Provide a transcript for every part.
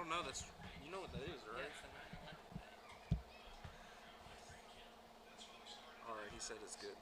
don't know. That's you know what that is, right? Yeah, it's the 9/11 thing. All right, he said it's good.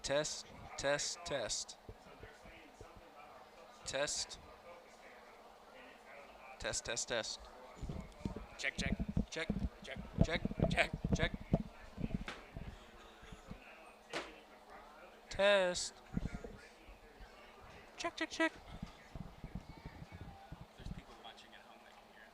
Test, test, test. Test, test, test, test. Check, check, Check, check, check, check. check. Test. Check, check, check. There's people watching at home that can hear us.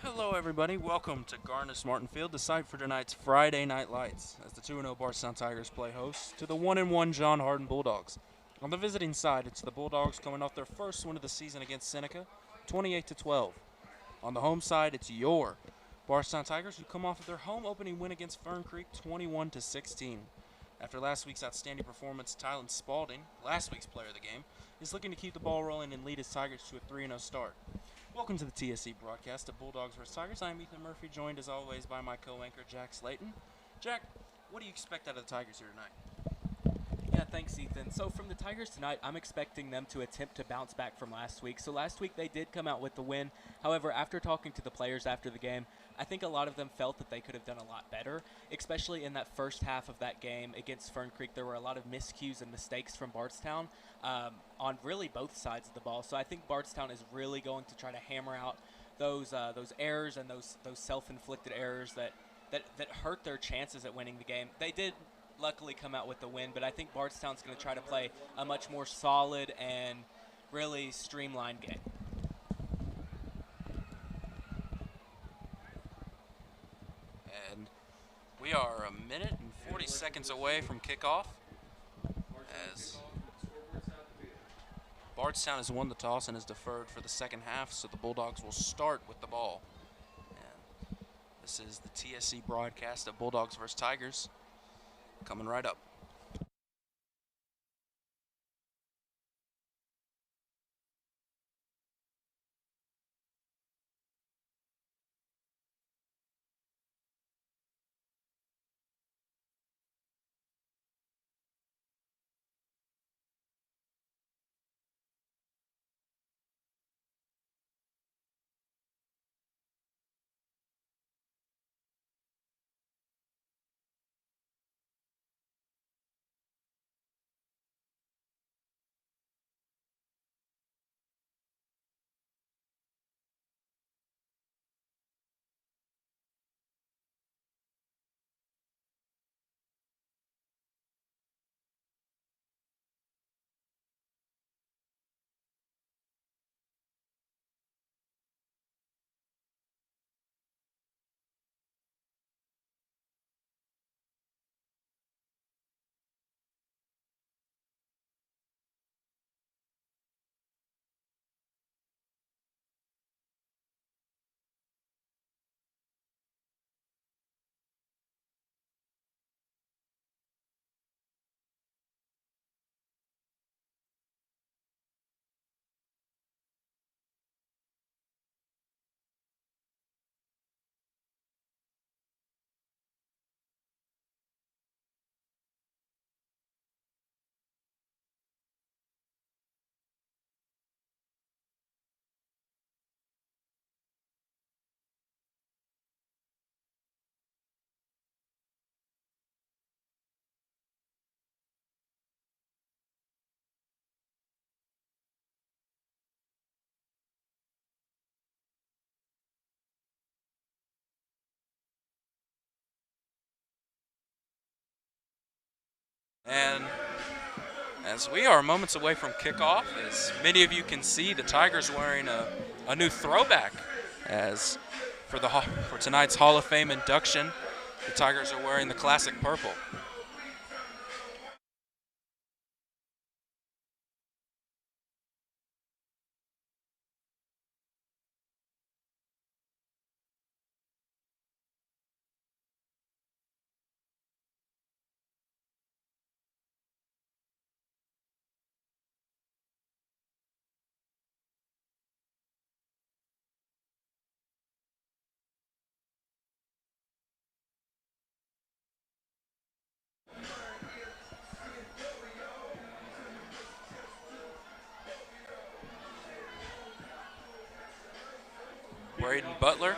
Hello, everybody. Welcome to Garnis Martin Field, the site for tonight's Friday Night Lights, as the 2-0 Bardstown Tigers play host to the 1-1 John Hardin Bulldogs. On the visiting side, it's the Bulldogs coming off their first win of the season against Seneca, 28-12. On the home side, it's your Bardstown Tigers, who come off of their home opening win against Fern Creek, 21-16. After last week's outstanding performance, Tylen Spalding, last week's player of the game, is looking to keep the ball rolling and lead his Tigers to a 3-0 start. Welcome to the TSC broadcast of Bulldogs vs. Tigers. I'm Ethan Murphy, joined as always by my co-anchor Jack Slayton. Jack, what do you expect out of the Tigers here tonight? Yeah, thanks, Ethan. So from the Tigers tonight, I'm expecting them to attempt to bounce back from last week. So last week they did come out with the win. However, after talking to the players after the game, I think a lot of them felt that they could have done a lot better, especially in that first half of that game against Fern Creek. There were a lot of miscues and mistakes from Bardstown on really both sides of the ball. So I think Bardstown is really going to try to hammer out those errors and those self-inflicted errors that hurt their chances at winning the game. They did luckily come out with the win, but I think Bardstown's going to try to play a much more solid and really streamlined game. And we are a minute and 40 seconds away from kickoff, as Bardstown has won the toss and is deferred for the second half, so the Bulldogs will start with the ball. And this is the TSC broadcast of Bulldogs vs. Tigers, coming right up. And as we are moments away from kickoff, as many of you can see, the Tigers wearing a new throwback. As for tonight's Hall of Fame induction, the Tigers are wearing the classic purple. Butler.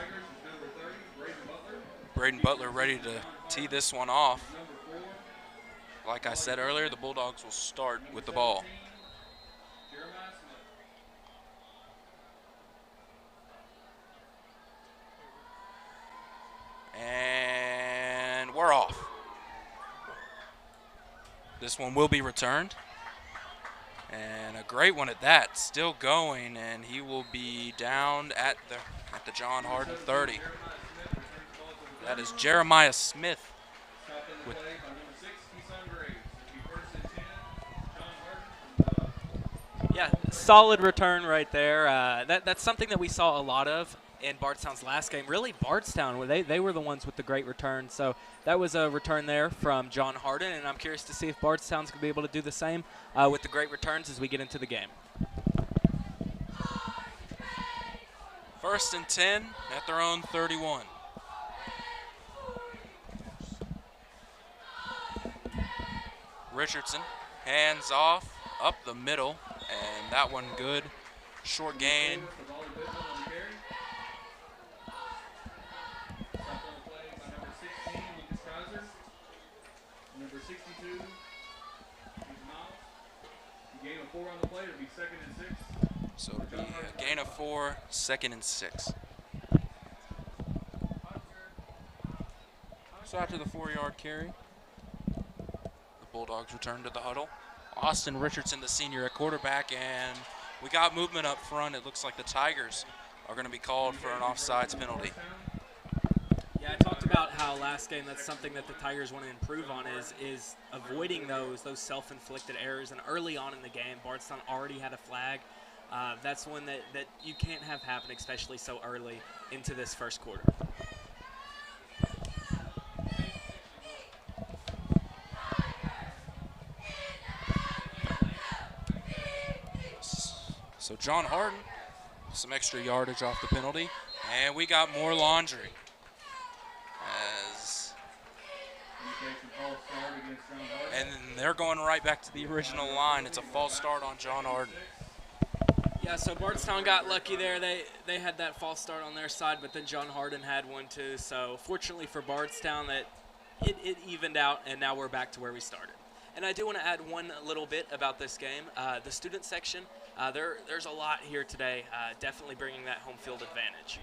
Braden Butler ready to tee this one off. Like I said earlier, the Bulldogs will start with the ball. And we're off. This one will be returned. And a great one at that, still going, and he will be down at the John Hardin 30. That is Jeremiah Smith. Yeah, solid return right there. That's something that we saw a lot of in Bardstown's last game. Really, Bardstown, where they were the ones with the great return. So that was a return there from John Hardin, and I'm curious to see if Bardstown's going to be able to do the same with the great returns as we get into the game. 1st and 10 at their own 31. Richardson, hands off, up the middle, and that one good. Short gain. Number 62, Miles. Gain of 4 on the play, it'll be 2nd and 6. So it'll be a gain of 4, 2nd and 6. So after the 4-yard carry, the Bulldogs return to the huddle. Austin Richardson, the senior at quarterback, and we got movement up front. It looks like the Tigers are going to be called for an offsides penalty. Yeah, I talked about how last game that's something that the Tigers want to improve on is avoiding those self-inflicted errors. And early on in the game, Bardstown already had a flag. That's one that you can't have happen, especially so early into this first quarter. So John Hardin, some extra yardage off the penalty, and we got more laundry. And they're going right back to the original line. It's a false start on John Hardin. Yeah, so Bardstown got lucky there. They had that false start on their side, but then John Hardin had one too. So fortunately for Bardstown, that it evened out, and now we're back to where we started. And I do want to add one little bit about this game. The student section, there's a lot here today, definitely bringing that home field advantage.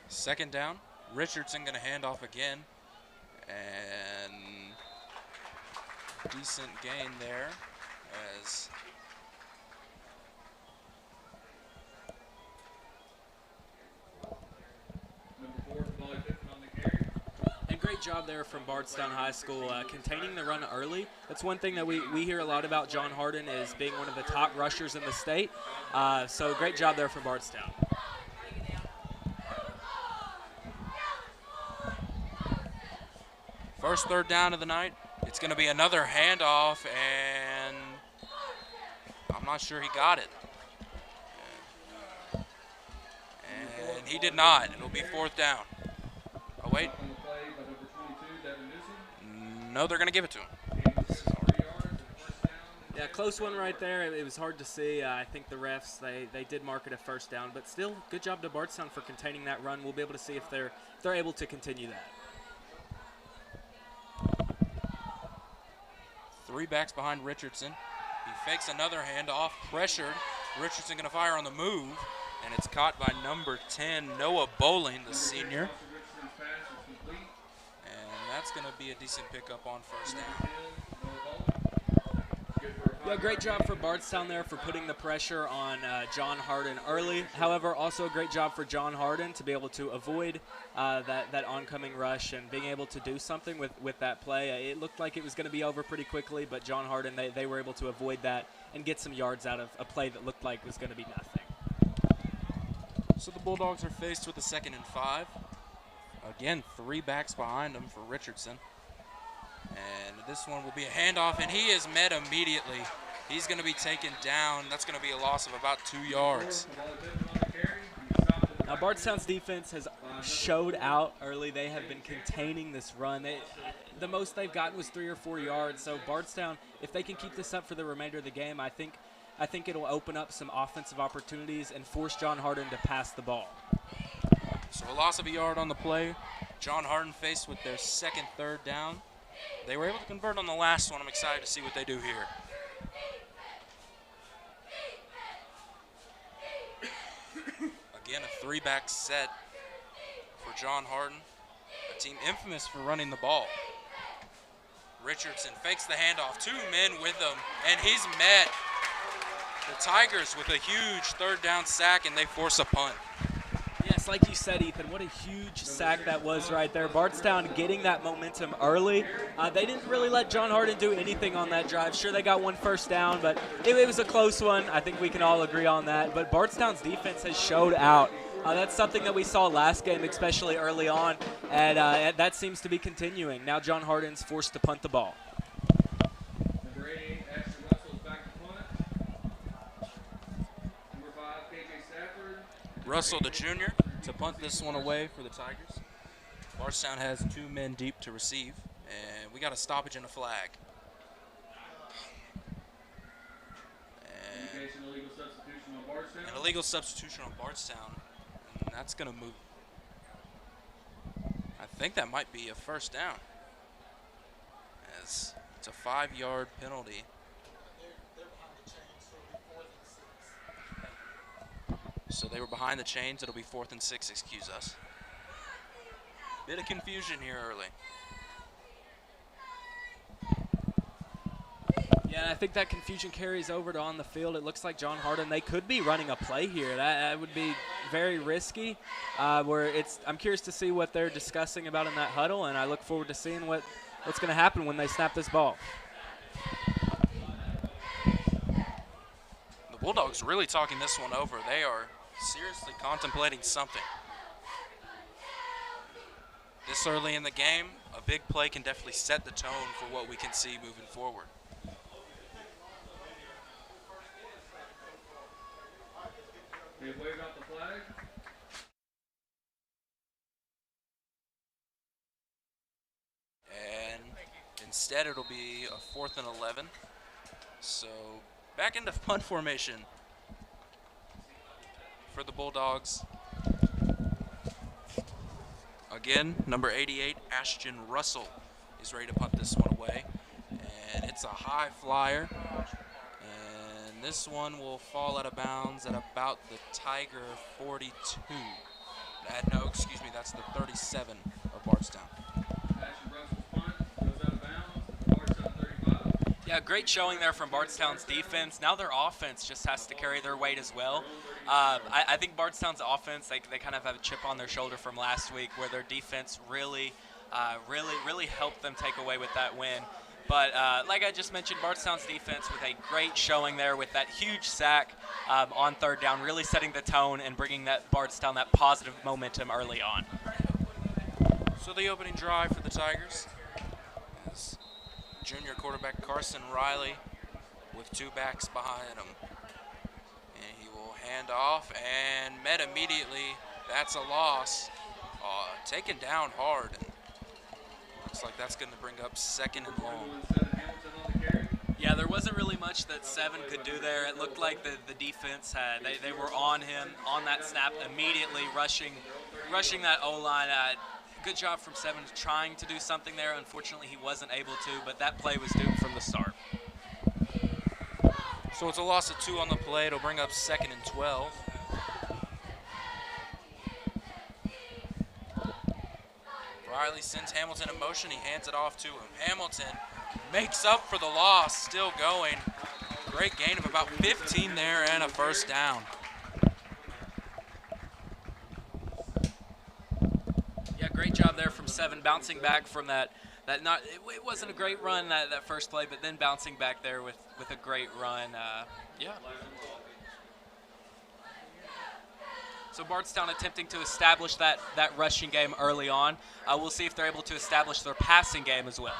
Second down. Richardson going to hand off again. And decent gain there as and great job there from Bardstown High School containing the run early. That's one thing that we hear a lot about John Hardin is being one of the top rushers in the state. So great job there from Bardstown. First third down of the night. It's going to be another handoff, and I'm not sure he got it. And he did not. It'll be 4th down. Oh, wait. No, they're going to give it to him. Yeah, close one right there. It was hard to see. I think the refs, they did mark it a 1st down, but still good job to Bardstown for containing that run. We'll be able to see if they're able to continue that. 3 backs behind Richardson. He fakes another handoff, pressured. Richardson going to fire on the move, and it's caught by number 10, Noah Bowling, the senior. And that's going to be a decent pickup on 1st down. Yeah, great job for Bardstown there for putting the pressure on John Hardin early. However, also a great job for John Hardin to be able to avoid that oncoming rush and being able to do something with that play. It looked like it was going to be over pretty quickly, but John Hardin, they were able to avoid that and get some yards out of a play that looked like was going to be nothing. So the Bulldogs are faced with a 2nd and 5. Again, 3 backs behind them for Richardson. And this one will be a handoff, and he is met immediately. He's going to be taken down. That's going to be a loss of about 2 yards. Now, Bardstown's defense has showed out early. They have been containing this run. The most they've gotten was 3 or 4 yards. So Bardstown, if they can keep this up for the remainder of the game, I think I think it'll open up some offensive opportunities and force John Hardin to pass the ball. So a loss of a yard on the play. John Hardin faced with their second third down. They were able to convert on the last one. I'm excited to see what they do here. Again, a three-back set for John Hardin, a team infamous for running the ball. Richardson fakes the handoff, 2 men with him, and he's met the Tigers with a huge third down sack, and they force a punt. Yes, like you said, Ethan, what a huge sack that was right there. Bardstown getting that momentum early. They didn't really let John Hardin do anything on that drive. Sure, they got 1 first down, but it was a close one. I think we can all agree on that. But Bardstown's defense has showed out. That's something that we saw last game, especially early on, and that seems to be continuing. Now John Hardin's forced to punt the ball. Number 88, Ashton Russell is back to punt. Number 5, KJ Stafford. Russell, the junior, to punt this one away for the Tigers. Bardstown has 2 men deep to receive, and we got a stoppage and a flag. And Illegal substitution on Bardstown. an illegal substitution on Bardstown, and that's going to move. I think that might be a first down, as it's a 5-yard penalty. So they were behind the chains. It'll be 4th and 6, excuse us. Bit of confusion here early. Yeah, I think that confusion carries over to on the field. It looks like John Hardin, they could be running a play here. That would be very risky. I'm curious to see what they're discussing about in that huddle, and I look forward to seeing what's going to happen when they snap this ball. The Bulldogs really talking this one over. They are seriously contemplating something. This early in the game, a big play can definitely set the tone for what we can see moving forward. They waved out the flag. And instead it'll be a 4th and 11. So back into punt formation for the Bulldogs. Again, number 88, Ashton Russell, is ready to punt this one away. And it's a high flyer. And this one will fall out of bounds at about the Tiger 42. No, excuse me, that's the 37 of Bardstown. Ashton Russell's punt goes out of bounds at the Bardstown 35. Yeah, great showing there from Bardstown's defense. Now their offense just has to carry their weight as well. I think Bardstown's offense, they kind of have a chip on their shoulder from last week where their defense really helped them take away with that win. But like I just mentioned, Bardstown's defense with a great showing there with that huge sack on 3rd down, really setting the tone and bringing that Bardstown that positive momentum early on. So the opening drive for the Tigers is junior quarterback Carson Riley with 2 backs behind him. And he will hand off and met immediately. That's a loss. Taken down hard. And looks like that's going to bring up 2nd and long. Hamilton on the carry. Yeah, there wasn't really much that 7 could do there. It looked like the defense they were on him on that snap immediately, rushing that O-line. Good job from 7 trying to do something there. Unfortunately, he wasn't able to, but that play was doomed from the start. So it's a loss of 2 on the play. It'll bring up 2nd and 12. Riley sends Hamilton in motion. He hands it off to him. Hamilton makes up for the loss, still going. Great gain of about 15 there and a first down. Yeah, great job there from 7, bouncing back from that it wasn't a great run that first play, but then bouncing back there with a great run. Yeah. So Bardstown attempting to establish that rushing game early on. We'll see if they're able to establish their passing game as well.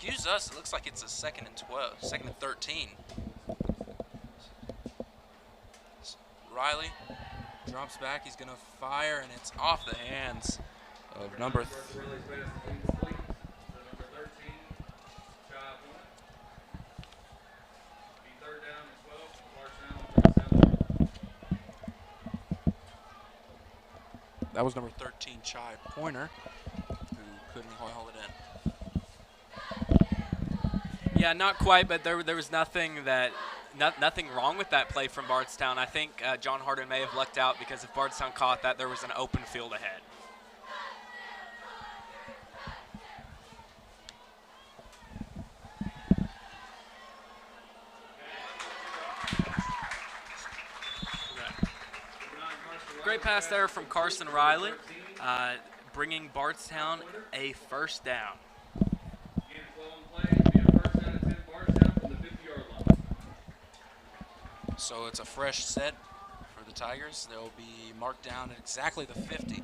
excuse us, it looks like it's a 2nd and 12, 2nd and 13. Riley drops back. He's going to fire, and it's off the hands of number Riley's pass is incomplete. So number 13, shy of point. Be 3rd down and 12. Bardstown. That was number 13, Chai Pointer, who couldn't haul it in. Yeah, not quite, but there was nothing wrong with that play from Bardstown. I think John Hardin may have lucked out because if Bardstown caught that, there was an open field ahead. Great pass there from Carson Riley, bringing Bardstown a 1st down. So it's a fresh set for the Tigers. They'll be marked down at exactly the 50.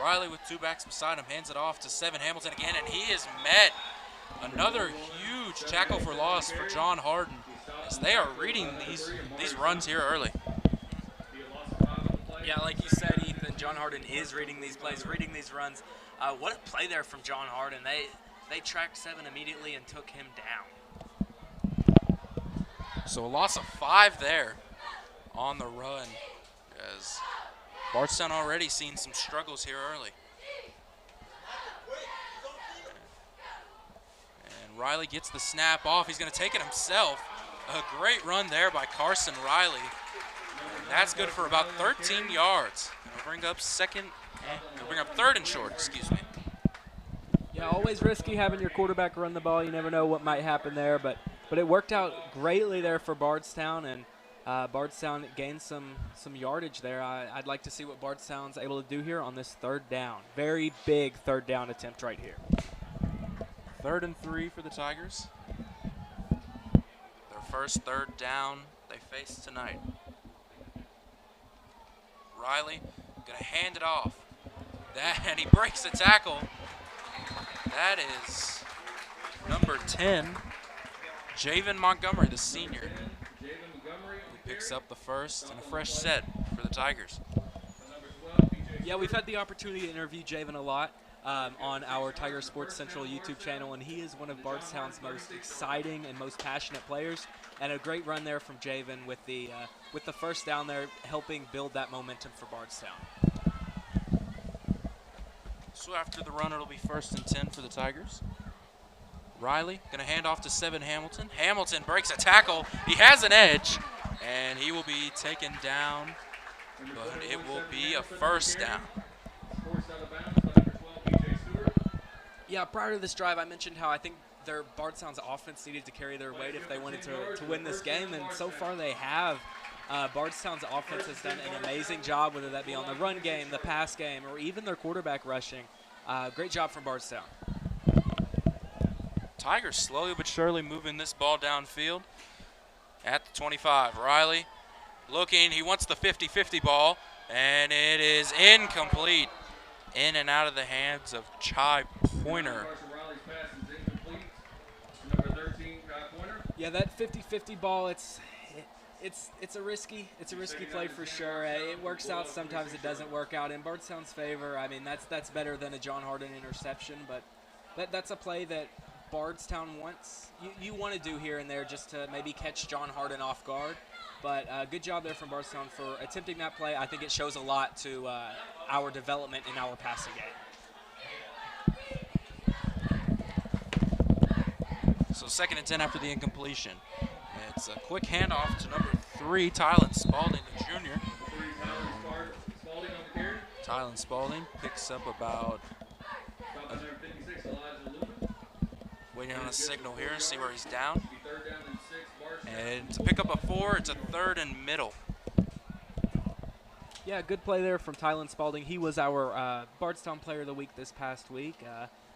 Riley with 2 backs beside him hands it off to 7 Hamilton again, and he is met. Another huge tackle for loss for John Hardin, as they are reading these runs here early. Yeah, like you said, Ethan, John Hardin is reading these plays, reading these runs. What a play there from John Hardin. They tracked 7 immediately and took him down. So a loss of 5 there on the run, as Bardstown already seen some struggles here early. And Riley gets the snap off. He's going to take it himself. A great run there by Carson Riley. And that's good for about 13 yards. It'll bring up 3rd and short, excuse me. Yeah, always risky having your quarterback run the ball. You never know what might happen there, but it worked out greatly there for Bardstown, and Bardstown gained some yardage there. I'd like to see what Bardstown's able to do here on this 3rd down. Very big 3rd down attempt right here. 3rd and 3 for the Tigers. Their first 3rd down they face tonight. Riley gonna hand it off. And he breaks the tackle. That is number 10, Javen Montgomery, the senior. Picks up the first and a fresh set for the Tigers. Yeah, we've had the opportunity to interview Javen a lot on our Tiger Sports Central YouTube channel, and he is one of Bardstown's most exciting and most passionate players. And a great run there from Javen with the 1st down there, helping build that momentum for Bardstown. So after the run, it'll be 1st and 10 for the Tigers. Riley gonna hand off to 7 Hamilton. Hamilton breaks a tackle. He has an edge, and he will be taken down, but it will be a 1st down. Yeah, prior to this drive, I mentioned how I think Bardstown's offense needed to carry their weight if they wanted to win this game, and so far they have. Bardstown's offense has done an amazing job, whether that be on the run game, the pass game, or even their quarterback rushing. Great job from Bardstown. Tigers slowly but surely moving this ball downfield at the 25. Riley looking, he wants the 50-50 ball, and it is incomplete. In and out of the hands of Chai Pointer. Yeah, that 50-50 ball, it's a risky play for sure. It works out sometimes, it doesn't work out in Bardstown's favor. I mean, that's better than a John Hardin interception, but that's a play that Bardstown wants. You want to do here and there just to maybe catch John Hardin off guard. But good job there from Bardstown for attempting that play. I think it shows a lot to our development in our passing game. So 2nd and 10 after the incompletion. It's a quick handoff to number 3, Tylen Spalding, the junior. Tylen Spalding picks up about waiting on a signal here, see where he's down. And to pick up a 4, it's a 3rd and middle. Yeah, good play there from Tylen Spalding. He was our Bardstown Player of the Week this past week.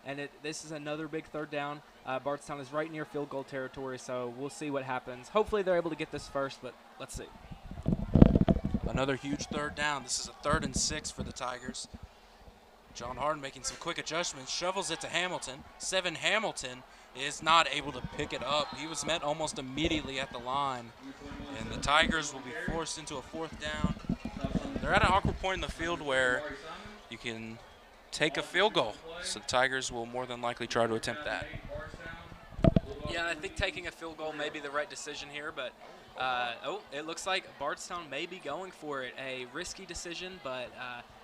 and this is another big third down. Bardstown is right near field goal territory, so we'll see what happens. Hopefully they're able to get this first, but let's see. Another huge third down. This is a 3rd and 6 for the Tigers. John Hardin making some quick adjustments, shovels it to Hamilton. Hamilton is not able to pick it up. He was met almost immediately at the line, and the Tigers will be forced into a 4th down. They're at an awkward point in the field where you can take a field goal, so the Tigers will more than likely try to attempt that. Yeah, I think taking a field goal may be the right decision here, but it looks like Bardstown may be going for it. A risky decision, but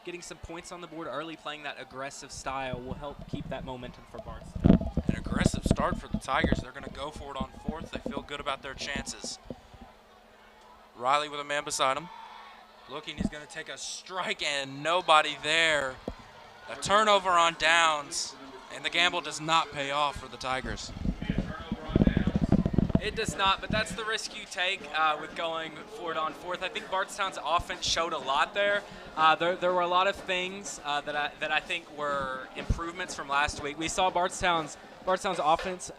getting some points on the board early, playing that aggressive style will help keep that momentum for Bardstown. An aggressive start for the Tigers. They're going to go for it on 4th. They feel good about their chances. Riley with a man beside him. Looking, he's going to take a strike, and nobody there. A turnover on downs, and the gamble does not pay off for the Tigers. It does not, but that's the risk you take with going for it on 4th. I think Bardstown's offense showed a lot there. There were a lot of things that I think were improvements from last week. We saw Bardstown's offense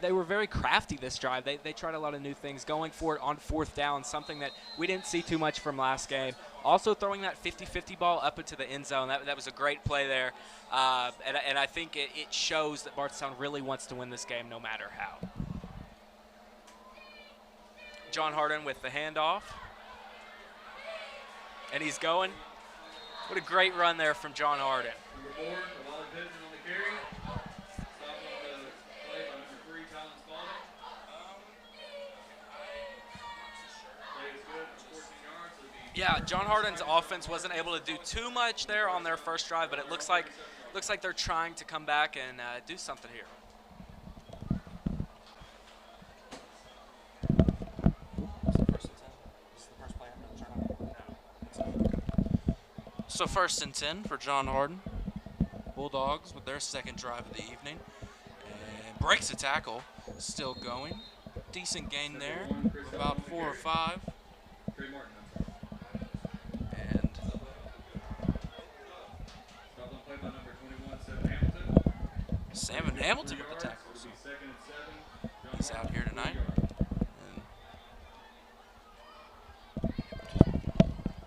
they were very crafty this drive. They tried a lot of new things, going for it on 4th down, something that we didn't see too much from last game. Also throwing that 50-50 ball up into the end zone. That was a great play there, and I think it shows that Bardstown really wants to win this game no matter how. John Hardin with the handoff. And he's going. What a great run there from John Hardin. Number 4, Wally Pittman on the carry. Stop on the play by number 3, Colin Spalding. Play is good for 14 yards. Yeah, John Hardin's offense wasn't able to do too much there on their first drive, but it looks like they're trying to come back and do something here. So 1st and 10 for John Hardin. Bulldogs with their 2nd drive of the evening. And breaks a tackle. Still going. Decent gain there. About 4 or 5. And Sam Hamilton with the tackles. He's out here tonight.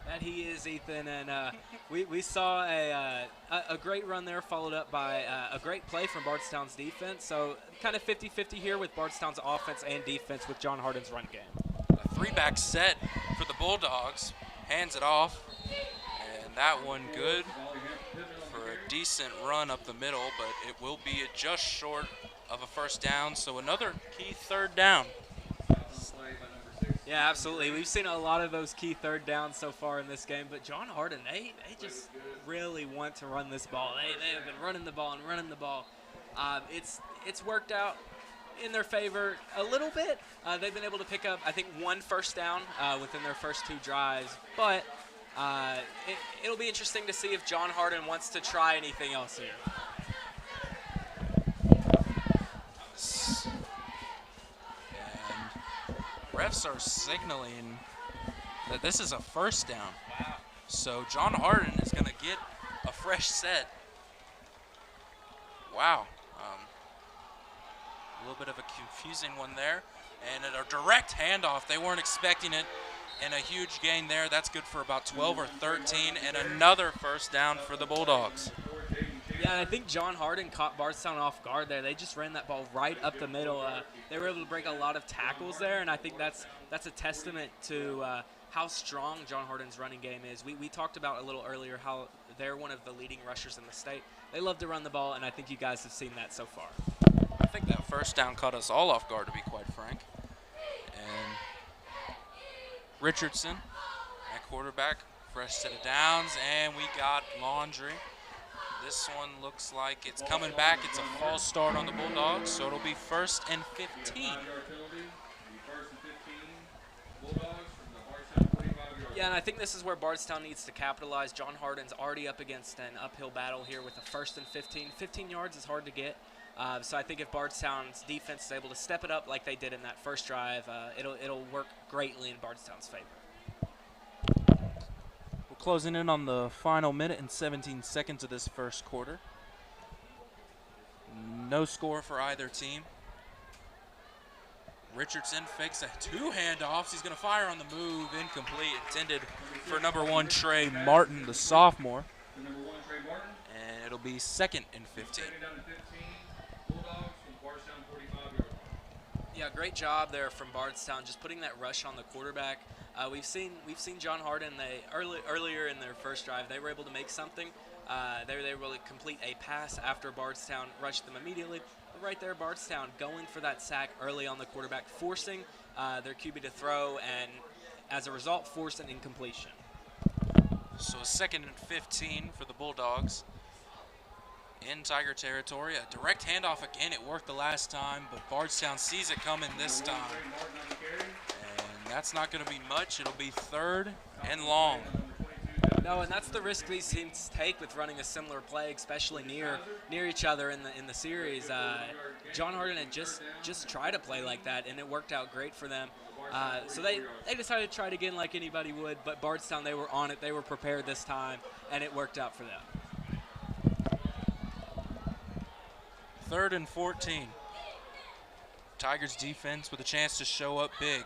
That he is, Ethan, and we saw a great run there, followed up by a great play from Bardstown's defense. So kind of 50-50 here with Bardstown's offense and defense with John Hardin's run game. A 3-back set for the Bulldogs. Hands it off, and that one good for a decent run up the middle, but it will be just short of a 1st down, so another key 3rd down. Yeah, absolutely. We've seen a lot of those key 3rd downs so far in this game, but John Hardin, they just really want to run this ball. They have been running the ball and running the ball. It's worked out in their favor a little bit. They've been able to pick up, I think, 1 first down within their first 2 drives, but it'll be interesting to see if John Hardin wants to try anything else here. Refs are signaling that this is a 1st down. Wow. So John Hardin is going to get a fresh set. Wow. A little bit of a confusing one there. And a direct handoff. They weren't expecting it. And a huge gain there. That's good for about 12 or 13. And another 1st down for the Bulldogs. Yeah, and I think John Hardin caught Bardstown off guard there. They just ran that ball right up the middle. They were able to break a lot of tackles there, and I think that's a testament to how strong John Hardin's running game is. We talked about a little earlier how they're one of the leading rushers in the state. They love to run the ball, and I think you guys have seen that so far. I think that 1st down caught us all off guard, to be quite frank. And Richardson at quarterback, fresh set of downs, and we got Laundry. This one looks like it's coming back. It's a false start on the Bulldogs, so it'll be 1st and 15. Yeah, and I think this is where Bardstown needs to capitalize. John Hardin's already up against an uphill battle here with a 1st and 15. 15 yards is hard to get. So I think if Bardstown's defense is able to step it up like they did in that first drive, it'll work greatly in Bardstown's favor. Closing in on the final minute and 17 seconds of this first quarter. No score for either team. Richardson fakes two handoffs. He's going to fire on the move. Incomplete. Intended for number 1, Trey Martin, the sophomore. Number 1, Trey Martin. And it'll be 2nd and 15. Second down to 15. Bulldogs from Bardstown 45-yard line. Yeah, great job there from Bardstown, just putting that rush on the quarterback. We've seen John Hardin. Earlier in their first drive, they were able to make something. They were able to complete a pass after Bardstown rushed them immediately. But right there, Bardstown going for that sack early on the quarterback, forcing their QB to throw, and as a result, force an incompletion. So 2nd and 15 for the Bulldogs in Tiger territory. A direct handoff again. It worked the last time, but Bardstown sees it coming this time. And that's not going to be much. It'll be 3rd and long. No, and that's the risk these teams take with running a similar play, especially near each other in the series. John Hardin had just tried a play like that, and it worked out great for them. So they decided to try it again like anybody would, but Bardstown, they were on it. They were prepared this time, and it worked out for them. 3rd and 14. Tigers defense with a chance to show up big.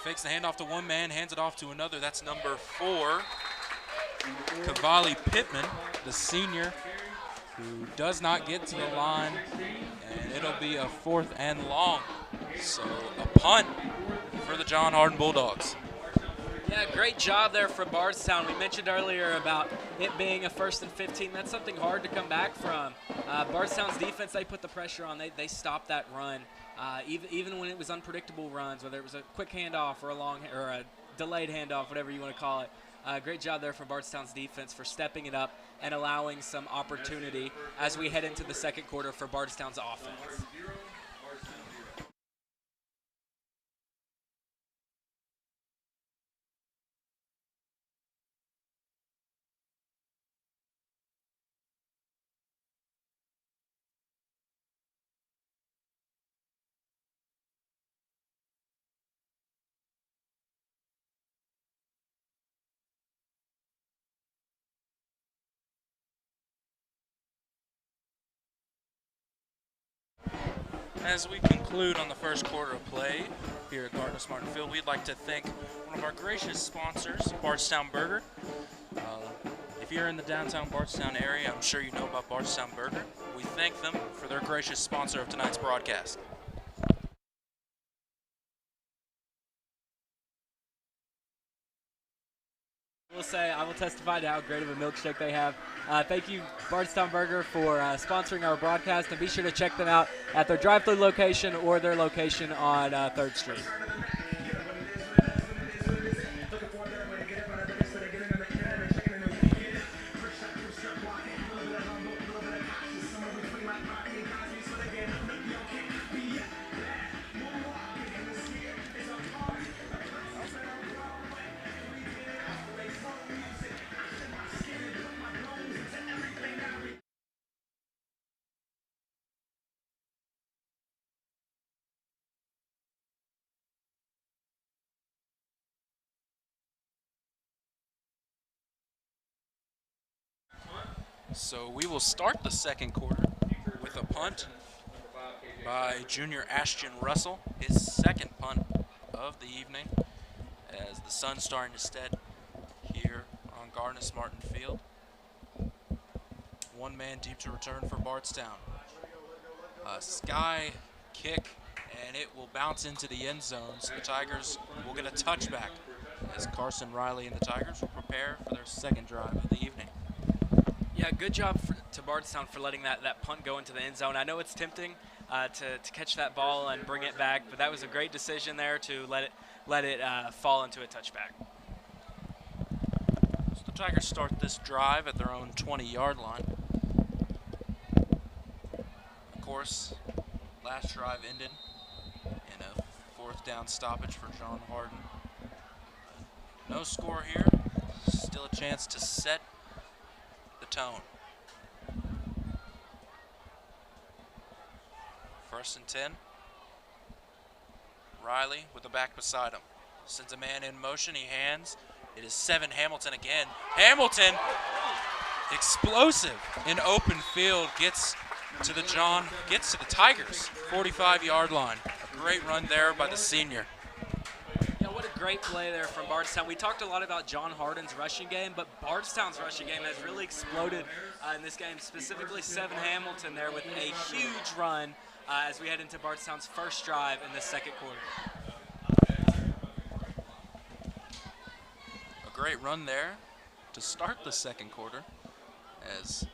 Fakes the handoff to one man, hands it off to another. That's number 4, Cavalli Pittman, the senior, who does not get to the line, and it'll be a 4th and long. So a punt for the John Hardin Bulldogs. Yeah, great job there from Bardstown. We mentioned earlier about it being a 1st and 15. That's something hard to come back from. Bardstown's defense, they put the pressure on. They stopped that run, even when it was unpredictable runs, whether it was a quick handoff or a delayed handoff, whatever you want to call it. Great job there from Bardstown's defense for stepping it up and allowing some opportunity as we head into the second quarter for Bardstown's offense. As we conclude on the first quarter of play here at Gardner-Martin Field, we'd like to thank one of our gracious sponsors, Bardstown Burger. If you're in the downtown Bardstown area, I'm sure you know about Bardstown Burger. We thank them for their gracious sponsor of tonight's broadcast. I will testify to how great of a milkshake they have. Thank you, Bardstown Burger, for sponsoring our broadcast, and be sure to check them out at their drive-thru location or their location on 3rd Street. So we will start the second quarter with a punt by junior Ashton Russell, his 2nd punt of the evening, as the sun's starting to set here on Gardner-Martin Field. One man deep to return for Bardstown. A sky kick, and it will bounce into the end zone, so the Tigers will get a touchback as Carson Riley and the Tigers will prepare for their 2nd drive of the evening. Yeah, good job to Bardstown for letting that punt go into the end zone. I know it's tempting to catch that ball and bring it back, but that was a great decision there to let it fall into a touchback. So the Tigers start this drive at their own 20-yard line. Of course, last drive ended in a 4th down stoppage for John Hardin. No score here. Still a chance to set the tone. 1st and 10. Riley with the back beside him. Sends a man in motion. He hands. It is 7 Hamilton again. Hamilton, explosive in open field, gets to the John, gets to the Tigers' 45-yard line. A great run there by the senior. Yeah, what a great play there from Bardstown. We talked a lot about John Hardin's rushing game, but Bardstown's rushing game has really exploded in this game, specifically Seven Hamilton there with a huge run as we head into Bardstown's first drive in the second quarter. A great run there to start the second quarter as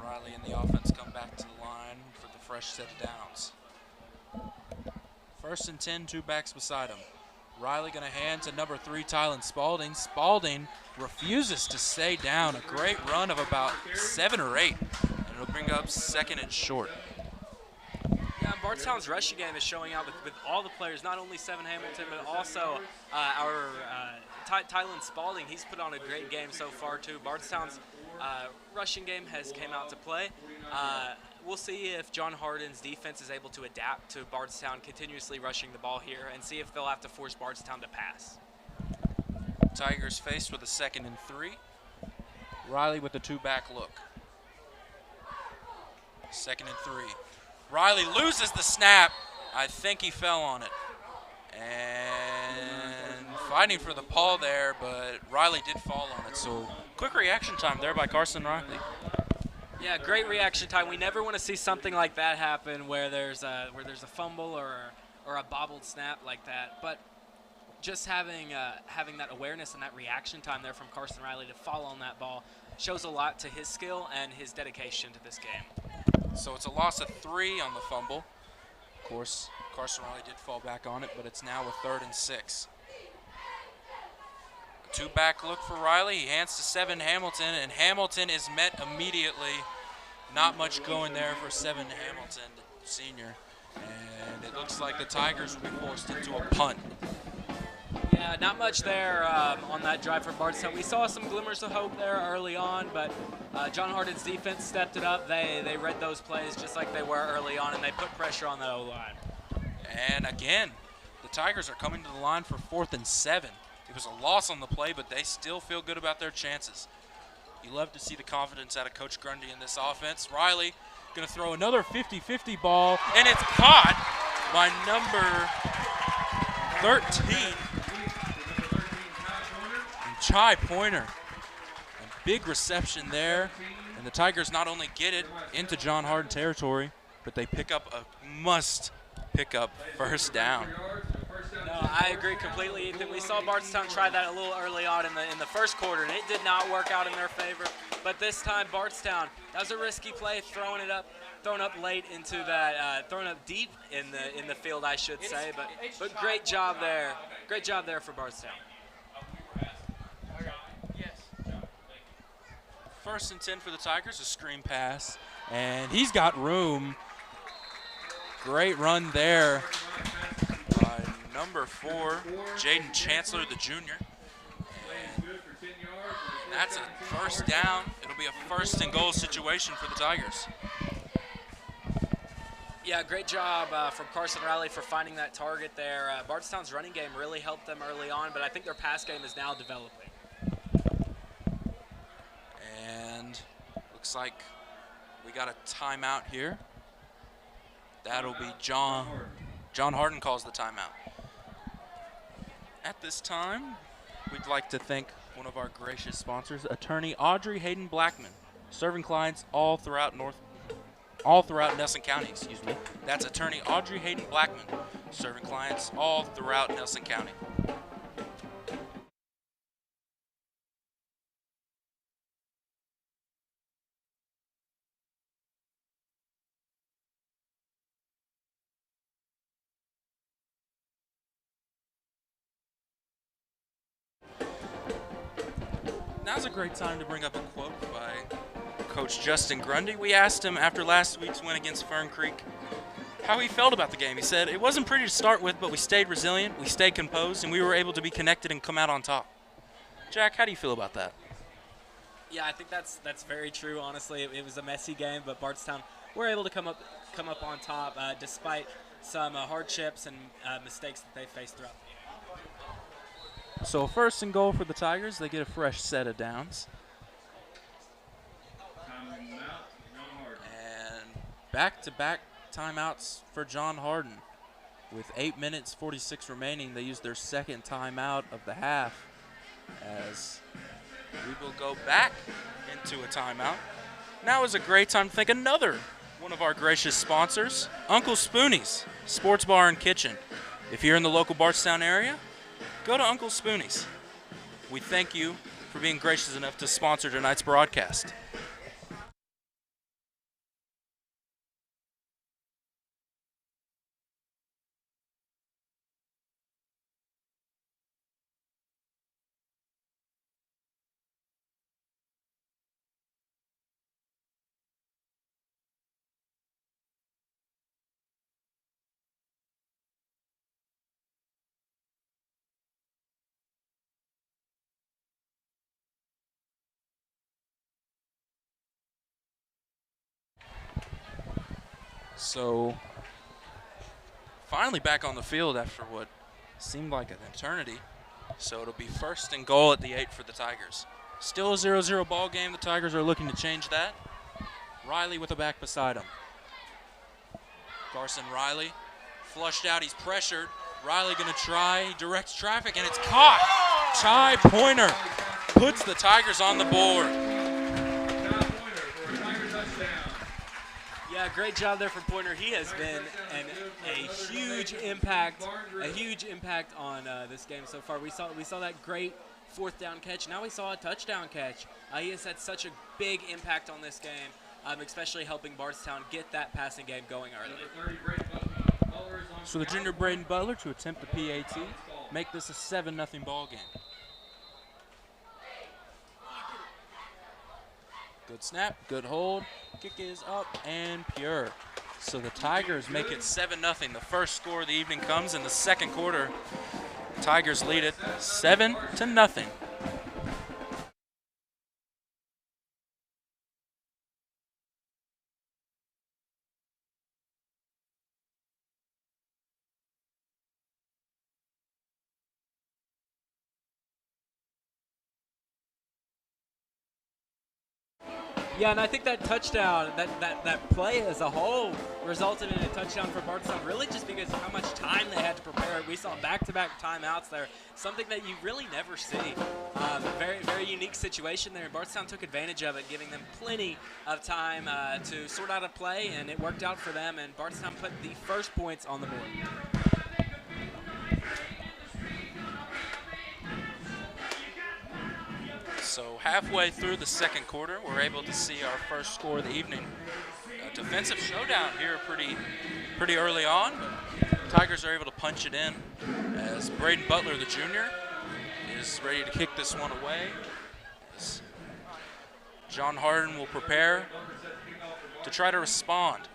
Riley and the offense come back to the line for the fresh set of downs. 1st and 10, 2 backs beside him. Riley going to hand to number 3, Tylen Spalding. Spalding refuses to stay down. A great run of about 7 or 8, and it'll bring up 2nd and short. Yeah, Bardstown's rushing game is showing out with all the players, not only Seven Hamilton, but also our Tylen Spalding. He's put on a great game so far, too. Bardstown's rushing game has came out to play. We'll see if John Hardin's defense is able to adapt to Bardstown continuously rushing the ball here and see if they'll have to force Bardstown to pass. Tigers faced with a 2nd and 3. Riley with the 2-back look. 2nd and 3. Riley loses the snap. I think he fell on it. And fighting for the ball there, but Riley did fall on it. So quick reaction time there by Carson Riley. Yeah, great reaction time. We never want to see something like that happen where there's a fumble or a bobbled snap like that. But just having that awareness and that reaction time there from Carson Riley to fall on that ball shows a lot to his skill and his dedication to this game. So it's a loss of 3 on the fumble. Of course, Carson Riley did fall back on it, but it's now a 3rd and 6. A 2-back look for Riley. He hands to Seven Hamilton, and Hamilton is met immediately. Not much going there for Seven Hamilton, senior. And it looks like the Tigers will be forced into a punt. Yeah, not much there on that drive for Bardstown. We saw some glimmers of hope there early on, but John Hardin's defense stepped it up. They read those plays just like they were early on, and they put pressure on the O-line. And again, the Tigers are coming to the line for 4th and 7. It was a loss on the play, but they still feel good about their chances. You love to see the confidence out of Coach Grundy in this offense. Riley going to throw another 50-50 ball, and it's caught by number 13, Chai Pointer. A big reception there, and the Tigers not only get it into John Hardin territory, but they pick up a must-pick-up first down. No, I agree completely, Ethan. We saw Bardstown try that a little early on in the first quarter, and it did not work out in their favor. But this time, Bardstown, that was a risky play, thrown up late into that, thrown up deep in the field, I should say. But great job there. Great job there for Bardstown. 1st and 10 for the Tigers, a screen pass, and he's got room. Great run there by number 4, Jaden Chancellor, the junior. And that's a first down. It'll be a 1st and goal situation for the Tigers. Yeah, great job from Carson Riley for finding that target there. Bardstown's running game really helped them early on, but I think their pass game is now developing. And looks like we got a timeout here. That'll be John Hardin calls the timeout. At this time, we'd like to thank one of our gracious sponsors, attorney Audrey Hayden Blackman, serving clients all throughout Nelson County, excuse me. That's attorney Audrey Hayden Blackman, serving clients all throughout Nelson County. Now's a great time to bring up a quote by Coach Justin Grundy. We asked him after last week's win against Fern Creek how he felt about the game. He said, "It wasn't pretty to start with, but we stayed resilient, we stayed composed, and we were able to be connected and come out on top." Jack, how do you feel about that? Yeah, I think that's very true. Honestly, it was a messy game, but Bardstown were able to come up on top despite some hardships and mistakes that they faced throughout the game. So 1st and goal for the Tigers. They get a fresh set of downs. back-to-back timeouts for John Hardin. With 8 minutes 46 remaining, they used their second timeout of the half as we will go back into a timeout. Now is a great time to thank another one of our gracious sponsors, Uncle Spoonie's Sports Bar and Kitchen. If you're in the local Bardstown area, go to Uncle Spoonie's. We thank you for being gracious enough to sponsor tonight's broadcast. So, finally back on the field after what seemed like an eternity. So it'll be first and goal at the 8 for the Tigers. Still a 0-0 ball game. The Tigers are looking to change that. Riley with a back beside him. Carson Riley flushed out. He's pressured. Riley going to try. He directs traffic, and it's caught. Ty Pointer puts the Tigers on the board. Yeah, great job there from Pointer. He has been a huge impact on this game so far. We saw that great fourth down catch. Now we saw a touchdown catch. He has had such a big impact on this game, especially helping Bardstown get that passing game going early. So the junior Braden Butler to attempt the PAT, make this a 7-0 ball game. Good snap, good hold. Kick is up and pure. So the Tigers make it 7-0. The first score of the evening comes in the second quarter. Tigers lead it 7-0. Yeah, and I think that touchdown, that play as a whole resulted in a touchdown for Bardstown, really just because of how much time they had to prepare. We saw back-to-back timeouts there, something that you really never see. Very, very unique situation there. Bardstown took advantage of it, giving them plenty of time to sort out a play, and it worked out for them, and Bardstown put the first points on the board. So halfway through the second quarter, we're able to see our first score of the evening. A defensive showdown here pretty early on, but Tigers are able to punch it in as Braden Butler, the junior, is ready to kick this one away. As John Hardin will prepare to try to respond.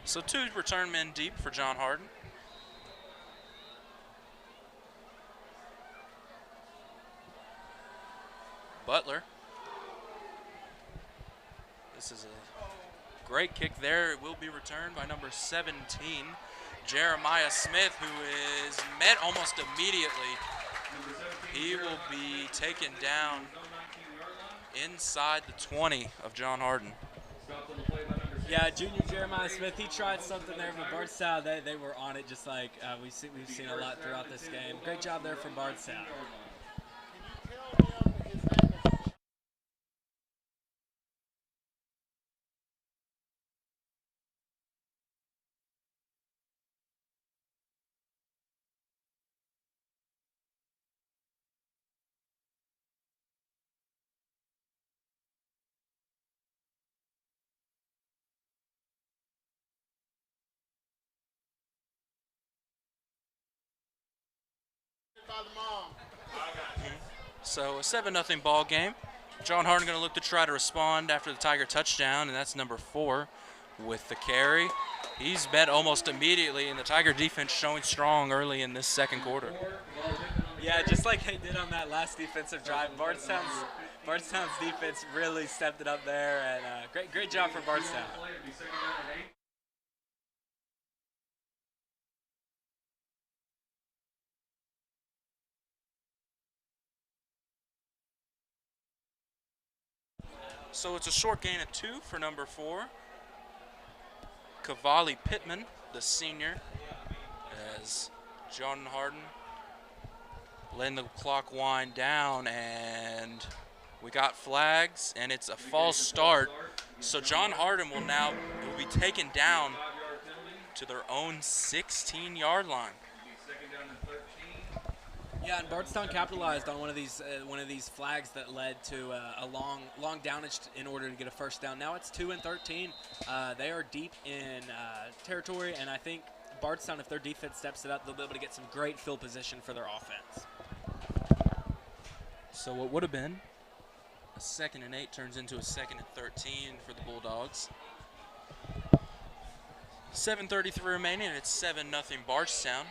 So 2 return men deep for John Hardin. Butler. This is a great kick there. It will be returned by number 17, Jeremiah Smith, who is met almost immediately. He will be taken down inside the 20 of John Hardin. Yeah, junior Jeremiah Smith, he tried something there, but Bardstown, they were on it just like we've seen a lot throughout this game. Great job there from Bardstown. So a 7-0 ball game. John Hardin going to look to try to respond after the Tiger touchdown, and that's number 4 with the carry. He's met almost immediately, and the Tiger defense showing strong early in this second quarter. Yeah, just like they did on that last defensive drive, Bardstown's defense really stepped it up there, and great job for Bardstown. So it's a short gain of 2 for number 4. Cavalli Pittman, the senior, as John Hardin letting the clock wind down, and we got flags, and it's a false start. So John Hardin will be taken down to their own 16-yard line. Yeah, and Bardstown capitalized on one of these flags that led to a long downage in order to get a first down. Now it's 2 and 13. They are deep in territory, and I think Bardstown, if their defense steps it up, they'll be able to get some great field position for their offense. So what would have been a 2nd and 8 turns into a 2nd and 13 for the Bulldogs. 7:33 remaining, and it's 7-0 Bardstown.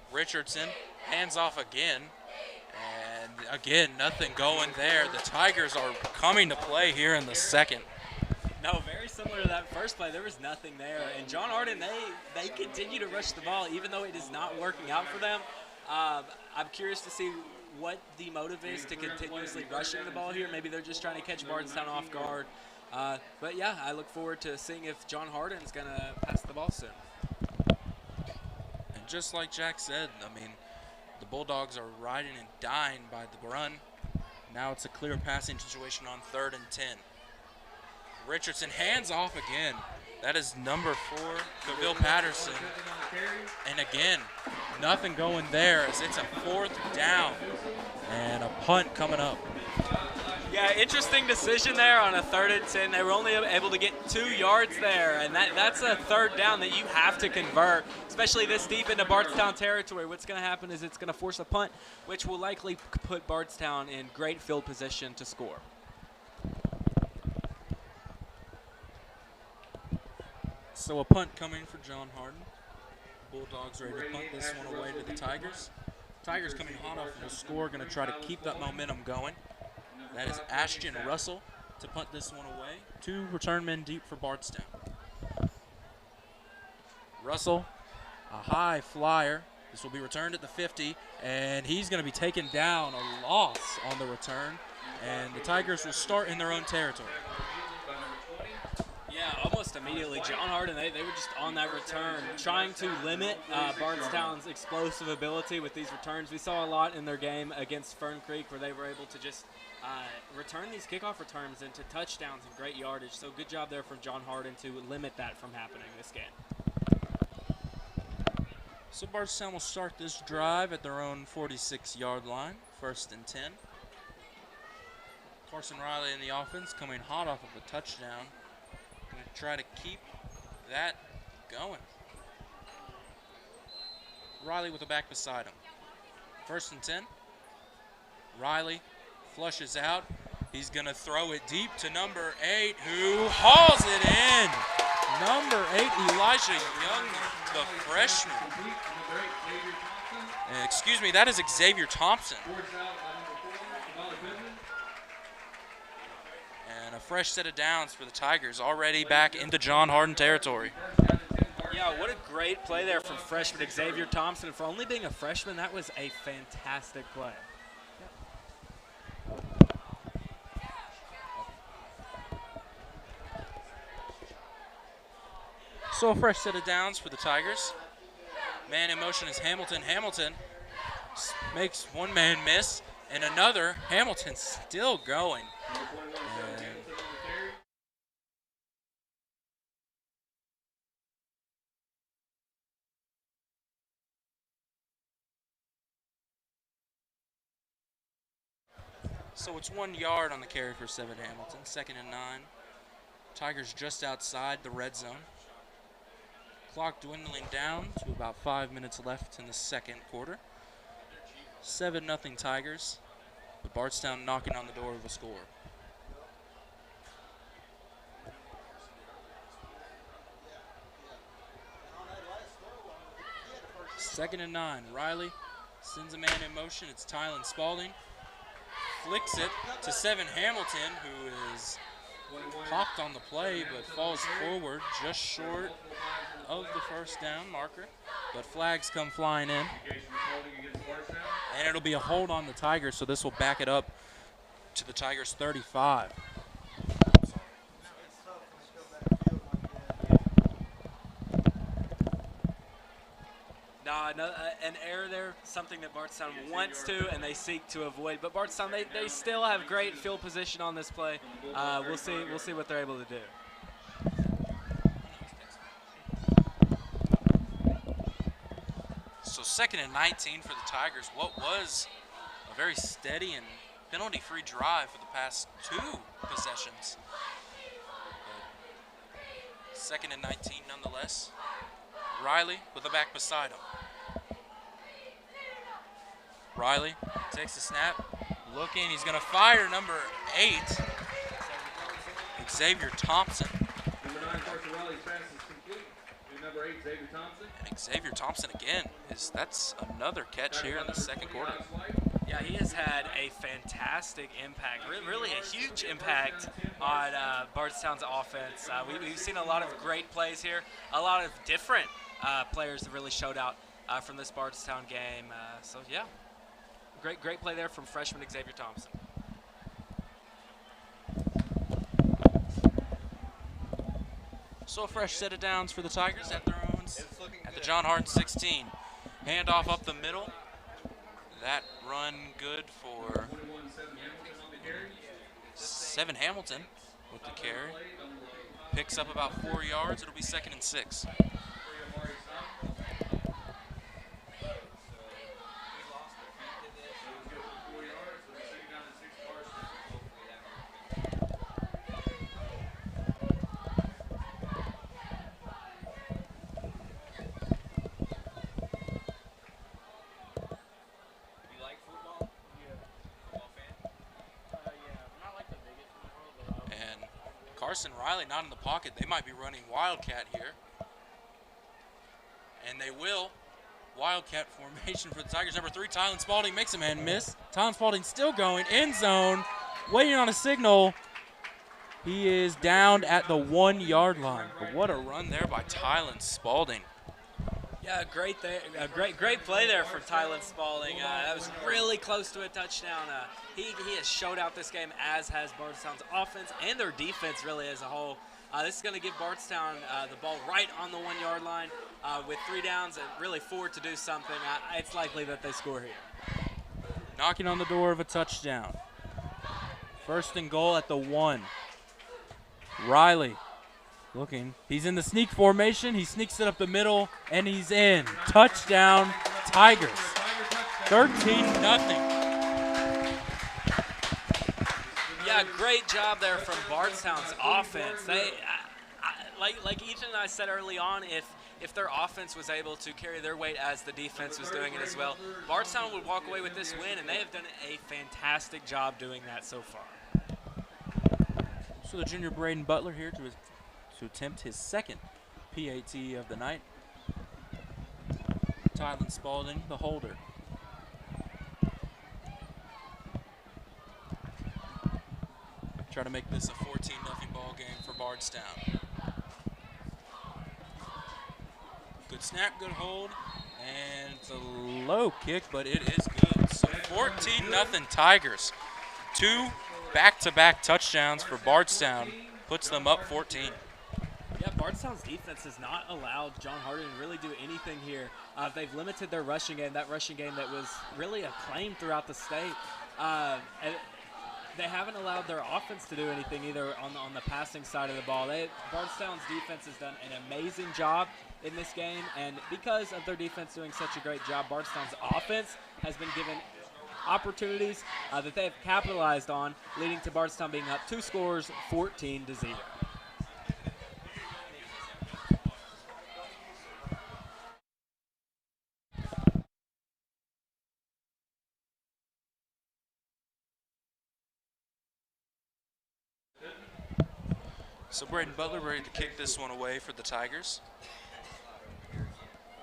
Richardson hands off again, and again, nothing going there. The Tigers are coming to play here in the second. No, very similar to that first play. There was nothing there. And John Hardin, they continue to rush the ball, even though it is not working out for them. I'm curious to see what the motive is to continuously rushing the ball here. Maybe they're just trying to catch Bardstown off guard. But, yeah, I look forward to seeing if John Hardin's going to pass the ball soon. And just like Jack said, I mean, the Bulldogs are riding and dying by the run. Now it's a clear passing situation on 3rd and 10. Richardson hands off again. That is number 4, Cavill Patterson. And again, nothing going there as it's a 4th down and a punt coming up. Yeah, interesting decision there on a 3rd and 10. They were only able to get 2 yards there, and that's a 3rd down that you have to convert, especially this deep into Bardstown territory. What's going to happen is it's going to force a punt, which will likely put Bardstown in great field position to score. So a punt coming for John Hardin. Bulldogs ready to punt this one away to the Tigers. Tigers coming hot off of the score, going to try to keep that momentum going. That is Ashton Russell to punt this one away. 2 return men deep for Bardstown. Russell, a high flyer. This will be returned at the 50, and he's going to be taken down, a loss on the return, and the Tigers will start in their own territory. Yeah, almost immediately. John Hardin, they were just on that return, trying to limit Bardstown's explosive ability with these returns. We saw a lot in their game against Fern Creek where they were able to just return these kickoff returns into touchdowns and great yardage. So good job there from John Hardin to limit that from happening this game. So Bardstown will start this drive at their own 46-yard line, 1st and 10. Carson Riley in the offense coming hot off of a touchdown. Going to try to keep that going. Riley with the back beside him. 1st and 10. Riley flushes out. He's going to throw it deep to number 8, who hauls it in. Number 8, Elijah Young, the freshman. Excuse me, that is Xavier Thompson. And a fresh set of downs for the Tigers, already back into John Hardin territory. Yeah, what a great play there from freshman Xavier Thompson. For only being a freshman, that was a fantastic play. So a fresh set of downs for the Tigers. Man in motion is Hamilton. Hamilton makes one man miss, and another. Hamilton still going. And so it's 1 yard on the carry for Seven Hamilton. 2nd and 9. Tigers just outside the red zone. Clock dwindling down to about 5 minutes left in the second quarter. 7-0 Tigers, but Bardstown knocking on the door of a score. Second and 9. Riley sends a man in motion. It's Tylen Spalding. Flicks it to Seven Hamilton, who is popped on the play but falls forward just short of the first down marker. But flags come flying in. And it'll be a hold on the Tigers, so this will back it up to the Tigers 35. No, an error there, something that Bardstown wants to and they seek to avoid. But Bardstown, they still have great field position on this play. We'll see what they're able to do. So 2nd and 19 for the Tigers. What was a very steady and penalty-free drive for the past 2 possessions. But 2nd and 19 nonetheless. Riley with the back beside him. Riley takes the snap, looking, he's gonna fire number 8, Xavier Thompson. Number 9, Carson Riley's pass is complete. Number 8, Xavier Thompson. And Xavier Thompson again, that's another catch here in the 2nd quarter. Yeah, he has had a fantastic impact, really a huge impact on Bardstown's offense. We've seen a lot of great plays here. A lot of different players have really showed out from this Bardstown game. So yeah, great play there from freshman Xavier Thompson. So a fresh set of downs for the Tigers at their own, at the John Hardin 16. Handoff up the middle. That run good for 7 Hamilton with the carry. Picks up about 4 yards. It'll be 2nd and 6. Carson Riley not in the pocket. They might be running Wildcat here. And they will. Wildcat formation for the Tigers. Number 3, Tylen Spalding makes a man miss. Tylen Spalding still going. End zone. Waiting on a signal. He is down at the 1-yard line. But what a run there by Tylen Spalding. Yeah, great play there from Tylen Spalding. That was really close to a touchdown. He has showed out this game, as has Bardstown's offense and their defense really as a whole. This is going to give Bardstown the ball right on the 1-yard line with 3 downs and really 4 to do something. It's likely that they score here. Knocking on the door of a touchdown. 1st and goal at the 1. Riley looking. He's in the sneak formation. He sneaks it up the middle, and he's in. Touchdown, Tigers. 13-0. Yeah, great job there from Bardstown's offense. They, like Ethan and I said early on, if their offense was able to carry their weight as the defense was doing it as well, Bardstown would walk away with this win, and they have done a fantastic job doing that so far. So the junior Braden Butler here to attempt his 2nd PAT of the night. Tylen Spalding, the holder. Try to make this a 14-0 ball game for Bardstown. Good snap, good hold, and it's a low kick, but it is good. So 14-0 Tigers. 2 back-to-back touchdowns for Bardstown puts them up 14. Yeah, Bardstown's defense has not allowed John Hardin to really do anything here. They've limited their rushing game, that rushing game that was really acclaimed throughout the state. And they haven't allowed their offense to do anything either on the passing side of the ball. Bardstown's defense has done an amazing job in this game, and because of their defense doing such a great job, Bardstown's offense has been given opportunities that they have capitalized on, leading to Bardstown being up 2 scores, 14-0. So Braden Butler ready to kick this one away for the Tigers.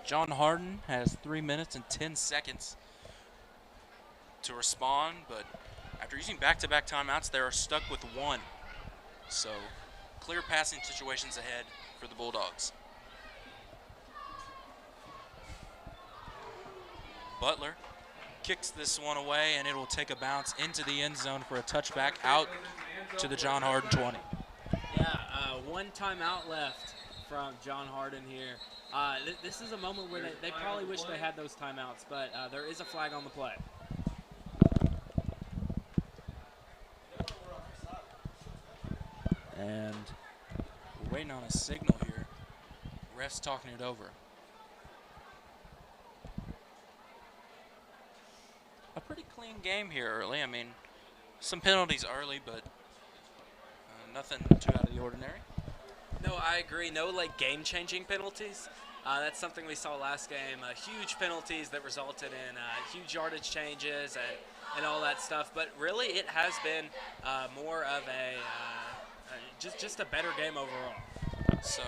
John Hardin has 3 minutes and 10 seconds to respond, but after using back-to-back timeouts, they are stuck with 1. So clear passing situations ahead for the Bulldogs. Butler kicks this one away, and it will take a bounce into the end zone for a touchback out to the John Hardin 20. Yeah, one timeout left from John Hardin here. This is a moment where they probably wish they had those timeouts, but there is a flag on the play. And we're waiting on a signal here. Ref's talking it over. A pretty clean game here early. I mean, some penalties early, but nothing too out of the ordinary. No, I agree. No, like, game-changing penalties. That's something we saw last game. Huge penalties that resulted in huge yardage changes and all that stuff. But really, it has been more of a just a better game overall. So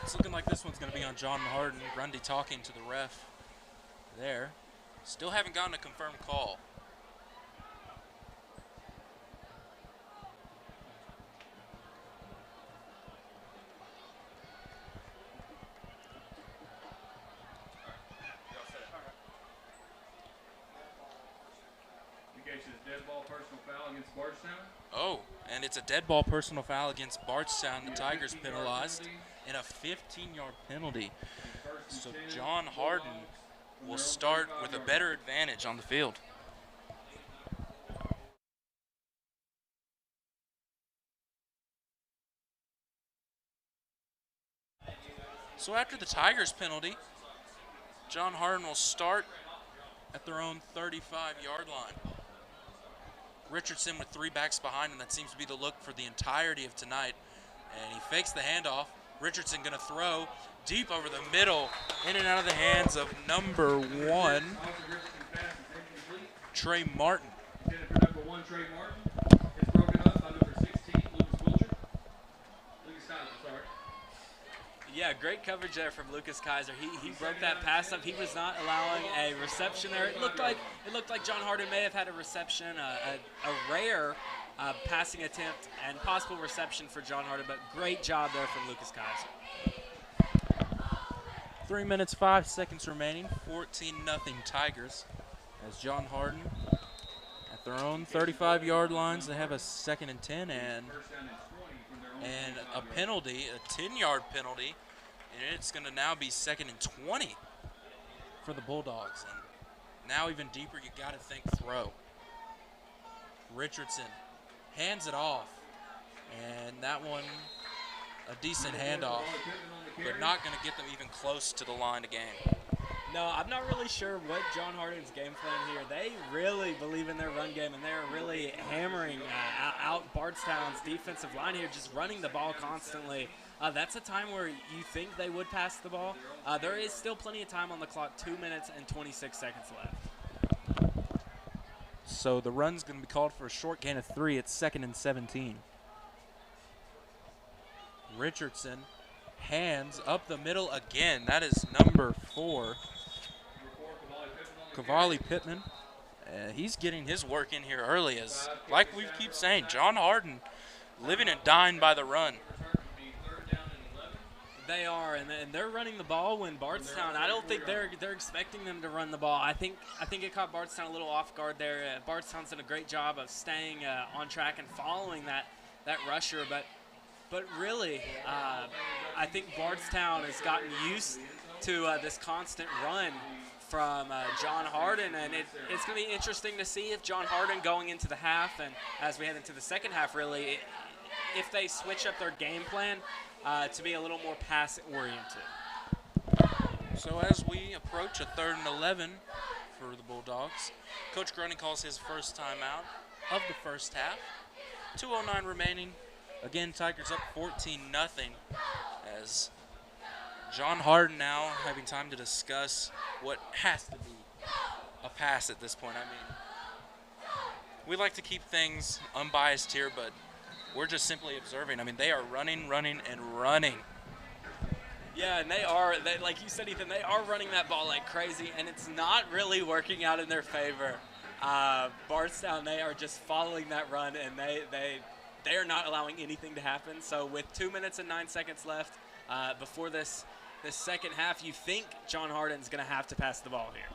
it's looking like this one's going to be on John Hardin. Grundy talking to the ref there. Still haven't gotten a confirmed call. Indication is dead ball personal foul against Bardstown. Oh, and it's a dead ball personal foul against Bardstown. The Tigers penalized in a 15-yard penalty. So John Hardin will start with a better advantage on the field. So after the Tigers penalty, John Hardin will start at their own 35-yard line. Richardson with 3 backs behind him. That seems to be the look for the entirety of tonight. And he fakes the handoff. Richardson going to throw deep over the middle, in and out of the hands of number 1, Trey Martin. Intended for number 1, Trey Martin. It's broken up by number 16, Lucas Wilcher. Lucas Tyler, sorry. Yeah, great coverage there from Lucas Kaiser. He broke that pass up. He was not allowing a reception there. It looked like John Hardin may have had a reception, a rare passing attempt and possible reception for John Hardin, but great job there from Lucas Kaiser. 3 minutes, 5 seconds remaining. 14-0 Tigers. As John Hardin at their own 35-yard lines, they have a 2nd and 10 and a penalty, a 10-yard penalty, and it's going to now be 2nd and 20 for the Bulldogs. And now even deeper, you got to think throw. Richardson hands it off, and that one a decent handoff, but not going to get them even close to the line of game. No, I'm not really sure what John Hardin's game plan here. They really believe in their run game, and they're really hammering out Bardstown's defensive line here, just running the ball constantly. That's a time where you think they would pass the ball. There is still plenty of time on the clock, 2 minutes and 26 seconds left. So the run's going to be called for a short gain of 3. It's 2nd and 17. Richardson hands up the middle again. That is number 4, Cavalli Pittman. He's getting his work in here early, as like we keep saying, John Hardin living and dying by the run. They are, and they're running the ball when Bardstown, I don't think they're expecting them to run the ball. I think it caught Bardstown a little off guard there. Bardstown's done a great job of staying on track and following that rusher, but really, I think Bardstown has gotten used to this constant run from John Hardin, and it's going to be interesting to see if John Hardin going into the half, and as we head into the second half, really, if they switch up their game plan to be a little more pass-oriented. So as we approach a 3rd and 11 for the Bulldogs, Coach Grundy calls his first timeout of the first half. 2:09 remaining. Again, Tigers up 14-0 as John Hardin now having time to discuss what has to be a pass at this point. I mean, we like to keep things unbiased here, but we're just simply observing. I mean, they are running, and running. Yeah, and like you said, Ethan, they are running that ball like crazy, and it's not really working out in their favor. Bardstown, they are just following that run, and they are not allowing anything to happen. So with 2 minutes and 9 seconds left before this second half, you think John Hardin's going to have to pass the ball here.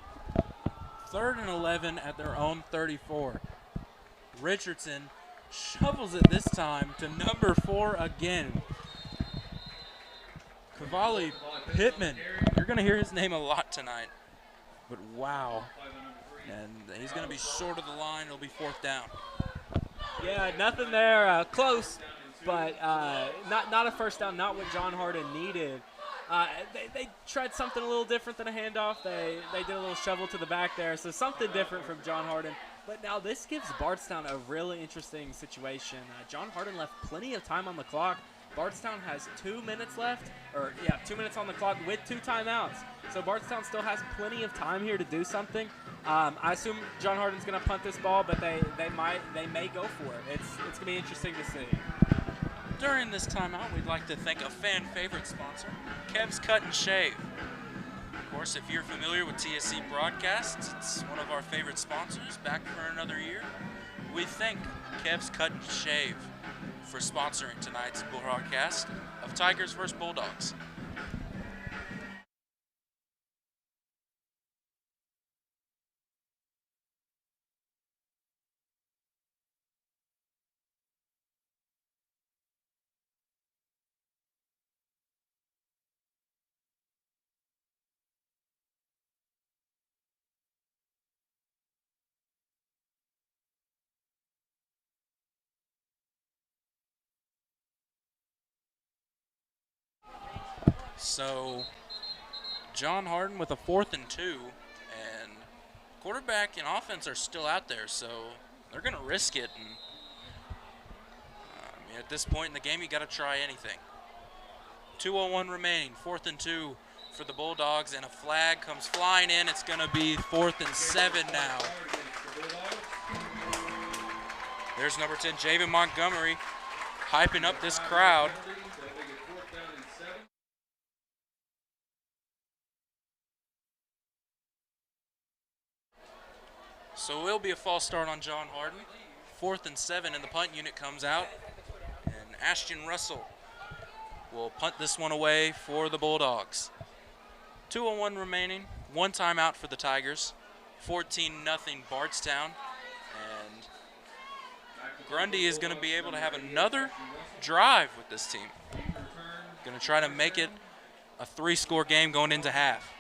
3rd and 11 at their own 34. Richardson shovels it this time to number 4 again. Cavalli Pittman. You're going to hear his name a lot tonight. But wow. And he's going to be short of the line. It'll be 4th down. Yeah, nothing there close, but not a first down, not what John Hardin needed. They tried something a little different than a handoff. They did a little shovel to the back there, so something different from John Hardin. But now this gives Bardstown a really interesting situation. John Hardin left plenty of time on the clock. Bardstown has 2 minutes left, 2 minutes on the clock with 2 timeouts. So Bardstown still has plenty of time here to do something. I assume John Hardin's going to punt this ball, but they may go for it. It's going to be interesting to see. During this timeout, we'd like to thank a fan favorite sponsor, Kev's Cut and Shave. Of course, if you're familiar with TSC Broadcasts, it's one of our favorite sponsors, back for another year. We thank Kev's Cut and Shave for sponsoring tonight's broadcast of Tigers vs. Bulldogs. So, John Hardin with a 4th and 2, and quarterback and offense are still out there, so they're going to risk it. And at this point in the game, you got to try anything. 2:01 remaining, 4th and 2 for the Bulldogs, and a flag comes flying in. It's going to be 4th and 7 now. There's number 10, Javen Montgomery, hyping up this crowd. So it will be a false start on John Hardin. 4th and 7, and the punt unit comes out. And Ashton Russell will punt this one away for the Bulldogs. 2:01 remaining, 1 timeout for the Tigers. 14-0 Bardstown. And Grundy is going to be able to have another drive with this team. Going to try to make it a 3-score game going into half.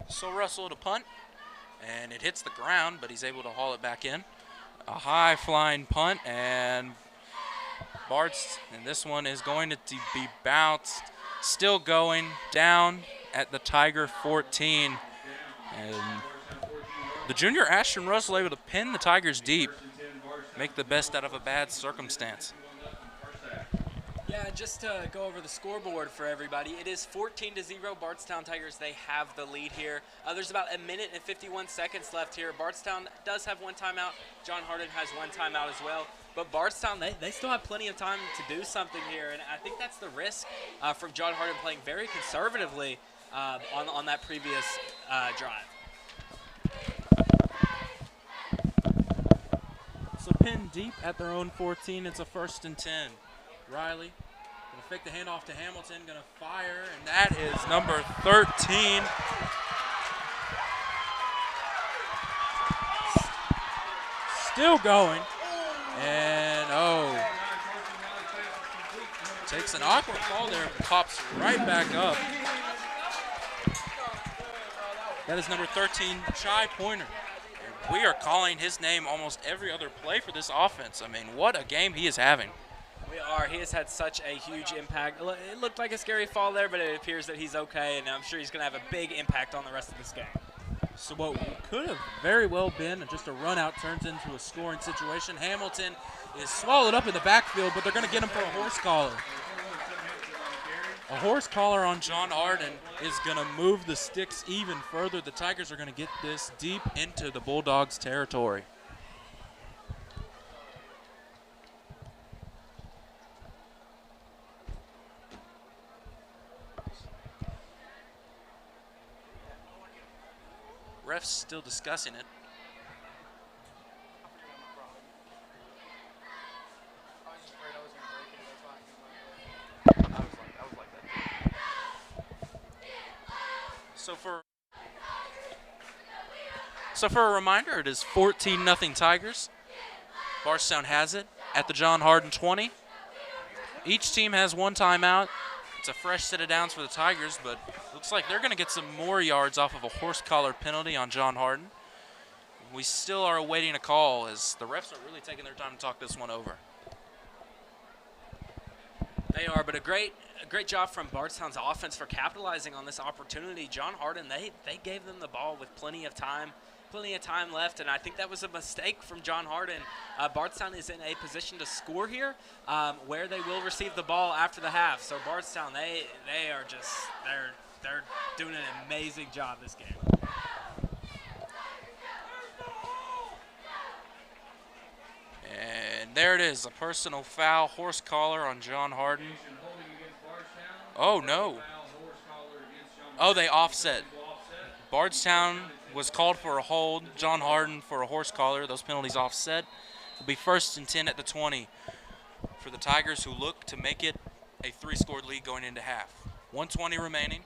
So Russell to punt, and it hits the ground, but he's able to haul it back in. A high flying punt, and this one is going to be bounced, still going down at the Tiger 14. And the junior Ashton Russell able to pin the Tigers deep, make the best out of a bad circumstance. Yeah, just to go over the scoreboard for everybody, it is 14-0 Bardstown Tigers. They have the lead here. There's about 1 minute and 51 seconds left here. Bardstown does have 1 timeout. John Hardin has 1 timeout as well. But Bardstown, they still have plenty of time to do something here, and I think that's the risk from John Hardin playing very conservatively on that previous drive. So pinned deep at their own 14, it's a 1st and 10. Riley gonna fake the handoff to Hamilton, gonna fire, and that is number 13. Still going, and takes an awkward fall there, pops right back up. That is number 13, Chai Pointer. And we are calling his name almost every other play for this offense. I mean, what a game he is having. We are. He has had such a huge impact. It looked like a scary fall there, but it appears that he's okay, and I'm sure he's going to have a big impact on the rest of this game. So what could have very well been just a run out turns into a scoring situation. Hamilton is swallowed up in the backfield, but they're going to get him for a horse collar. A horse collar on John Hardin is going to move the sticks even further. The Tigers are going to get this deep into the Bulldogs' territory. Ref's still discussing it. So for a reminder, it is 14-0 Tigers. Bardstown has it at the John Hardin 20. Each team has one timeout. It's a fresh set of downs for the Tigers, but looks like they're going to get some more yards off of a horse collar penalty on John Hardin. We still are awaiting a call as the refs are really taking their time to talk this one over. They are, but a great job from Bardstown's offense for capitalizing on this opportunity. John Hardin, they gave them the ball with plenty of time left, and I think that was a mistake from John Hardin. Bardstown is in a position to score here, where they will receive the ball after the half. So Bardstown, they are just they're doing an amazing job this game. And there it is, a personal foul, horse collar on John Hardin. Oh, no. Oh, they offset. Bardstown was called for a hold. John Hardin for a horse collar. Those penalties offset. It'll be 1st and 10 at the 20 for the Tigers, who look to make it a 3-scored lead going into half. 1:20 remaining.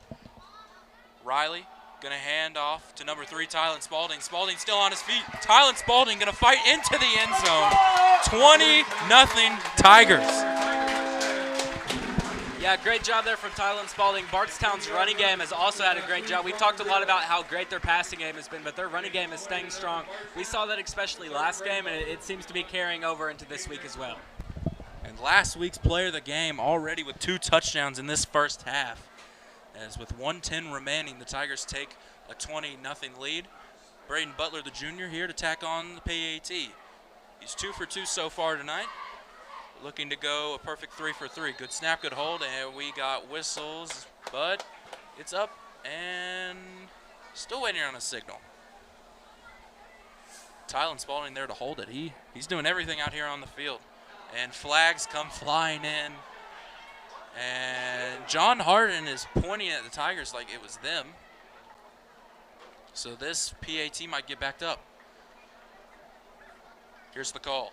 Riley going to hand off to number 3, Tylen Spalding. Spalding still on his feet. Tylen Spalding going to fight into the end zone. 20-0 Tigers. Yeah, great job there from Tylen Spalding. Bardstown's running game has also had a great job. We've talked a lot about how great their passing game has been, but their running game is staying strong. We saw that especially last game, and it seems to be carrying over into this week as well. And last week's player of the game already with 2 touchdowns in this first half. As with 1:10 remaining, the Tigers take a 20-0 lead. Braden Butler, the junior, here to tack on the PAT. He's 2 for 2 so far tonight. Looking to go a perfect 3 for 3. Good snap, good hold, and we got whistles, but it's up and still waiting on a signal. Tylen Spalding there to hold it. He's doing everything out here on the field. And flags come flying in. And John Hardin is pointing at the Tigers like it was them. So this PAT might get backed up. Here's the call.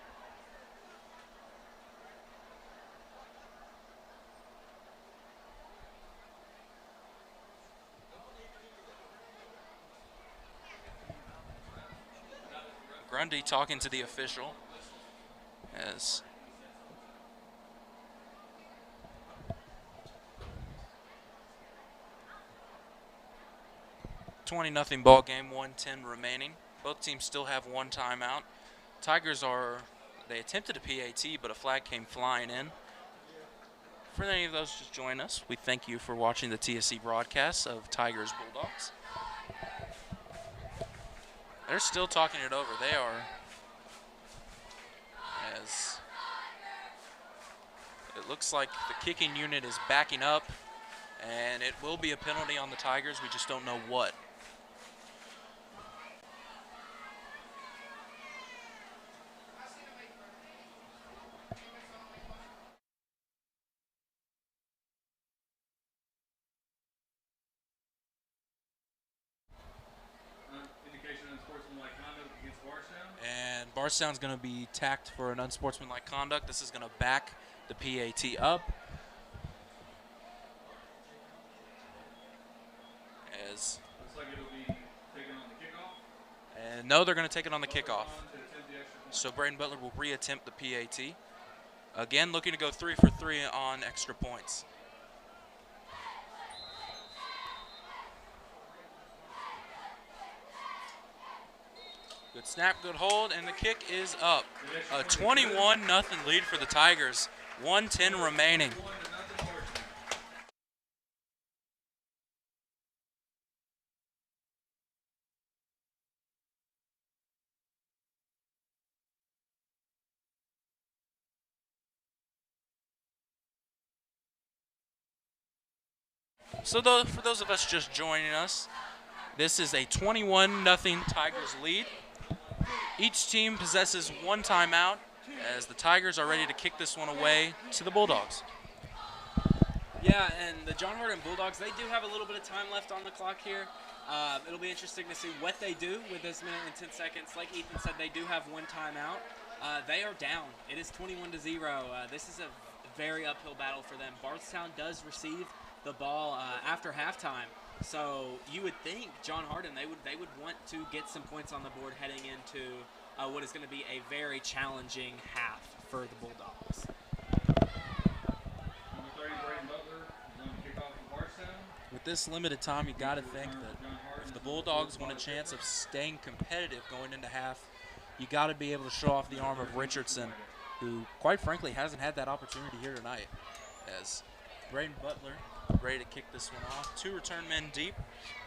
Grundy talking to the official as $20-0 ball game, 1:10 remaining. Both teams still have one timeout. Tigers they attempted a PAT, but a flag came flying in. For any of those just join us, we thank you for watching the TSC broadcast of Tigers Bulldogs. They're still talking it over. They are, as it looks like the kicking unit is backing up, and it will be a penalty on the Tigers. We just don't know what. And Bardstown's going to be tacked for an unsportsmanlike conduct. This is going to back the PAT up. As Looks like it'll be taken on the kickoff. and no, they're going to take it on the kickoff. So Braden Butler will re-attempt the PAT. Again, looking to go 3 for 3 on extra points. Good snap, good hold, and the kick is up. A 21-0 lead for the Tigers. 1:10 remaining. So for those of us just joining us, this is a 21-0 Tigers lead. Each team possesses one timeout as the Tigers are ready to kick this one away to the Bulldogs. Yeah, and the John Hardin Bulldogs, they do have a little bit of time left on the clock here. It'll be interesting to see what they do with this minute and 10 seconds. Like Ethan said, they do have one timeout. They are down. It is 21-0. This is a very uphill battle for them. Bardstown does receive the ball after halftime. So you would think John Hardin they would want to get some points on the board heading into what is going to be a very challenging half for the Bulldogs. Number 30, Braden Butler, is going to kick off for Bardstown. With this limited time, you got to think that if the Bulldogs want a chance of staying competitive going into half, you got to be able to show off the arm of Richardson, who, quite frankly, hasn't had that opportunity here tonight. As Braden Butler ready to kick this one off. 2 return men deep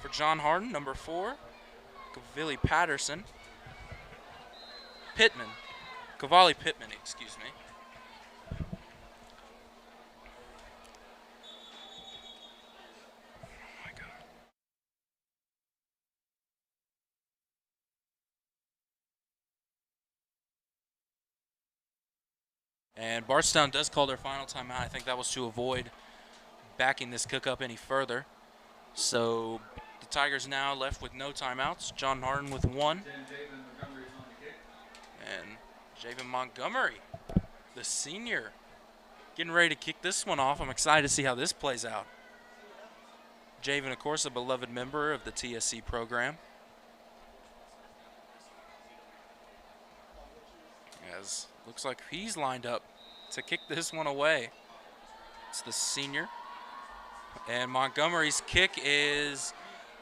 for John Hardin. Number 4, Cavalli Patterson. Cavalli Pittman, excuse me. Oh my God. And Bardstown does call their final timeout. I think that was to avoid backing this cook up any further. So the Tigers now left with no timeouts. John Hardin with 1. And Javen Montgomery, the senior, getting ready to kick this one off. I'm excited to see how this plays out. Javen, of course, a beloved member of the TSC program. As looks like he's lined up to kick this one away. It's the senior. And Montgomery's kick is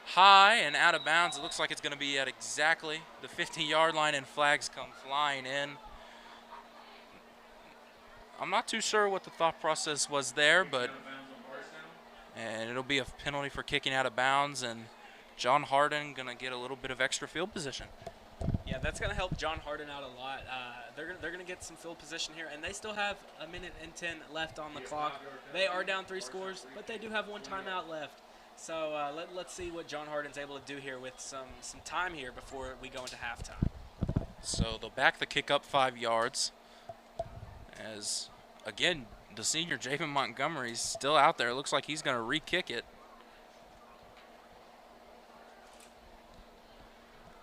high and out of bounds. It looks like it's going to be at exactly the 50-yard line, and flags come flying in. I'm not too sure what the thought process was there, but and it'll be a penalty for kicking out of bounds, and John Hardin going to get a little bit of extra field position. Yeah, that's going to help John Hardin out a lot. They're going to get some field position here, and they still have 1:10 left on the clock. They are down 3 scores, but they do have 1 timeout left. So let's see what John Hardin's able to do here with some time here before we go into halftime. So they'll back the kick up 5 yards. As, again, the senior Javen Montgomery's still out there. It looks like he's going to re-kick it.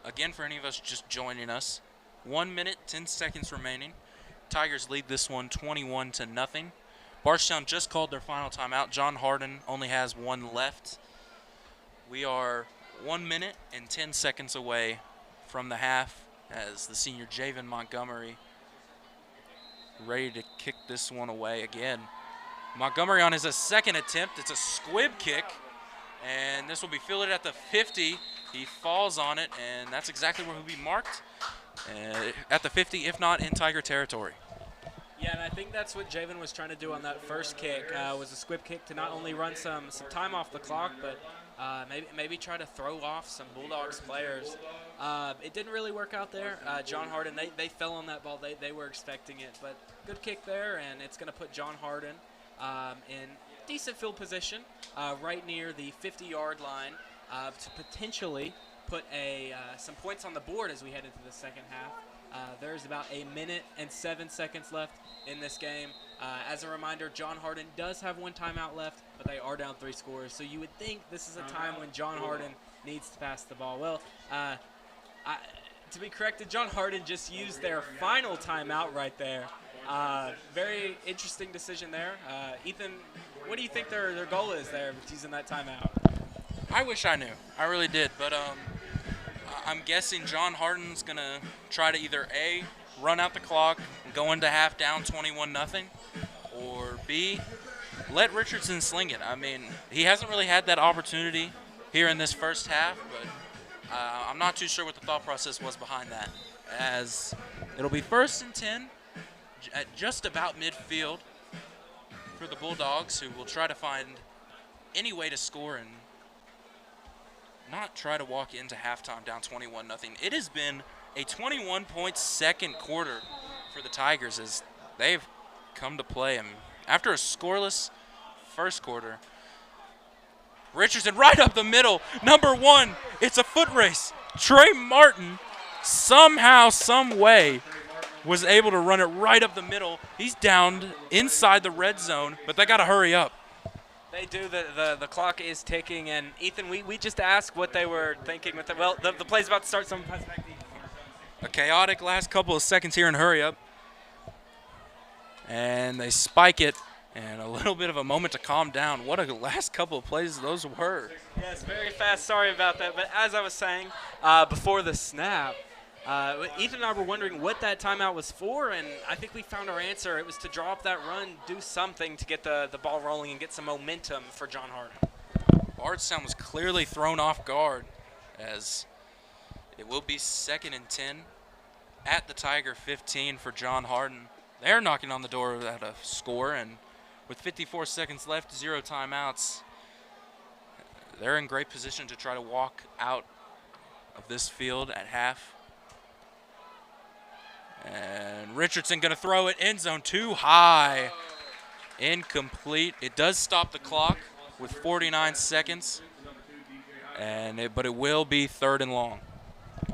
Again, for any of us just joining us, 1 minute, 10 seconds remaining. Tigers lead this one 21-0. Bardstown just called their final timeout. John Hardin only has 1 left. We are 1 minute and 10 seconds away from the half as the senior Javen Montgomery ready to kick this one away again. Montgomery on his 2nd attempt. It's a squib kick, and this will be fielded at the 50. He falls on it, and that's exactly where he'll be marked at the 50, if not in Tiger territory. Yeah, and I think that's what Javen was trying to do on that first kick, was a squib kick to not only run some time off the clock, but maybe try to throw off some Bulldogs players. It didn't really work out there. John Hardin, they fell on that ball. They were expecting it, but good kick there, and it's going to put John Hardin in decent field position right near the 50-yard line to potentially put some points on the board as we head into the second half. There's about 1 minute and 7 seconds left in this game. As a reminder, John Hardin does have 1 timeout left, but they are down 3 scores. So you would think this is a time when John Hardin needs to pass the ball. Well, to be corrected, John Hardin just used their final timeout right there. Very interesting decision there. Ethan, what do you think their goal is there with using that timeout? I wish I knew. I really did, but I'm guessing John Hardin's going to try to either A, run out the clock and go into half down 21-0, or B, let Richardson sling it. I mean, he hasn't really had that opportunity here in this first half, but I'm not too sure what the thought process was behind that. As it'll be 1st and 10 at just about midfield for the Bulldogs, who will try to find any way to score and not try to walk into halftime down 21-0. It has been a 21-point second quarter for the Tigers as they've come to play. And after a scoreless first quarter, Richardson right up the middle, number 1. It's a foot race. Trey Martin somehow, some way, was able to run it right up the middle. He's downed inside the red zone, but they got to hurry up. They do. The clock is ticking, and Ethan, we just asked what they were thinking with it. Well, the play's about to start. Some pass back to Ethan. A chaotic last couple of seconds here and hurry up. And they spike it And a little bit of a moment to calm down. What a last couple of plays those were. Yes, very fast. Sorry about that. But as I was saying before the snap, Ethan and I were wondering what that timeout was for, and I think we found our answer. It was to draw up that run, do something to get the ball rolling and get some momentum for John Hardin. Bardstown was clearly thrown off guard, as it will be 2nd and 10 at the Tiger 15 for John Hardin. They're knocking on the door at a score, and with 54 seconds left, 0 timeouts, they're in great position to try to walk out of this field at half. And Richardson going to throw it end zone too high. Incomplete. It does stop the clock with 49 seconds, but it will be 3rd and long.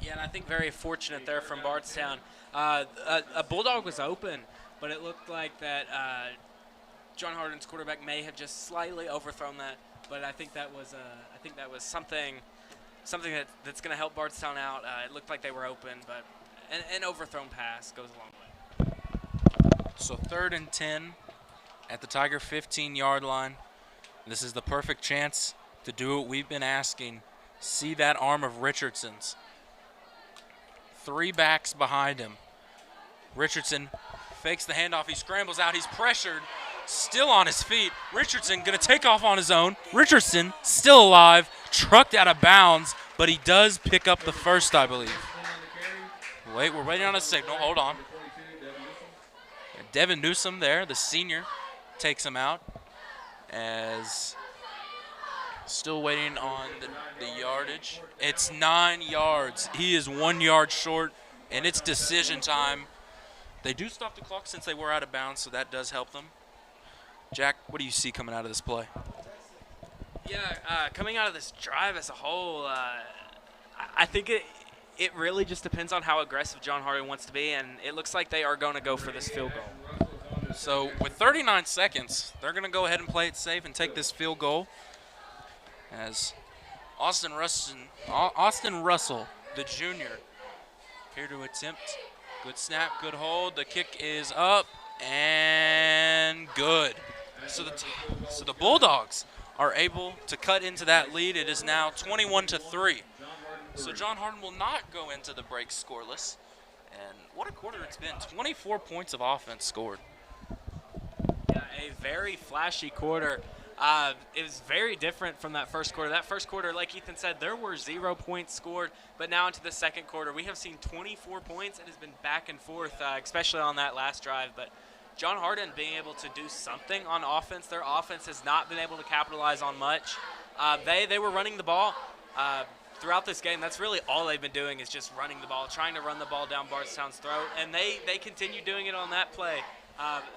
Yeah, and I think very fortunate there from Bardstown. A Bulldog was open, but it looked like that John Hardin's quarterback may have just slightly overthrown that. But I think that was something that's going to help Bardstown out. It looked like they were open, but an overthrown pass goes a long way. So 3rd and 10 at the Tiger 15-yard line. This is the perfect chance to do what we've been asking. See that arm of Richardson's. 3 backs behind him. Richardson fakes the handoff. He scrambles out. He's pressured. Still on his feet. Richardson going to take off on his own. Richardson still alive. Trucked out of bounds, but he does pick up the first, I believe. Wait, we're waiting on a signal. Hold on. Devin Newsom there, the senior, takes him out. As still waiting on the yardage. It's 9 yards. He is 1 yard short, and it's decision time. They do stop the clock since they were out of bounds, so that does help them. Jack, what do you see coming out of this play? Yeah, coming out of this drive as a whole, I think it really just depends on how aggressive John Hardin wants to be, and it looks like they are going to go for this field goal. So with 39 seconds, they're going to go ahead and play it safe and take this field goal. As Austin Russell, the junior, here to attempt. Good snap, good hold. The kick is up and good. So the Bulldogs are able to cut into that lead. It is now 21-3. So John Hardin will not go into the break scoreless. And what a quarter it's been. 24 points of offense scored. Yeah, a very flashy quarter. It was very different from that first quarter. That first quarter, like Ethan said, there were 0 points scored. But now into the second quarter, we have seen 24 points. It has been back and forth, especially on that last drive. But John Hardin being able to do something on offense. Their offense has not been able to capitalize on much. They were running the ball throughout this game. That's really all they've been doing, is just running the ball, trying to run the ball down Bardstown's throat. And they continue doing it on that play.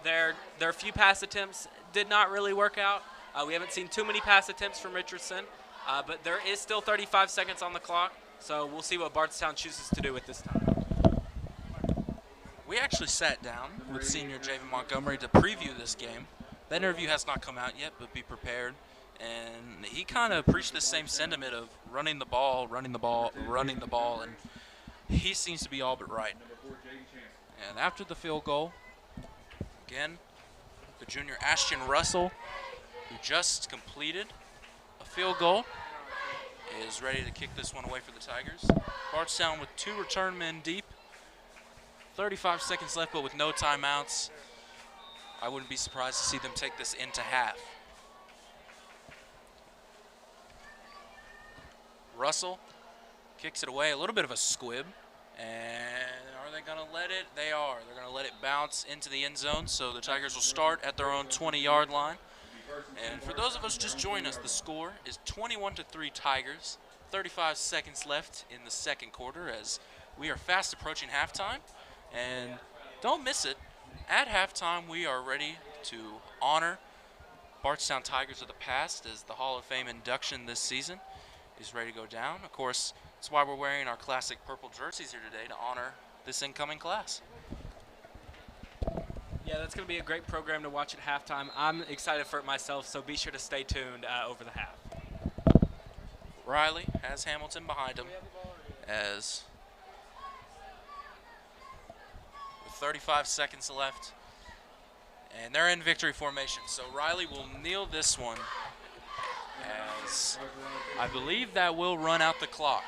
Their few pass attempts did not really work out. We haven't seen too many pass attempts from Richardson, but there is still 35 seconds on the clock, so we'll see what Bardstown chooses to do at this time. We actually sat down with senior Javen Montgomery to preview this game. That interview has not come out yet, but be prepared. And he kind of preached the same sentiment of running the ball, and he seems to be all but right. And after the field goal, again, the junior Ashton Russell, who just completed a field goal, is ready to kick this one away for the Tigers. Bardstown with 2 return men deep. 35 seconds left, but with no timeouts. I wouldn't be surprised to see them take this into half. Russell kicks it away, a little bit of a squib. And are they going to let it? They are. They're going to let it bounce into the end zone, so the Tigers will start at their own 20-yard line. And for those of us just joining us, the score is 21-3 Tigers. 35 seconds left in the second quarter as we are fast approaching halftime. And don't miss it. At halftime, we are ready to honor Bardstown Tigers of the past as the Hall of Fame induction this season is ready to go down. Of course, that's why we're wearing our classic purple jerseys here today, to honor this incoming class. Yeah, that's going to be a great program to watch at halftime. I'm excited for it myself, so be sure to stay tuned over the half. Riley has Hamilton behind him as with 35 seconds left, And they're in victory formation. So Riley will kneel this one, as I believe that will run out the clock.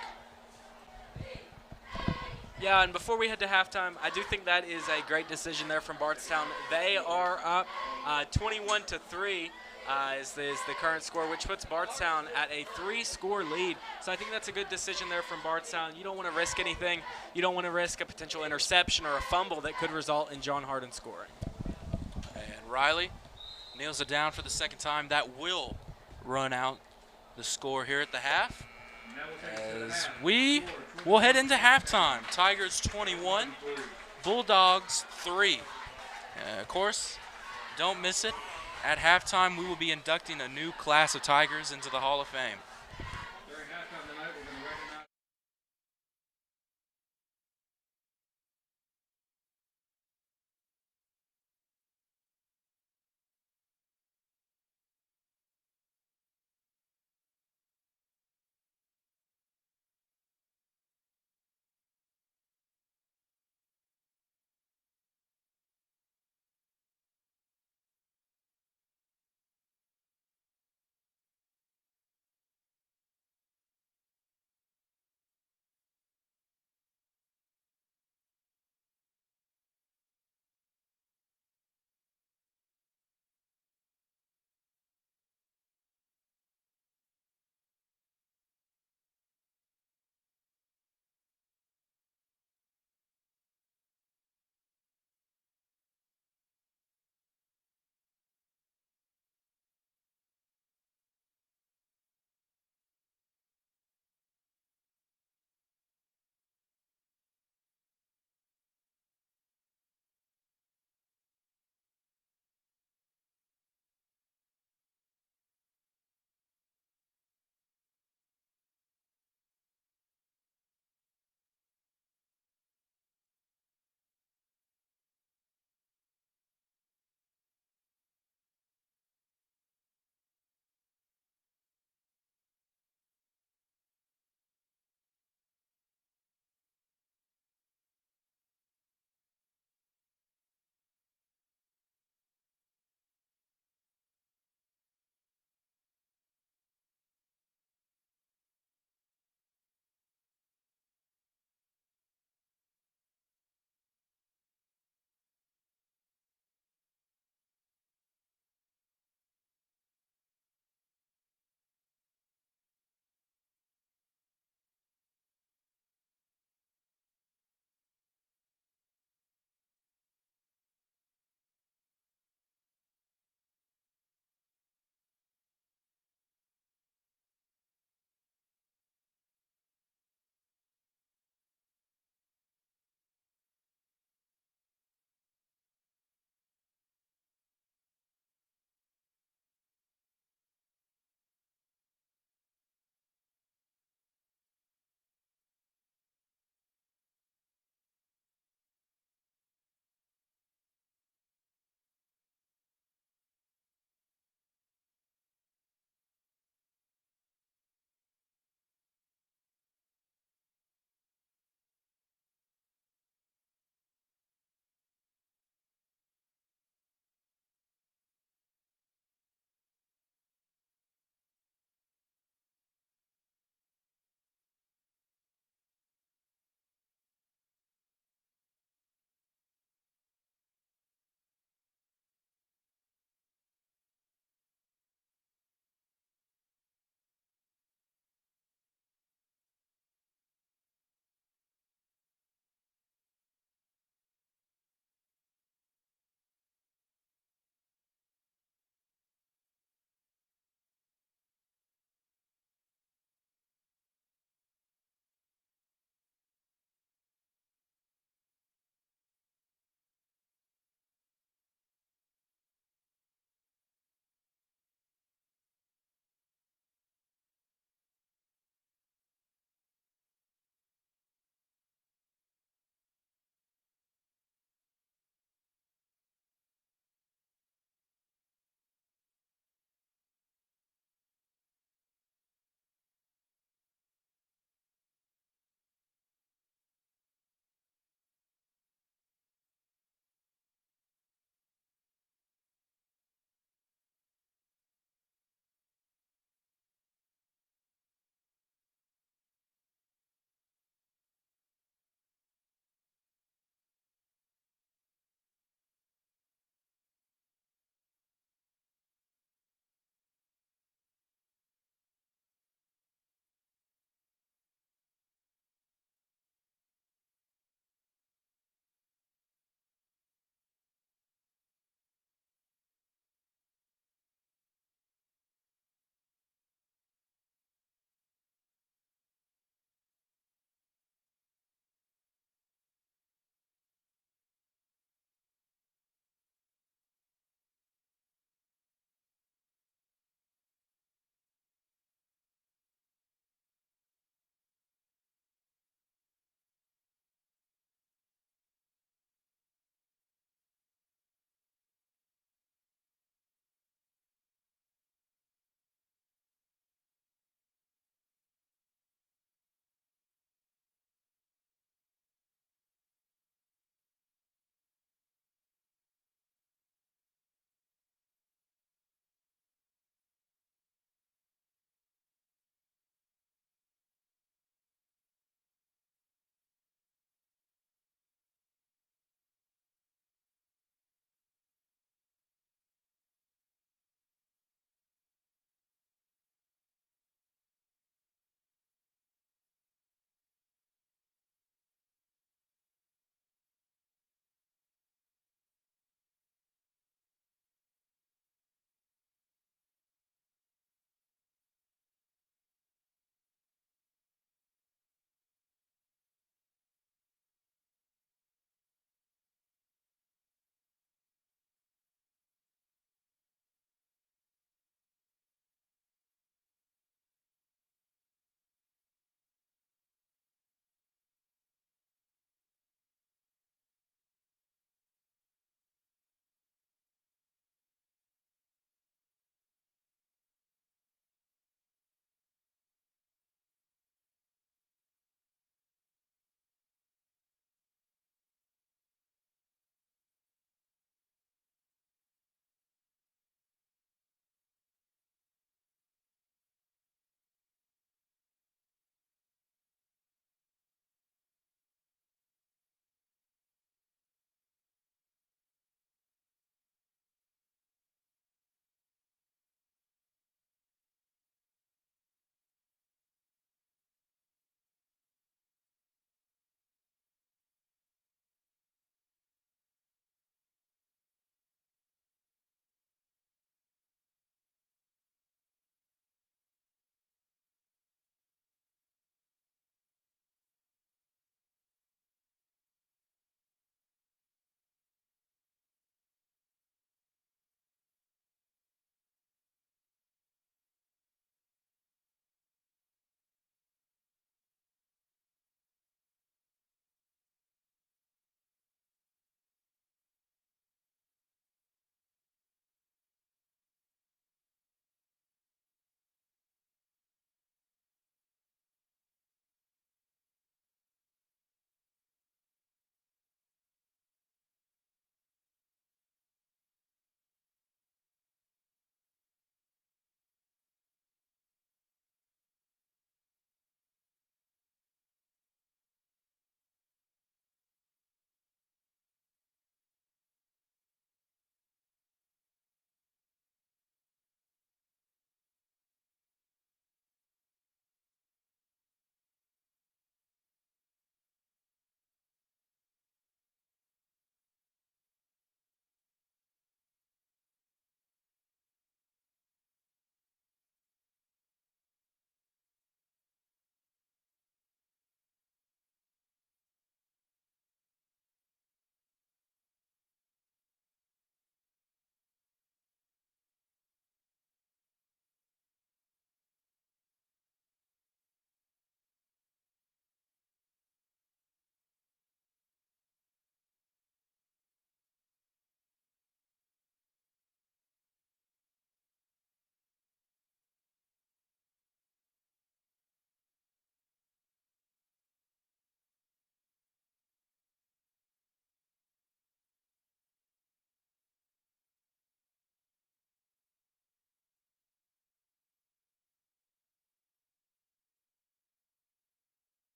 Yeah, and before we head to halftime, I do think that is a great decision there from Bardstown. They are up 21-3 is the current score, which puts Bardstown at a 3-score lead. So I think that's a good decision there from Bardstown. You don't want to risk anything. You don't want to risk a potential interception or a fumble that could result in John Hardin scoring. And Riley kneels it down for the second time. That will run out the score here at the half, as we will head into halftime. Tigers 21, Bulldogs 3. Of course, don't miss it. At halftime, we will be inducting a new class of Tigers into the Hall of Fame.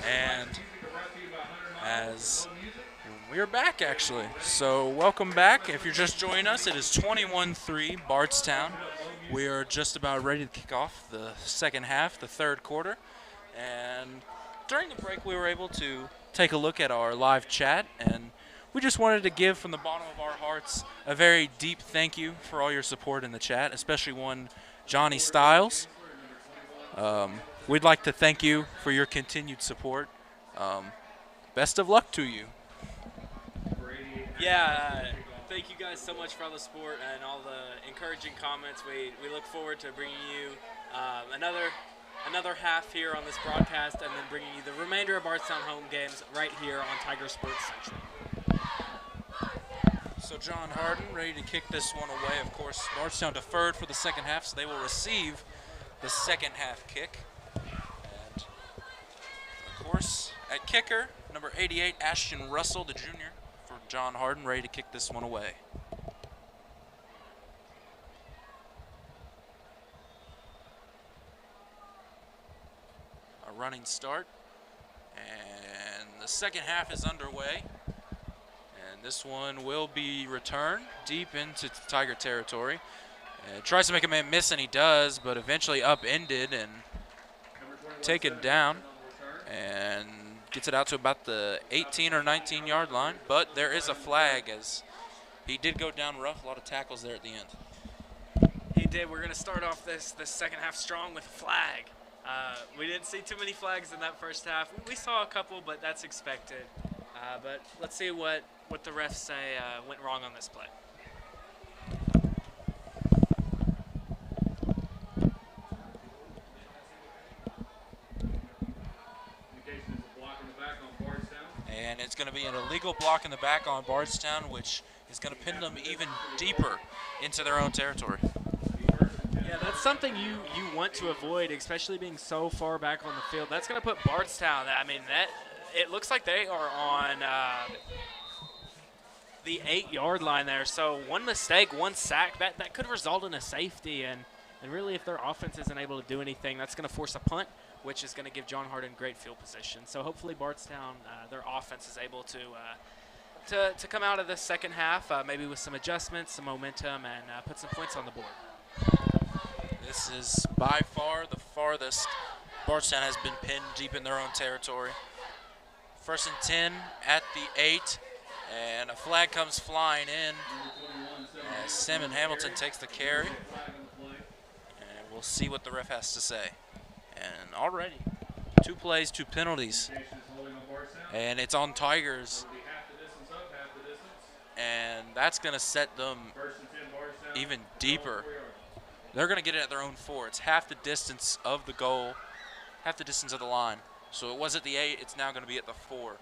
And as we're back, actually. So welcome back. If you're just joining us, it is 21-3 Bardstown. We are just about ready to kick off the second half, the third quarter. And during the break, we were able to take a look at our live chat, and we just wanted to give from the bottom of our hearts a very deep thank you for all your support in the chat, especially one Johnny Styles. We'd like to thank you for your continued support. Best of luck to you. Yeah, thank you guys so much for all the support and all the encouraging comments. We look forward to bringing you another half here on this broadcast, and then bringing you the remainder of Bardstown home games right here on Tiger Sports Central. So John Hardin ready to kick this one away. Of course, Bardstown deferred for the second half, so they will receive the second half kick. And of course, at kicker, number 88, Ashton Russell, the junior, for John Hardin, ready to kick this one away. A running start, and the second half is underway. And this one will be returned deep into Tiger territory. And tries to make a man miss, and he does, but eventually upended and taken down, and gets it out to about the 18 or 19 yard line. But there is a flag, as he did go down rough. A lot of tackles there at the end. He did. We're going to start off this second half strong with a flag. We didn't see too many flags in that first half. We saw a couple, but that's expected. But let's see what the refs say went wrong on this play. And it's going to be an illegal block in the back on Bardstown, which is going to pin them even deeper into their own territory. Yeah, that's something you want to avoid, especially being so far back on the field. That's going to put Bardstown, I mean, it looks like they are on the 8 yard line there. So one mistake, one sack, that could result in a safety. And really, if their offense isn't able to do anything, that's going to force a punt, which is going to give John Hardin great field position. So hopefully Bardstown, their offense is able to come out of this second half, maybe with some adjustments, some momentum, and put some points on the board. This is by far the farthest Bardstown has been pinned deep in their own territory. 1st and 10 at the 8, and a flag comes flying in as Simon Hamilton takes the carry. And we'll see what the ref has to say. And already, 2 plays, 2 penalties. And it's on Tigers. And that's going to set them even deeper. They're going to get it at their own 4. It's half the distance of the goal, half the distance of the line. So it was at the 8, it's now going to be at the 4.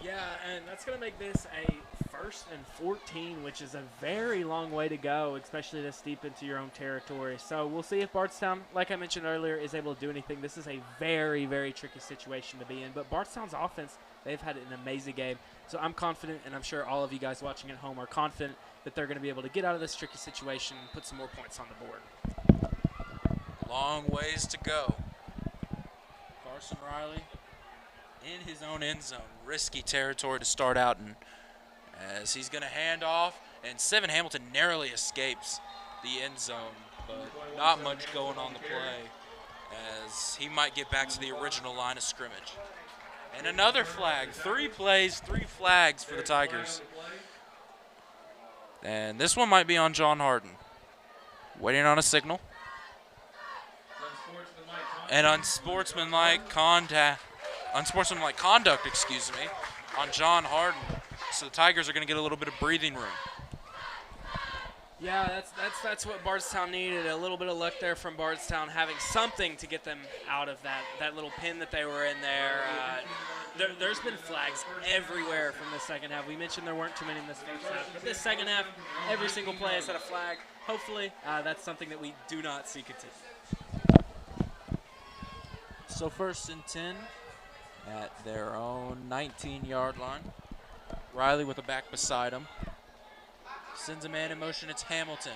Yeah, and that's going to make this a 1st and 14, which is a very long way to go, especially this deep into your own territory. So we'll see if Bardstown, like I mentioned earlier, is able to do anything. This is a very, very tricky situation to be in. But Bardstown's offense, they've had an amazing game. So I'm confident, and I'm sure all of you guys watching at home are confident that they're going to be able to get out of this tricky situation and put some more points on the board. Long ways to go. Carson Riley in his own end zone. Risky territory to start out in, as he's going to hand off, and Simon Hamilton narrowly escapes the end zone, but not much going on the play, as he might get back to the original line of scrimmage. And another flag. 3 plays, 3 flags for the Tigers. And this one might be on John Hardin. Waiting on a signal. And unsportsmanlike conduct, on John Hardin. So the Tigers are going to get a little bit of breathing room. Yeah, that's what Bardstown needed. A little bit of luck there from Bardstown, having something to get them out of that little pin that they were in there. There's been flags everywhere from the second half. We mentioned there weren't too many in this first half, but this second half, every single play has had a flag. Hopefully, that's something that we do not see continue. So 1st and 10 at their own 19-yard line. Riley with a back beside him. Sends a man in motion. It's Hamilton.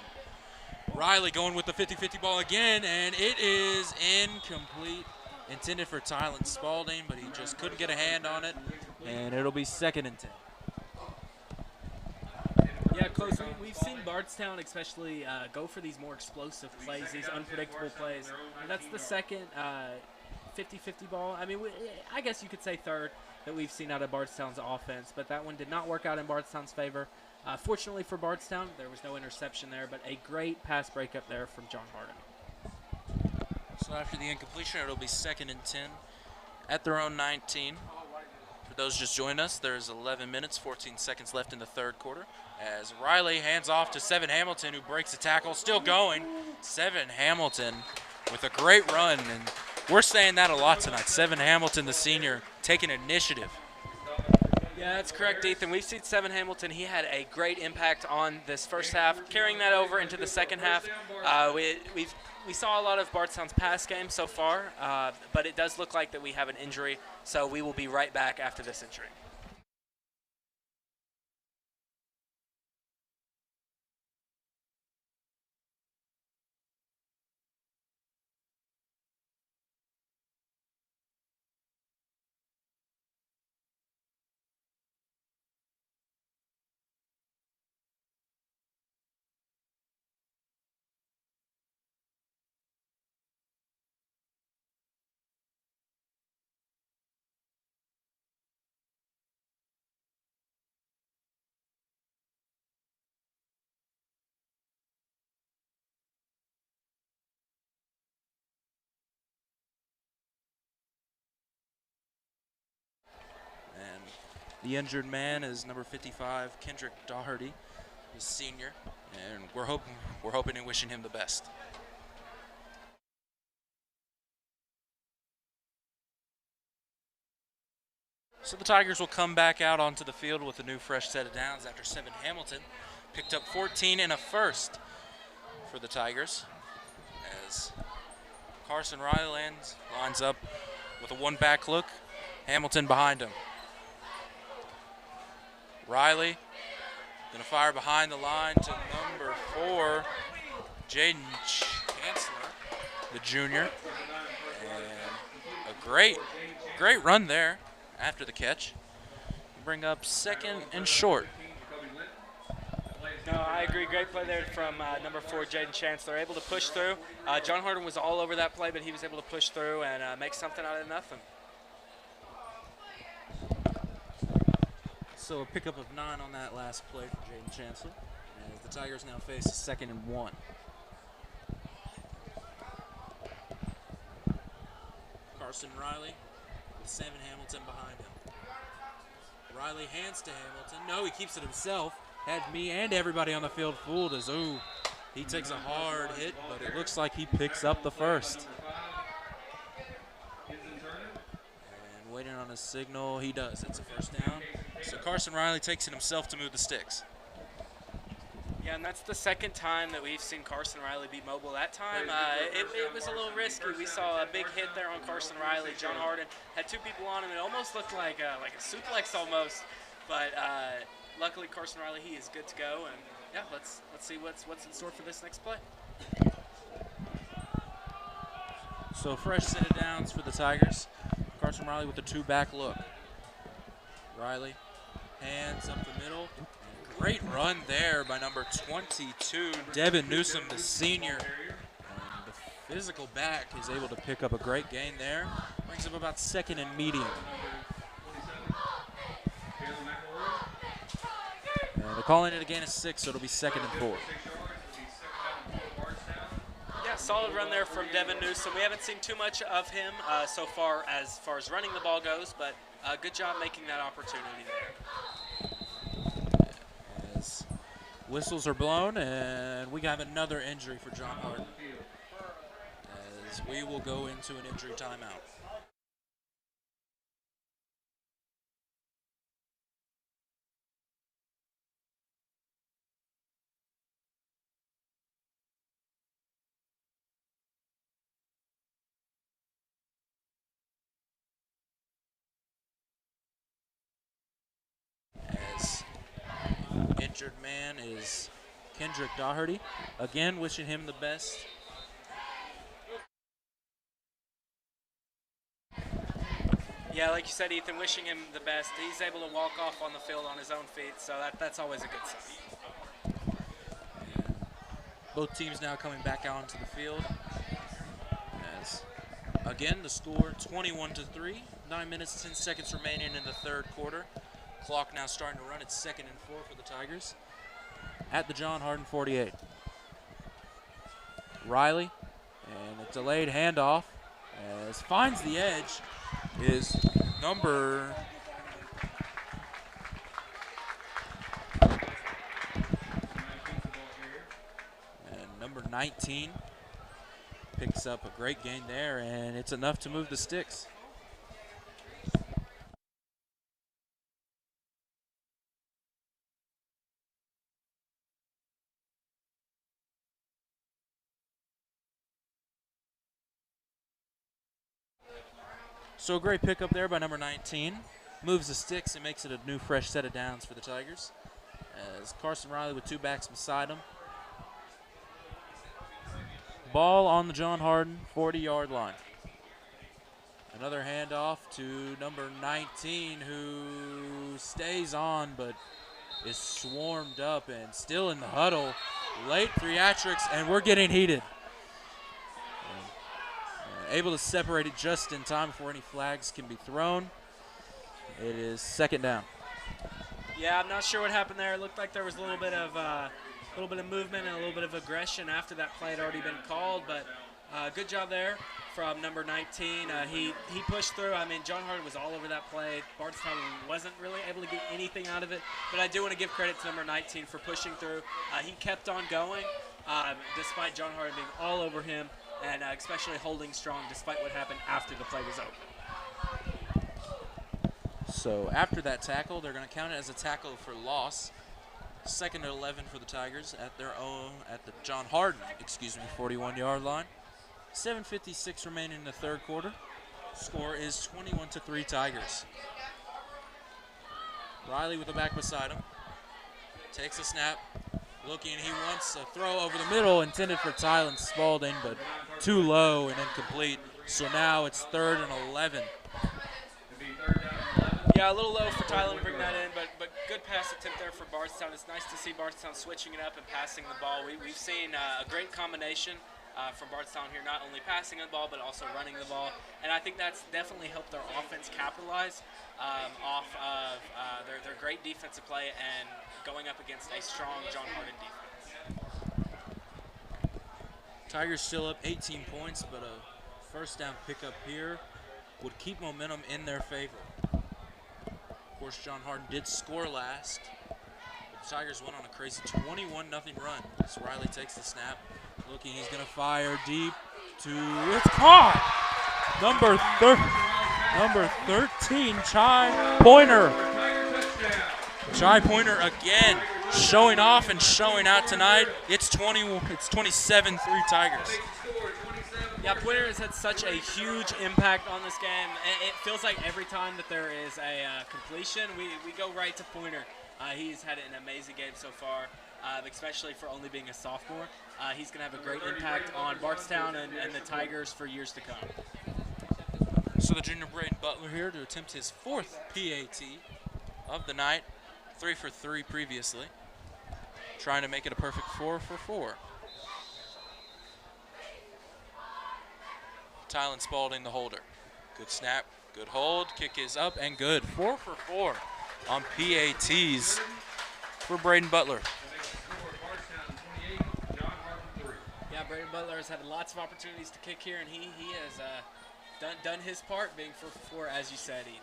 Riley going with the 50-50 ball again, and it is incomplete. intended for Tylen Spalding, but he just couldn't get a hand on it, and it'll be 2nd and 10. Yeah, close. We've seen Bardstown especially go for these more explosive plays, these unpredictable plays. And that's the second 50-50 ball. I mean, I guess you could say third that we've seen out of Bardstown's offense, but that one did not work out in Bardstown's favor. Fortunately for Bardstown, there was no interception there, but a great pass breakup there from John Hardin. So after the incompletion, it'll be 2nd and 10 at their own 19. For those just joining us, there's 11 minutes, 14 seconds left in the third quarter. As Riley hands off to Seven Hamilton, who breaks a tackle, still going. Seven Hamilton with a great run, and we're saying that a lot tonight. Seven Hamilton, the senior, taking initiative. Yeah, that's correct, Ethan. We've seen Seven Hamilton. He had a great impact on this first half, carrying that over into the second half. We saw a lot of Bardstown's pass game so far, but it does look like that we have an injury, so we will be right back after this injury. And the injured man is number 55, Kendrick Doherty, the senior, and we're hoping and wishing him the best. So the Tigers will come back out onto the field with a new fresh set of downs after Seven Hamilton picked up 14 and a first for the Tigers, as Carson Riley lines up with a one-back look. Hamilton behind him. Riley gonna fire behind the line to number 4, Jaden Chancellor, the junior. And a great run there after the catch. Bring up 2nd and short. No, I agree. Great play there from number 4, Jaden Chancellor. Able to push through. John Hardin was all over that play, but he was able to push through and make something out of nothing. So a pickup of 9 on that last play for Jaden Chancellor, as the Tigers now face a 2nd and 1. Carson Riley with Seven Hamilton behind him. Riley hands to Hamilton. No, he keeps it himself. Had me and everybody on the field fooled as, ooh, he takes a hard hit, but it looks like he picks up the first. And waiting on a signal, he does. It's a first down. So Carson Riley takes it himself to move the sticks. Yeah, and that's the second time that we've seen Carson Riley be mobile. That time, it was a little risky. We saw a big hit there on Carson Riley. John Hardin had 2 people on him. It almost looked like a suplex almost. But luckily, Carson Riley, he is good to go. And yeah, let's see what's in store for this next play. So fresh set of downs for the Tigers. Carson Riley with a 2-back look. Riley hands up the middle. Great run there by number 22, Devin Newsom, the senior. And the physical back is able to pick up a great gain there. Brings up about 2nd and medium. And they're calling it a gain of 6, so it'll be 2nd and 4. Yeah, solid run there from Devin Newsom. We haven't seen too much of him so far as running the ball goes, but good job making that opportunity there. As whistles are blown, and we have another injury for John Hardin, as we will go into an injury timeout. As injured man is Kendrick Doherty. Again, wishing him the best. Yeah, like you said, Ethan, wishing him the best. He's able to walk off on the field on his own feet, so that's always a good sign. Both teams now coming back out onto the field. As again, the score 21-3. 9 minutes, 10 seconds remaining in the third quarter. Clock now starting to run. It's 2nd and 4 for the Tigers at the John Hardin 48. Riley, and a delayed handoff as finds the edge is number number 19. Picks up a great gain there, and it's enough to move the sticks. So a great pickup there by number 19. Moves the sticks and makes it a new fresh set of downs for the Tigers. As Carson Riley with 2 backs beside him. Ball on the John Hardin 40-yard line. Another handoff to number 19, who stays on but is swarmed up and still in the huddle. Late theatrics, and we're getting heated. Able to separate it just in time before any flags can be thrown. It is 2nd down. Yeah, I'm not sure what happened there. It looked like there was a little bit of movement and a little bit of aggression after that play had already been called, but good job there from number 19. He pushed through. I mean, John Hardin was all over that play. Bardstown wasn't really able to get anything out of it, but I do want to give credit to number 19 for pushing through. He kept on going despite John Hardin being all over him, and especially holding strong despite what happened after the play was over. So after that tackle, they're going to count it as a tackle for loss. 2nd and 11 for the Tigers at the John Hardin, 41-yard line. 7:56 remaining in the third quarter. Score is 21-3 Tigers. Riley with the back beside him. Takes a snap. Looking, he wants a throw over the middle, intended for Tylen Spalding, but too low and incomplete. So now it's 3rd and 11. Yeah, a little low for Tylen to bring that in, but good pass attempt there for Bardstown. It's nice to see Bardstown switching it up and passing the ball. We've seen a great combination from Bardstown here, not only passing the ball but also running the ball, and I think that's definitely helped their offense capitalize off of their great defensive play and going up against a strong John Hardin defense. Tigers still up 18 points, but a 1st down pickup here would keep momentum in their favor. Of course, John Hardin did score last. But the Tigers went on a crazy 21-0 run. So Riley takes the snap. Looking, he's going to fire deep to, it's caught! Number 13, Chai Pointer. Chai Pointer again showing off and showing out tonight. It's 27-3 Tigers. Yeah, Pointer has had such a huge impact on this game. It feels like every time that there is a completion, we go right to Pointer. He's had an amazing game so far, especially for only being a sophomore. He's going to have a great impact on Bardstown and the Tigers for years to come. So the junior Braden Butler here to attempt his 4th PAT of the night. 3 for 3 previously. Trying to make it a perfect 4 for 4. Tylen Spalding, the holder. Good snap, good hold, kick is up and good. 4 for 4 on PATs for Braden Butler. Yeah, Braden Butler has had lots of opportunities to kick here, and he has done his part, being 4 for 4, as you said, Ethan.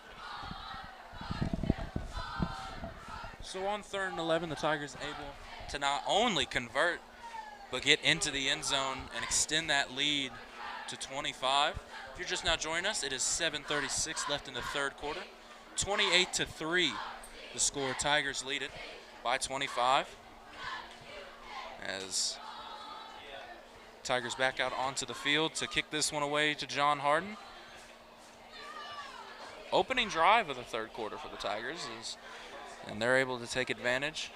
So on 3rd and 11, the Tigers able to not only convert, but get into the end zone and extend that lead to 25. If you're just now joining us, it is 7:36 left in the third quarter. 28-3, the score. Tigers lead it by 25. As Tigers back out onto the field to kick this one away to John Hardin. Opening drive of the third quarter for the Tigers and they're able to take advantage.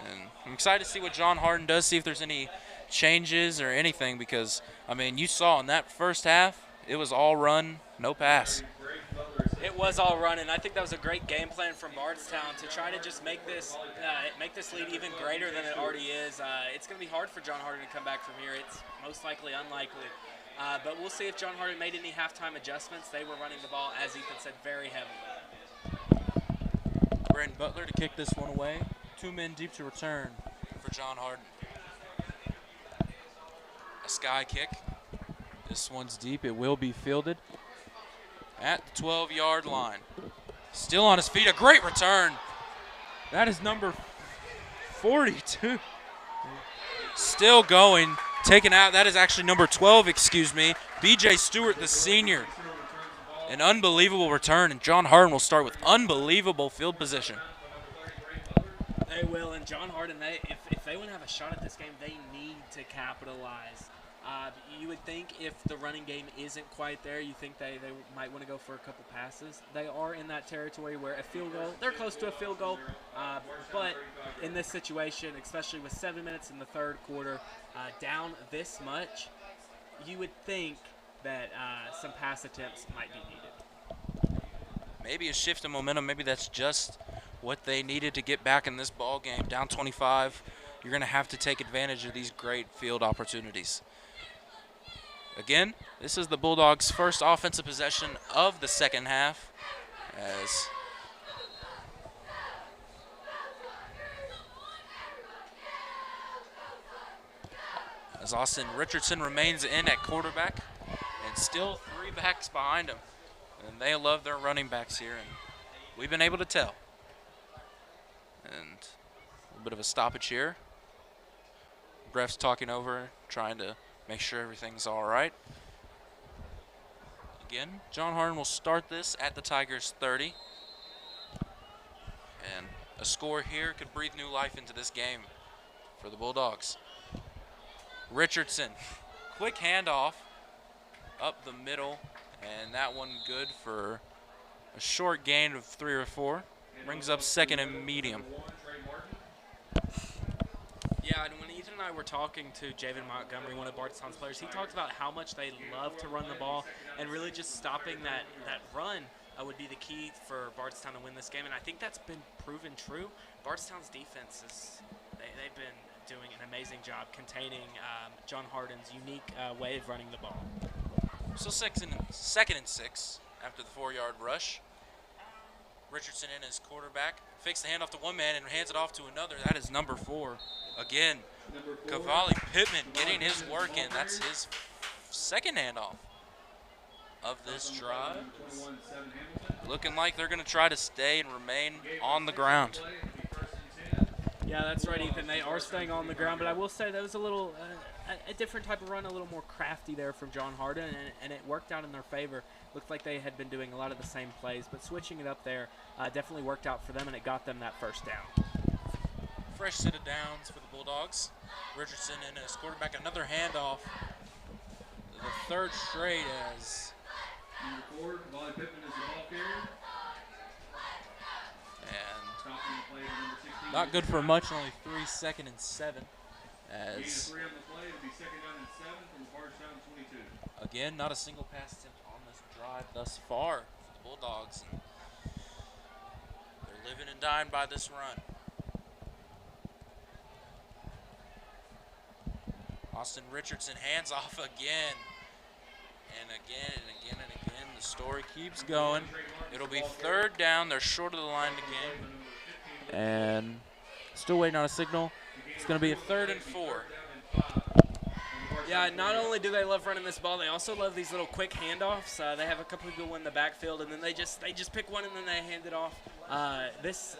And I'm excited to see what John Hardin does, see if there's any changes or anything, because, I mean, you saw in that first half, it was all run, no pass. It was all running. I think that was a great game plan from Bardstown to try to just make this lead even greater than it already is. It's going to be hard for John Hardin to come back from here. It's most likely unlikely. But we'll see if John Hardin made any halftime adjustments. They were running the ball, as Ethan said, very heavily. Brandon Butler to kick this one away. 2 men deep to return for John Hardin. A sky kick. This one's deep. It will be fielded at the 12-yard line. Still on his feet. A great return. That is number 42. Still going. Taken out. That is actually number 12, excuse me. B.J. Stewart, the senior. An unbelievable return, and John Hardin will start with unbelievable field position. They will, and John Hardin, if they want to have a shot at this game, they need to capitalize. You would think if the running game isn't quite there, you think they might want to go for a couple passes. They are in that territory where a field goal, they're close to a field goal, but in this situation, especially with 7 minutes in the third quarter, down this much, you would think that some pass attempts might be needed. Maybe a shift in momentum. Maybe that's just what they needed to get back in this ball game. Down 25, you're going to have to take advantage of these great field opportunities. Again, this is the Bulldogs' first offensive possession of the second half, as Austin Richardson remains in at quarterback, and still 3 backs behind him. And they love their running backs here, and we've been able to tell. And a little bit of a stoppage here. Ref's talking over, trying to make sure everything's all right. Again, John Hardin will start this at the Tigers' 30. And a score here could breathe new life into this game for the Bulldogs. Richardson, quick handoff up the middle, and that one good for a short gain of 3 or 4. Brings up second and medium. Yeah, and when Ethan and I were talking to Javen Montgomery, one of Bardstown's players, he talked about how much they love to run the ball, and really just stopping that run would be the key for Bardstown to win this game. And I think that's been proven true. Bardstown's defense they've been doing an amazing job containing John Hardin's unique way of running the ball. So second and 6 after the 4-yard rush. Richardson in as quarterback, fakes the handoff to one man and hands it off to another. That is number 4. Again, Cavalli Pittman getting his work in. That's his second handoff of this drive. Looking like they're going to try to stay and remain on the ground. Yeah, that's right, Ethan. They are staying on the ground, but I will say that was a little a different type of run, a little more crafty there from John Hardin, and it worked out in their favor. Looked like they had been doing a lot of the same plays, but switching it up there definitely worked out for them, and it got them that first down. Fresh set of downs for the Bulldogs. Richardson in as quarterback. Another handoff. The third straight as and not good for much, only 3 2nd and 7. As again, not a single pass attempt on this drive thus far for the Bulldogs. And they're living and dying by this run. Austin Richardson hands off again. And again and again and again. The story keeps going. It'll be 3rd down. They're short of the line again. And still waiting on a signal. It's going to be a 3rd and 4. Yeah, not only do they love running this ball, they also love these little quick handoffs. They have a couple of people in the backfield, and then they just pick one and then they hand it off. This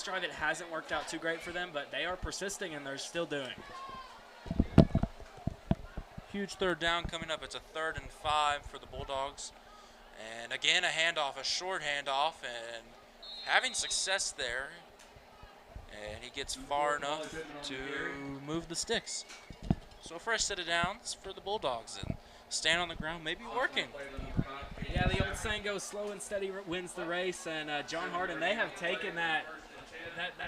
drive, it hasn't worked out too great for them, but they are persisting and they're still doing. Huge 3rd down coming up. It's a 3rd and 5 for the Bulldogs. And again, a handoff, a short handoff, and having success there. And he gets far enough to move the sticks. So a fresh set of downs for the Bulldogs, and stand on the ground, maybe working. Yeah, the old saying goes, slow and steady wins the race, and John Hardin, they have taken that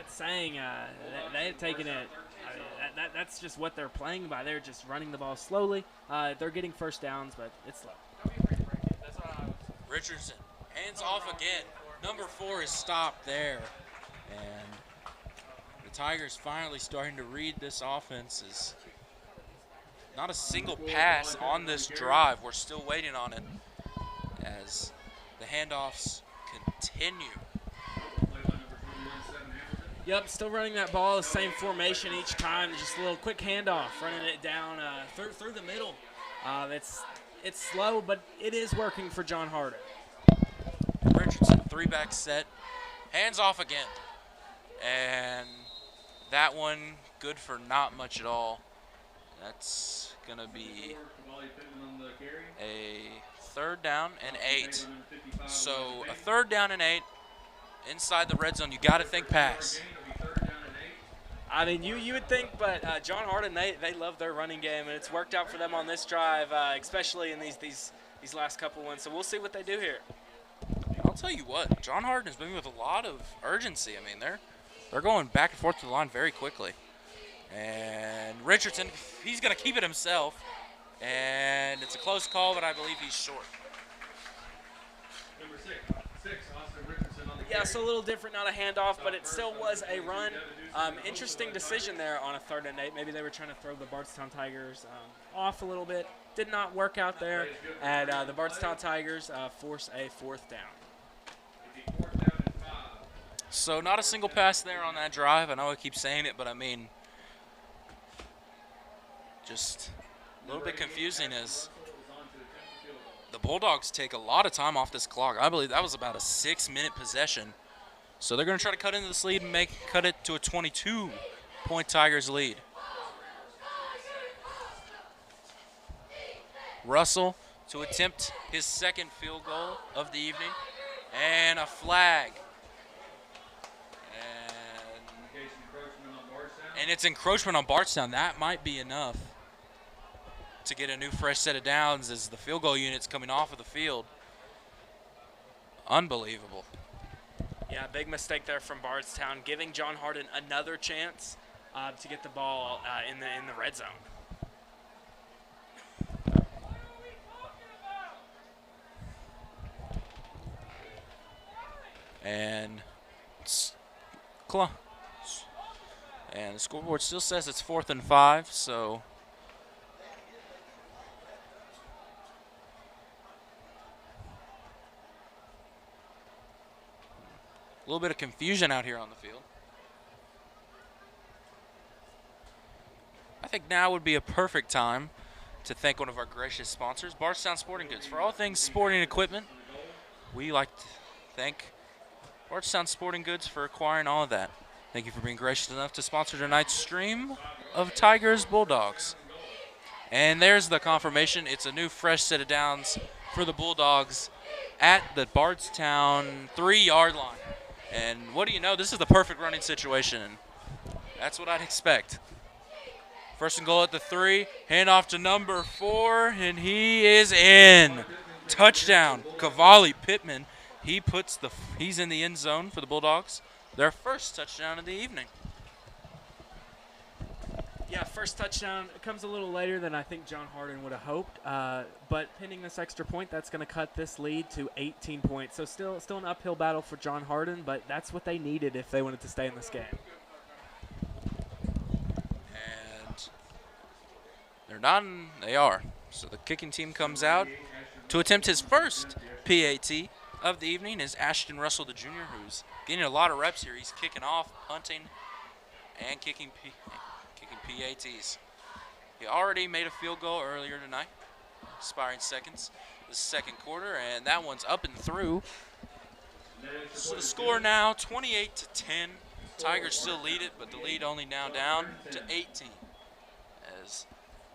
saying, they have taken it. That's just what they're playing by. They're just running the ball slowly. They're getting first downs, but it's slow. Richardson Hands off again. Number 4 is stopped there. And the Tigers finally starting to read this offense. Is not a single pass on this drive. We're still waiting on it as the handoffs continue. Yep, still running that ball, the same formation each time. Just a little quick handoff, running it down through the middle. It's slow, but it is working for John Hardin. Richardson, 3-back set. Hands off again. And that one good for not much at all. That's going to be a 3rd down and 8. So a 3rd down and 8 inside the red zone. You got to think pass. I mean, you would think, but John Hardin, they love their running game, and it's worked out for them on this drive, especially in these last couple ones. So we'll see what they do here. I'll tell you what, John Hardin is moving with a lot of urgency. I mean, they're going back and forth to the line very quickly. And Richardson, he's going to keep it himself. And it's a close call, but I believe he's short. Number 6, Austin Richardson on the Yeah, so a little different, not a handoff, but it still was a run. Interesting decision there on a 3rd and 8. Maybe they were trying to throw the Bardstown Tigers off a little bit. Did not work out there, and the Bardstown Tigers force a 4th down. So not a single pass there on that drive. I know I keep saying it, but I mean, just a little bit confusing as the Bulldogs take a lot of time off this clock. I believe that was about a 6-minute possession. So they're going to try to cut into this lead and cut it to a 22-point Tigers lead. Russell to attempt his 2nd field goal of the evening. And a flag. And it's encroachment on Bardstown. That might be enough to get a new fresh set of downs as the field goal unit's coming off of the field. Unbelievable. Yeah, big mistake there from Bardstown, giving John Hardin another chance to get the ball in the red zone. And the scoreboard still says it's 4th and 5, so a little bit of confusion out here on the field. I think now would be a perfect time to thank one of our gracious sponsors, Bardstown Sporting Goods. For all things sporting equipment, we like to thank Bardstown Sporting Goods for acquiring all of that. Thank you for being gracious enough to sponsor tonight's stream of Tigers Bulldogs. And there's the confirmation. It's a new fresh set of downs for the Bulldogs at the Bardstown 3-yard line. And what do you know? This is the perfect running situation. That's what I'd expect. 1st and goal at the 3. Handoff to number 4, and he is in. Touchdown. Cavalli Pittman. He's in the end zone for the Bulldogs. Their first touchdown of the evening. Yeah, first touchdown. It comes a little later than I think John Hardin would have hoped. But pending this extra point, that's going to cut this lead to 18 points. So still an uphill battle for John Hardin, but that's what they needed if they wanted to stay in this game. And they're done. They are. So the kicking team comes out to attempt his first PAT of the evening is Ashton Russell, the junior, who's getting a lot of reps here. He's kicking off, punting, and kicking PATs. He already made a field goal earlier tonight, expiring seconds, the 2nd quarter, and that one's up and through. So the score now 28-10. Tigers still lead it, but the lead only now down to 18. As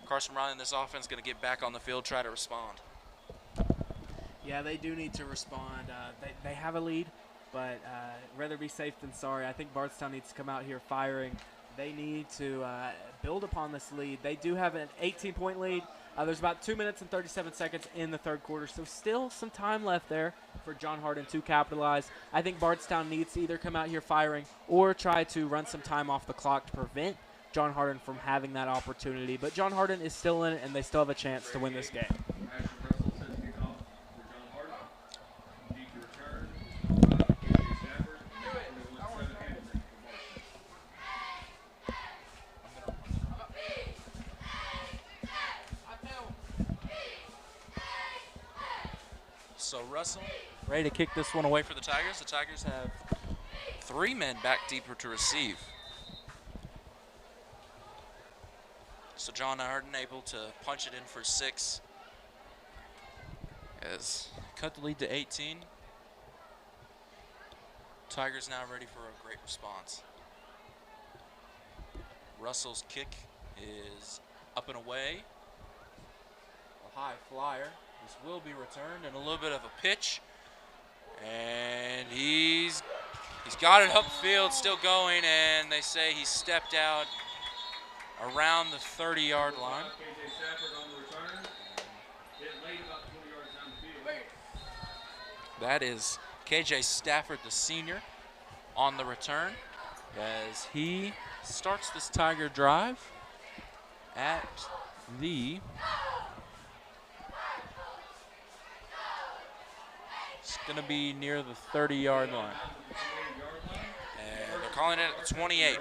Carson Riley in this offense is going to get back on the field, try to respond. Yeah, they do need to respond. They have a lead, but rather be safe than sorry. I think Bardstown needs to come out here firing. They need to build upon this lead. They do have an 18-point lead. There's about 2 minutes and 37 seconds in the 3rd quarter, so still some time left there for John Hardin to capitalize. I think Bardstown needs to either come out here firing or try to run some time off the clock to prevent John Hardin from having that opportunity. But John Hardin is still in it, and they still have a chance to win this game. So Russell ready to kick this one away for the Tigers. The Tigers have 3 men back deeper to receive. So John Hardin able to punch it in for 6. As cut the lead to 18. Tigers now ready for a great response. Russell's kick is up and away. A high flyer. This will be returned and a little bit of a pitch. And he's got it upfield, still going, and they say he stepped out around the 30-yard line. KJ Stafford on the return. Hit late about 20 yards down the field. That is KJ Stafford, the senior, on the return as he starts this Tiger drive at the it's going to be near the 30-yard line. And they're calling it at the 28.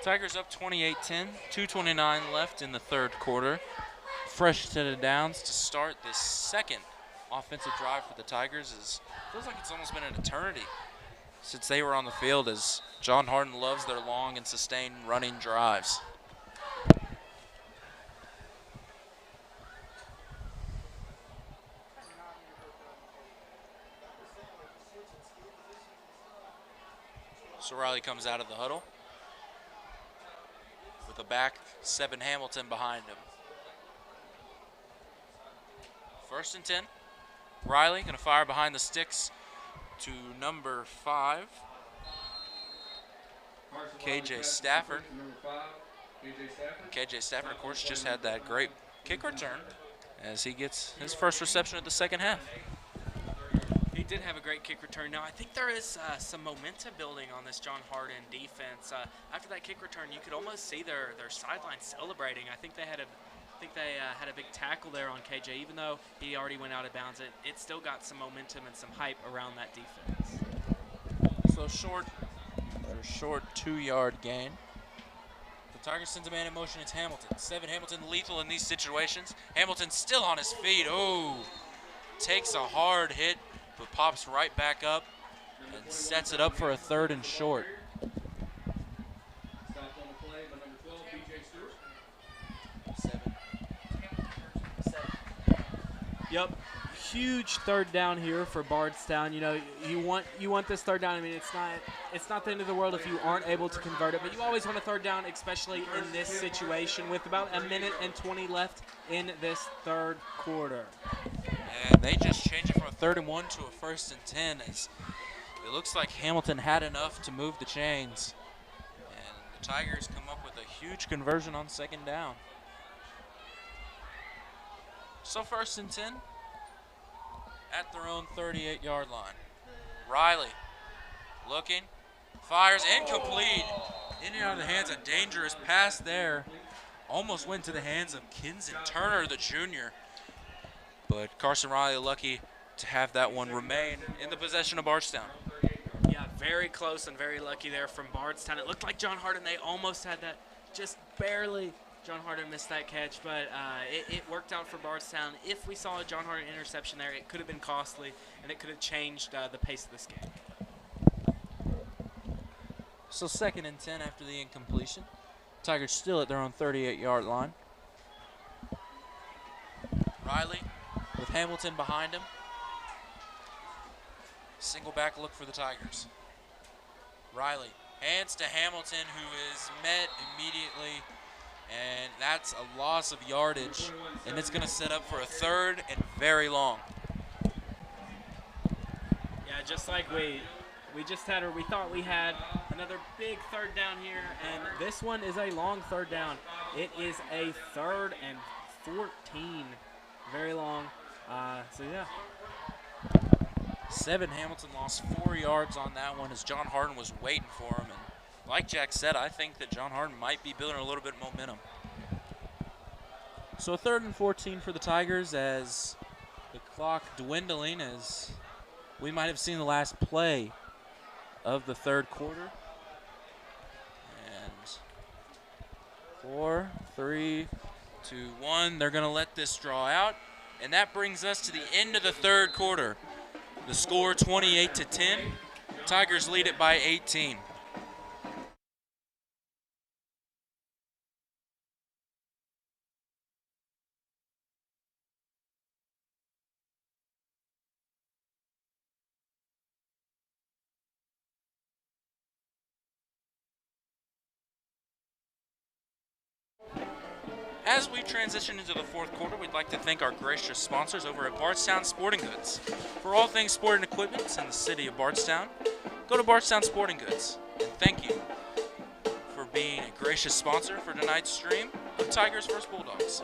Tigers up 28-10, 2:29 left in the third quarter. Fresh set of downs to start this second offensive drive for the Tigers. Feels like it's almost been an eternity since they were on the field, as John Hardin loves their long and sustained running drives. So Riley comes out of the huddle with a back 7 Hamilton behind him. 1st and 10. Riley going to fire behind the sticks to number 5, KJ Stafford. KJ Stafford, of course, just had that great kick return as he gets his first reception of the second half. He did have a great kick return. Now, I think there is some momentum building on this John Hardin defense. After that kick return, you could almost see their sideline celebrating. I think they had a big tackle there on KJ. Even though he already went out of bounds, it still got some momentum and some hype around that defense. So short 2-yard gain. The Tigers sends a man in motion. It's Hamilton. 7 Hamilton lethal in these situations. Hamilton still on his feet. Oh, takes a hard hit, but pops right back up and sets it up for a 3rd and short. Stopped on the play by number 12, BJ Stewart. 7. Yep, huge third down here for Bardstown. You know, you want this third down. I mean, it's not the end of the world if you aren't able to convert it, but you always want a third down, especially in this situation with about 1:20 left in this third quarter. And they just change it from a 3rd and 1 to a 1st and 10. It looks like Hamilton had enough to move the chains. And the Tigers come up with a huge conversion on 2nd down. So 1st and 10 at their own 38-yard line. Riley looking, fires, incomplete. In and out of the hands, a dangerous pass there. Almost went to the hands of Kinson Turner, the junior. But Carson Riley lucky to have that one remain in the possession of Bardstown. Yeah, very close and very lucky there from Bardstown. It looked like John Hardin, they almost had that, just barely. John Hardin missed that catch, but it worked out for Bardstown. If we saw a John Hardin interception there, it could have been costly, and it could have changed the pace of this game. So 2nd and 10 after the incompletion. Tigers still at their own 38-yard line. Riley with Hamilton behind him. Single back look for the Tigers. Riley hands to Hamilton, who is met immediately, and that's a loss of yardage, and it's going to set up for a 3rd and very long. Yeah, just like we just had, or we thought we had another big third down here, and this one is a long third down. It is a 3rd and 14, very long. So yeah. 7 Hamilton lost 4 yards on that one as John Hardin was waiting for him. And like Jack said, I think that John Hardin might be building a little bit of momentum. So 3rd and 14 for the Tigers as the clock dwindling, as we might have seen the last play of the third quarter. And 4, 3, 2, 1. They're going to let this draw out. And that brings us to the end of the third quarter. The score 28-10. Tigers lead it by 18. As we transition into the fourth quarter, we'd like to thank our gracious sponsors over at Bardstown Sporting Goods. For all things sporting equipment in the city of Bardstown, go to Bardstown Sporting Goods. And thank you for being a gracious sponsor for tonight's stream of Tigers vs. Bulldogs.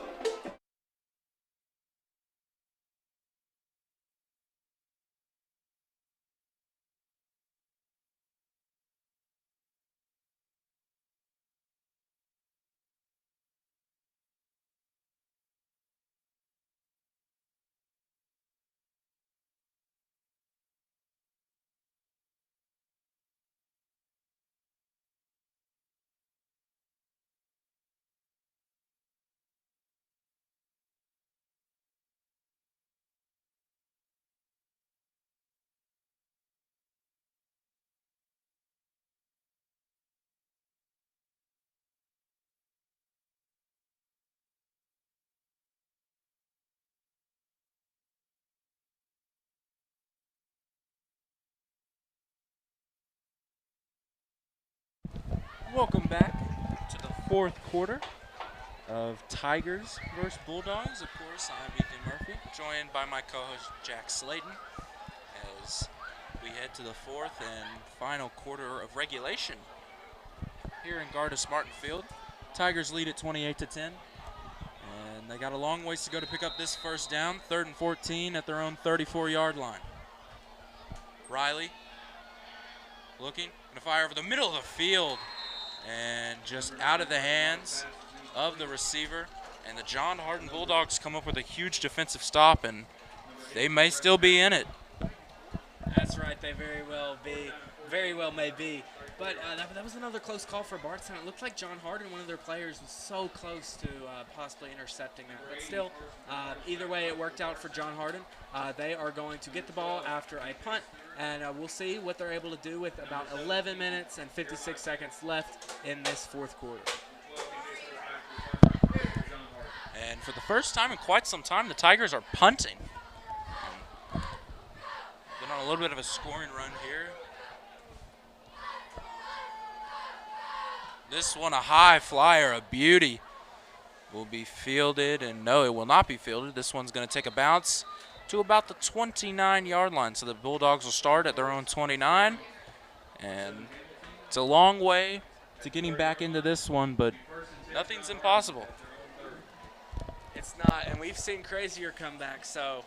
Welcome back to the fourth quarter of Tigers vs. Bulldogs. Of course, I'm Ethan Murphy, joined by my co-host Jack Slayton, as we head to the fourth and final quarter of regulation here in Gardis Martin Field. Tigers lead at 28-10, and they got a long ways to go to pick up this first down. 3rd and 14 at their own 34-yard line. Riley looking, gonna fire over the middle of the field. And just out of the hands of the receiver. And the John Hardin Bulldogs come up with a huge defensive stop, and they may still be in it. That's right, they very well may be. But that was another close call for Bardstown. It looked like John Hardin, one of their players, was so close to possibly intercepting that. But still, either way, it worked out for John Hardin. They are going to get the ball after a punt, and we'll see what they're able to do with about 11 minutes and 56 seconds left in this fourth quarter. And for the first time in quite some time, the Tigers are punting. Been on a little bit of a scoring run here. This one, a high flyer, a beauty, will be fielded, and no, it will not be fielded. This one's going to take a bounce to about the 29-yard line. So the Bulldogs will start at their own 29, and it's a long way to getting back into this one, but nothing's impossible. It's not, and we've seen crazier comebacks, so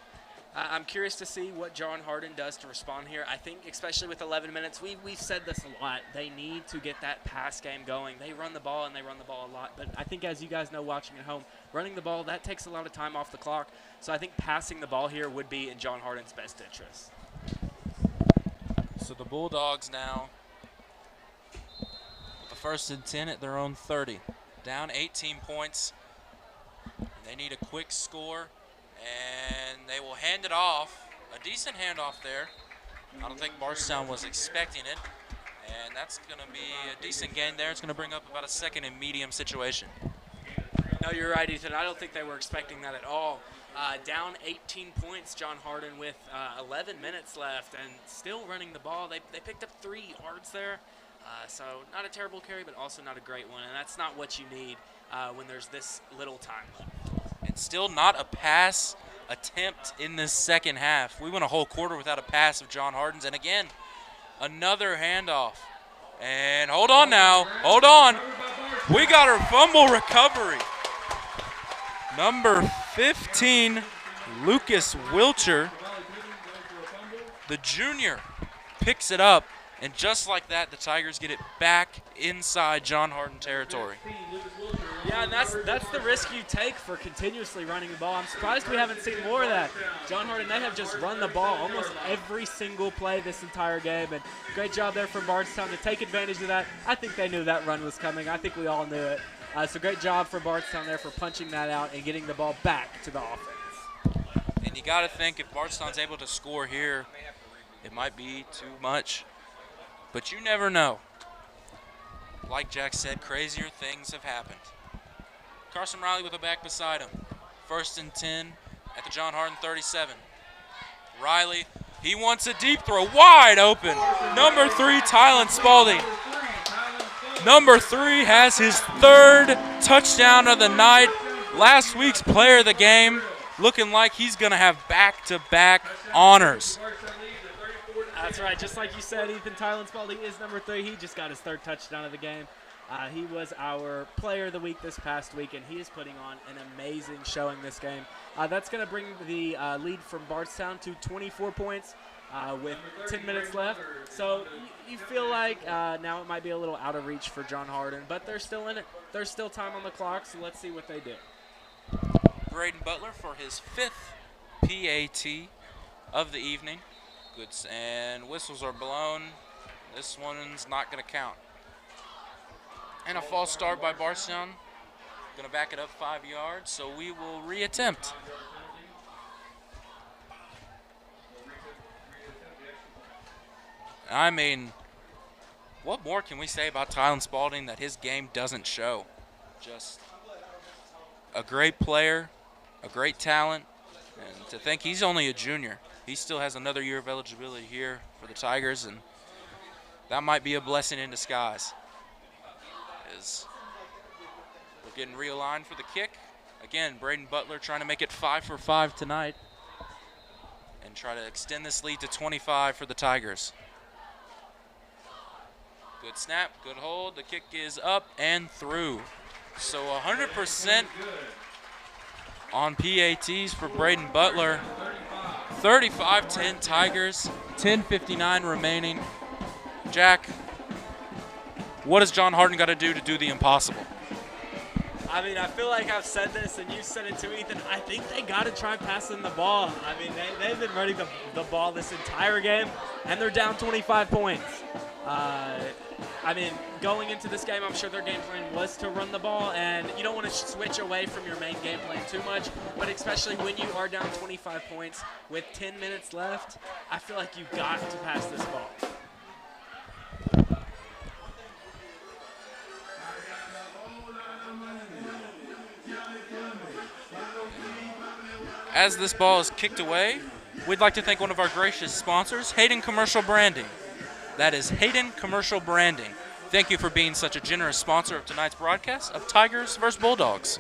I'm curious to see what John Hardin does to respond here. I think, especially with 11 minutes, we've said this a lot. They need to get that pass game going. They run the ball, and they run the ball a lot. But I think, as you guys know watching at home, running the ball, that takes a lot of time off the clock. So I think passing the ball here would be in John Hardin's best interest. So the Bulldogs now with the 1st and 10 at their own 30. Down 18 points. They need a quick score. And they will hand it off. A decent handoff there. I don't think Bardstown was expecting it. And that's going to be a decent gain there. It's going to bring up about a 2nd and medium situation. No, you're right, Ethan. I don't think they were expecting that at all. Down 18 points, John Hardin with 11 minutes left and still running the ball. They picked up 3 yards there. So not a terrible carry, but also not a great one. And that's not what you need when there's this little time left. And still not a pass attempt in this second half. We went a whole quarter without a pass of John Hardin's. And again, another handoff. And hold on now. Hold on. We got our fumble recovery. Number 15, Lucas Wilcher, the junior, picks it up. And just like that, the Tigers get it back inside John Hardin territory. Yeah, and that's the risk you take for continuously running the ball. I'm surprised we haven't seen more of that. John Hardin, they have just run the ball almost every single play this entire game, and great job there from Bardstown to take advantage of that. I think they knew that run was coming. I think we all knew it. So great job for Bardstown there for punching that out and getting the ball back to the offense. And you got to think if Bardstown's able to score here, it might be too much. But you never know. Like Jack said, crazier things have happened. Carson Riley with a back beside him. 1st and 10 at the John Hardin 37. Riley, he wants a deep throw, wide open. Number 3, Tylen Spalding. Number 3 has his 3rd touchdown of the night. Last week's player of the game, looking like he's going to have back-to-back honors. That's right. Just like you said, Ethan Tylen Spalding is number 3. He just got his 3rd touchdown of the game. He was our player of the week this past week, and he is putting on an amazing showing this game. That's going to bring the lead from Bardstown to 24 points with 10 minutes left. So you feel like now it might be a little out of reach for John Hardin, but they're still in it. There's still time on the clock, so let's see what they do. Braden Butler for his 5th PAT of the evening. Good, and whistles are blown. This one's not going to count. And a false start by Bardstown. Going to back it up 5 yards, so we will reattempt. I mean, what more can we say about Tylen Spalding that his game doesn't show? Just a great player, a great talent, and to think he's only a junior. He still has another year of eligibility here for the Tigers, and that might be a blessing in disguise. We're getting realigned for the kick. Again, Braden Butler trying to make it 5 for 5 tonight and try to extend this lead to 25 for the Tigers. Good snap, good hold. The kick is up and through. So 100% on PATs for Braden Butler. 35-10 Tigers, 10:59 remaining. Jack, what has John Hardin got to do the impossible? I mean, I feel like I've said this, and you said it too, Ethan. I think they got to try passing the ball. I mean, they've been running the ball this entire game, and they're down 25 points. I mean, going into this game, I'm sure their game plan was to run the ball, and you don't want to switch away from your main game plan too much, but especially when you are down 25 points with 10 minutes left, I feel like you've got to pass this ball. As this ball is kicked away, we'd like to thank one of our gracious sponsors, Hardin Commercial Branding. That is Hardin Commercial Branding. Thank you for being such a generous sponsor of tonight's broadcast of Tigers vs. Bulldogs.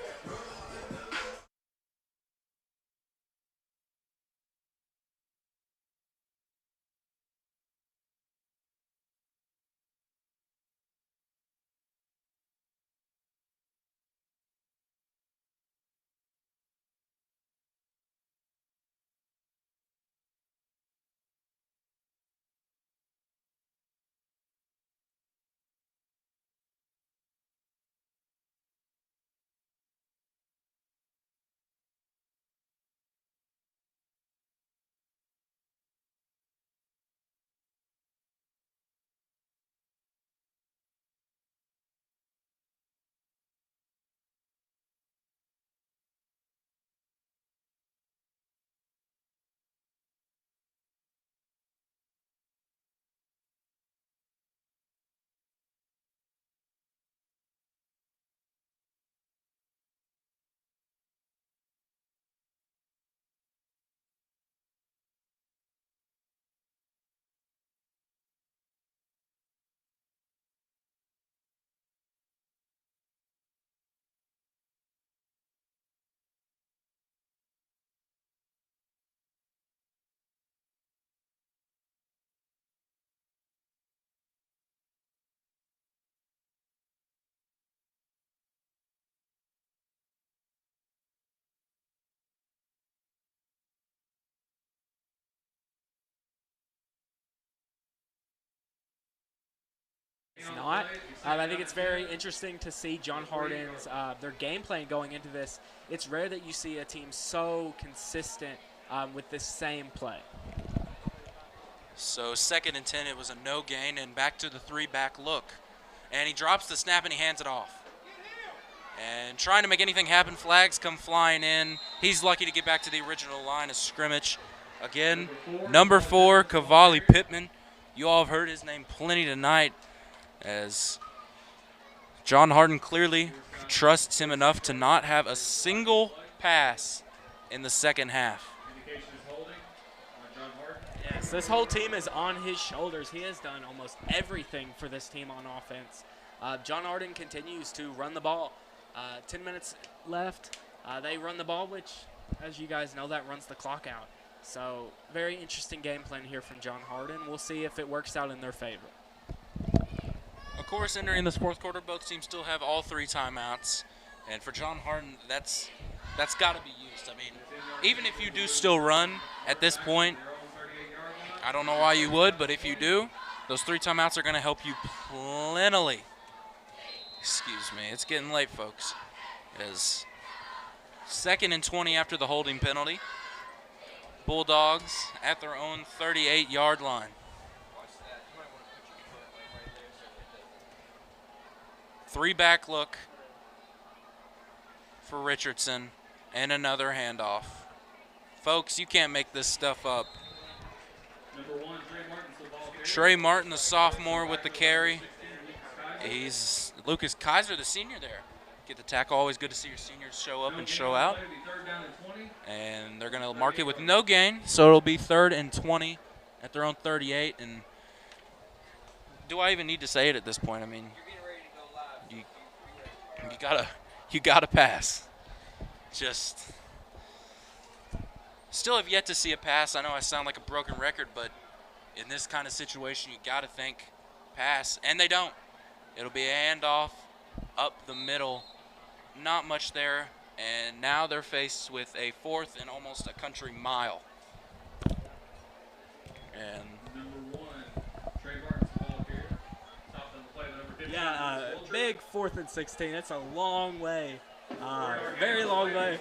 It's not. I think it's very interesting to see John Hardin's their game plan going into this. It's rare that you see a team so consistent with this same play. So 2nd and 10, it was a no gain, and back to the 3-back look. And he drops the snap and he hands it off. And trying to make anything happen, flags come flying in. He's lucky to get back to the original line of scrimmage. Again, number 4, Cavalli Pittman. You all have heard his name plenty tonight, as John Hardin clearly trusts him enough to not have a single pass in the second half. Yes, this whole team is on his shoulders. He has done almost everything for this team on offense. John Hardin continues to run the ball. 10 minutes left. They run the ball, which, as you guys know, that runs the clock out. So very interesting game plan here from John Hardin. We'll see if it works out in their favor. Of course, entering this 4th quarter, both teams still have all 3 timeouts. And for John Hardin, that's got to be used. I mean, even if you do still run at this point, I don't know why you would, but if you do, those 3 timeouts are going to help you plentifully. Excuse me, it's getting late, folks. It is 2nd and 20 after the holding penalty. Bulldogs at their own 38-yard line. 3-back look for Richardson and another handoff. Folks, you can't make this stuff up. Trey Martin, the sophomore, with the carry. He's Lucas Kaiser, the senior there. Get the tackle. Always good to see your seniors show up and show out. And they're going to mark it with no gain, so it'll be 3rd and 20 at their own 38. And do I even need to say it at this point? I mean, you gotta pass. Just still have yet to see a pass. I know I sound like a broken record, but in this kind of situation, you got to think pass, and they don't. It'll be a handoff up the middle. Not much there, and now they're faced with a 4th and almost a country mile. And Yeah, big 4th and 16. That's a long way, very long way.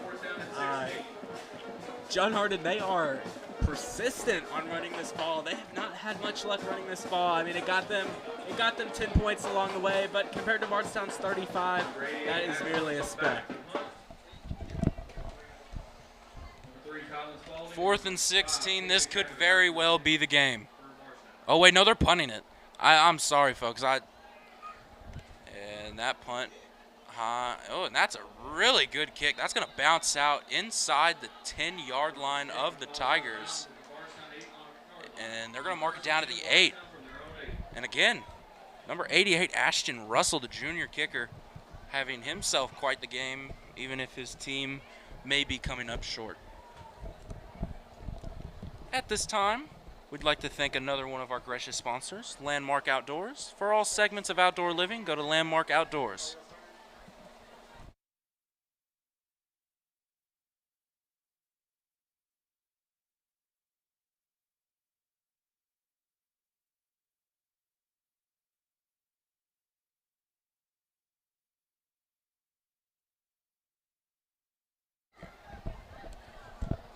John Hardin, they are persistent on running this ball. They have not had much luck running this ball. I mean, it got them 10 points along the way, but compared to Bardstown's 35, that is merely a speck. 4th and 16. This could very well be the game. Oh wait, no, they're punting it. I'm sorry, folks. And that punt. Oh, and that's a really good kick. That's going to bounce out inside the 10-yard line of the Tigers. And they're going to mark it down to the 8. And again, number 88, Ashton Russell, the junior kicker, having himself quite the game, even if his team may be coming up short. At this time, we'd like to thank another one of our gracious sponsors, Landmark Outdoors. For all segments of outdoor living, go to Landmark Outdoors.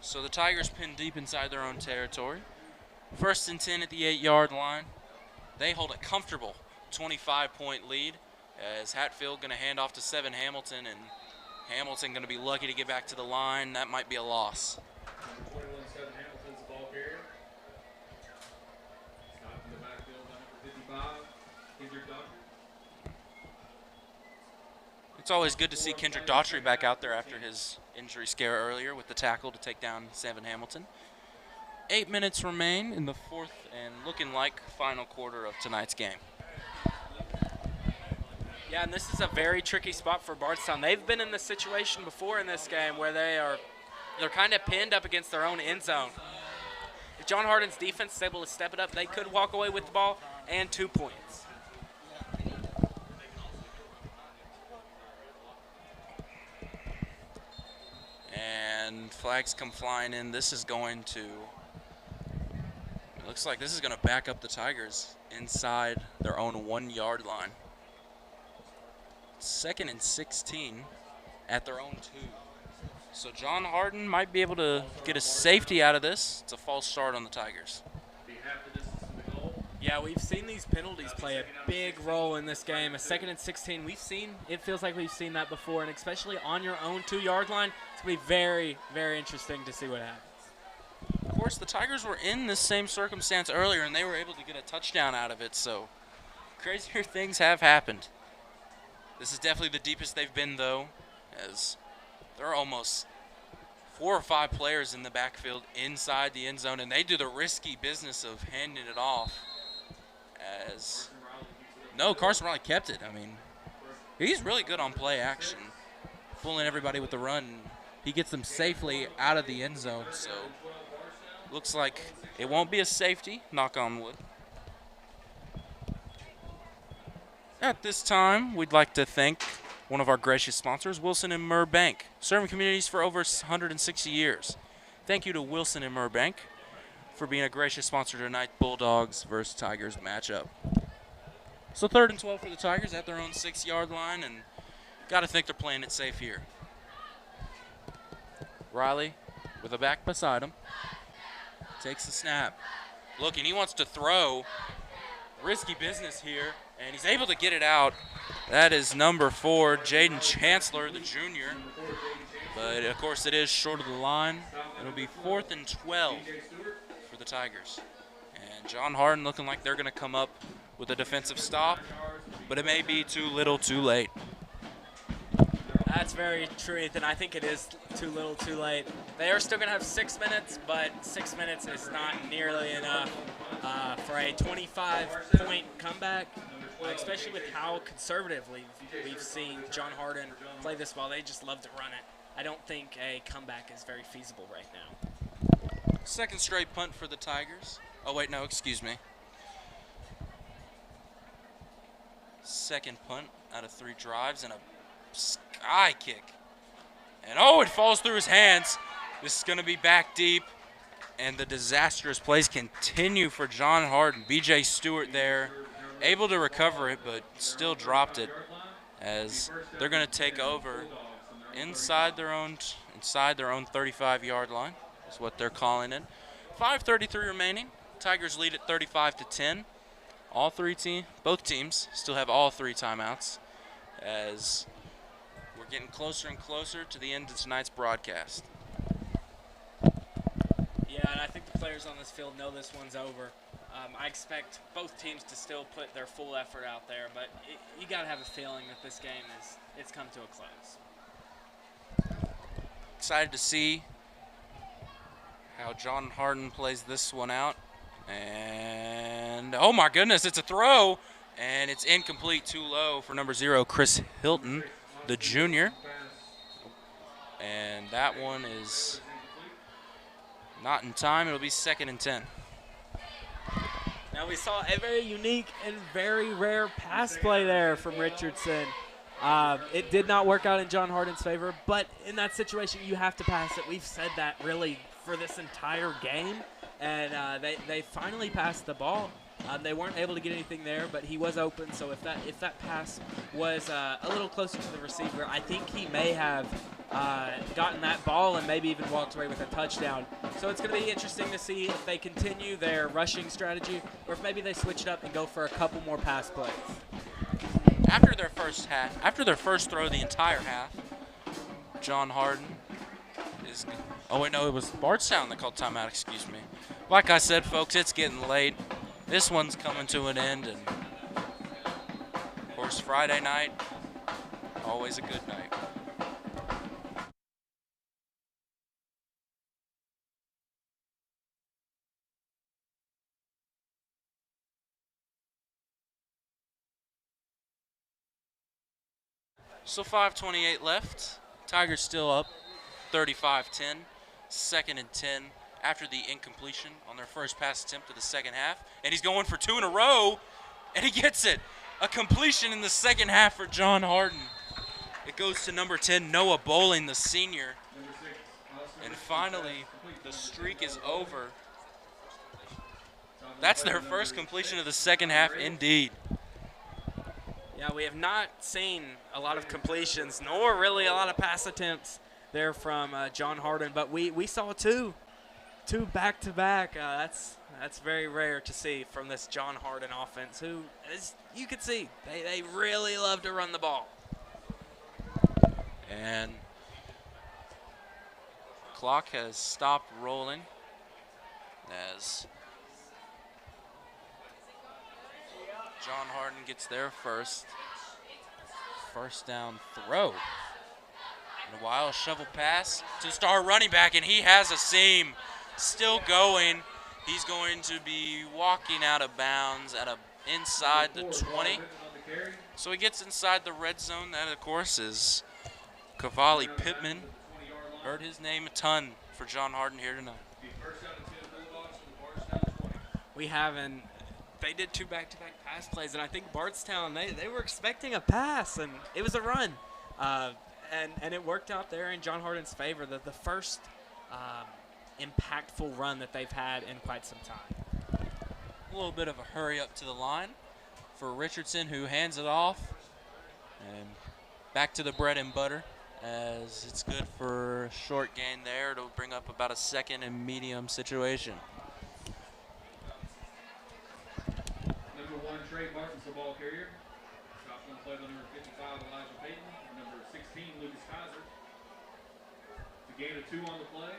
So the Tigers pinned deep inside their own territory. 1st and 10 at the 8-yard line. They hold a comfortable 25-point lead as Hatfield going to hand off to Seven Hamilton, and Hamilton going to be lucky to get back to the line. That might be a loss. Number 21, Seven Hamilton's the ball carrier. Stopped in the backfield by number 55, Kendrick Daughtry. It's always good to see Kendrick Daughtry back out there after his injury scare earlier with the tackle to take down Seven Hamilton. 8 minutes remain in the 4th and looking like final quarter of tonight's game. Yeah, and this is a very tricky spot for Bardstown. They've been in this situation before in this game where they're kind of pinned up against their own end zone. If John Hardin's defense is able to step it up, they could walk away with the ball and 2 points. And flags come flying in. This is going to, Looks like this is going to back up the Tigers inside their own 1 yard line. 2nd and 16 at their own 2. So John Hardin might be able to get a safety out of this. It's a false start on the Tigers. Yeah, we've seen these penalties play a big role in this game. A 2nd and 16, it feels like we've seen that before, and especially on your own 2 yard line, it's going to be very, very interesting to see what happens. Of course, the Tigers were in this same circumstance earlier, and they were able to get a touchdown out of it, so crazier things have happened. This is definitely the deepest they've been, though, as there are almost 4 or 5 players in the backfield inside the end zone, and they do the risky business of handing it off. No, Carson Riley kept it. I mean, he's really good on play action, fooling everybody with the run. He gets them safely out of the end zone, so looks like it won't be a safety, knock on wood. At this time, we'd like to thank one of our gracious sponsors, Wilson & Murr Bank, serving communities for over 160 years. Thank you to Wilson & Murr Bank for being a gracious sponsor tonight, Bulldogs versus Tigers matchup. So 3rd and 12 for the Tigers at their own 6 yard line, and got to think they're playing it safe here. Riley with a back beside him. Takes the snap. Looking, he wants to throw. Risky business here, and he's able to get it out. That is number 4, Jaden Chancellor, the junior. But, of course, it is short of the line. It'll be 4th and 12 for the Tigers. And John Hardin looking like they're going to come up with a defensive stop, but it may be too little too late. That's very true, Ethan. I think it is too little too late. They are still going to have 6 minutes, but 6 minutes is not nearly enough for a 25-point comeback, especially with how conservatively we've seen John Hardin play this ball. They just love to run it. I don't think a comeback is very feasible right now. 2nd straight punt for the Tigers. Oh, wait, no, excuse me. 2nd punt out of 3 drives and a sky kick. And, oh, it falls through his hands. This is going to be back deep. And the disastrous plays continue for John Hardin. B.J. Stewart there, able to recover it, but still dropped it as they're going to take over inside their own 35-yard line is what they're calling it. 5:33 remaining. Tigers lead at 35-10. Both teams still have all 3 timeouts as we're getting closer and closer to the end of tonight's broadcast. Yeah, and I think the players on this field know this one's over. I expect both teams to still put their full effort out there, but you got to have a feeling that this game it's come to a close. Excited to see how John Hardin plays this one out. And, oh my goodness, it's a throw, and it's incomplete, too low for number 0, Chris Hilton, the junior. And that one is not in time. It'll be 2nd and 10. Now we saw a very unique and very rare pass play there from Richardson. It did not work out in John Hardin's favor, but in that situation, you have to pass it. We've said that really for this entire game, and they finally passed the ball. They weren't able to get anything there, but he was open. So if that pass was a little closer to the receiver, I think he may have gotten that ball and maybe even walked away with a touchdown. So it's going to be interesting to see if they continue their rushing strategy or if maybe they switch it up and go for a couple more pass plays. After their first throw the entire half, John Hardin is – oh, wait, no, it was Bardstown that called timeout, excuse me. Like I said, folks, it's getting late. This one's coming to an end, and, of course, Friday night, always a good night. So 5:28 left. Tigers still up 35-10. 2nd and 10 after the incompletion on their first pass attempt of the second half. And he's going for 2 in a row, and he gets it. A completion in the second half for John Hardin. It goes to number 10, Noah Bowling, the senior. And finally, the streak is over. That's their first completion of the second half, indeed. Yeah, we have not seen a lot of completions, nor really a lot of pass attempts there from John Hardin, but we saw two back-to-back. That's very rare to see from this John Hardin offense, who, as you can see, they really love to run the ball. And clock has stopped rolling as John Hardin gets there first. First down throw. And a wild shovel pass to the star running back, and he has a seam. Still going. He's going to be walking out of bounds at inside the 20. So he gets inside the red zone. That, of course, is Cavalli Pittman. Heard his name a ton for John Hardin here tonight. We have, and they did two back-to-back pass plays, and I think Bardstown, they were expecting a pass, and it was a run. And it worked out there in John Hardin's favor, the first impactful run that they've had in quite some time. A little bit of a hurry up to the line for Richardson, who hands it off. And back to the bread and butter, as it's good for a short gain there. It'll bring up about a second and medium situation. Number 1, Trey Martin's the ball carrier. Shotgun play by number 55, Elijah Payton. And number 16, Lucas Kaiser. The gain of 2 on the play.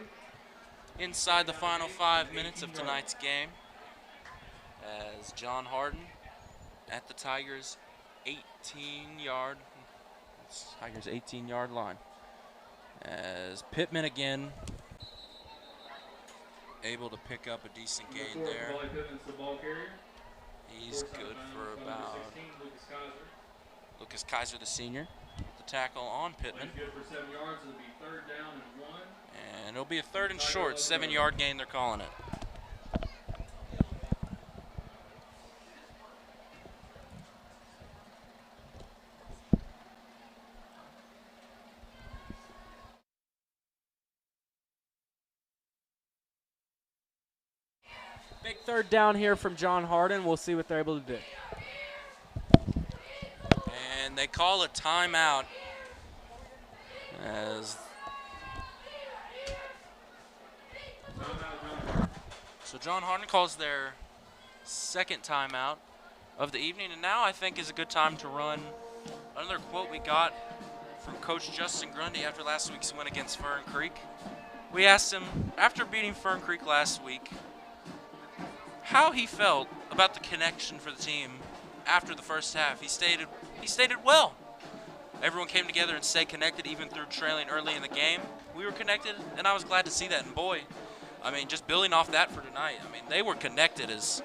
Inside the final 5 minutes of tonight's game, as John Hardin at the Tigers' 18-yard line. As Pittman again able to pick up a decent gain there. He's good for about Lucas Kaiser, the senior, the tackle on Pittman. Good for 7 yards. It'll be 3rd down and 1. And it'll be a 3rd and short, 7-yard gain they're calling it. Big 3rd down here from John Hardin. We'll see what they're able to do. And they call a timeout as so John Hardin calls their 2nd timeout of the evening, and now I think is a good time to run another quote we got from Coach Justin Grundy after last week's win against Fern Creek. We asked him, after beating Fern Creek last week, how he felt about the connection for the team after the first half. He stated well. Everyone came together and stayed connected even through trailing early in the game. We were connected, and I was glad to see that. And boy, I mean, just building off that for tonight, I mean, they were connected as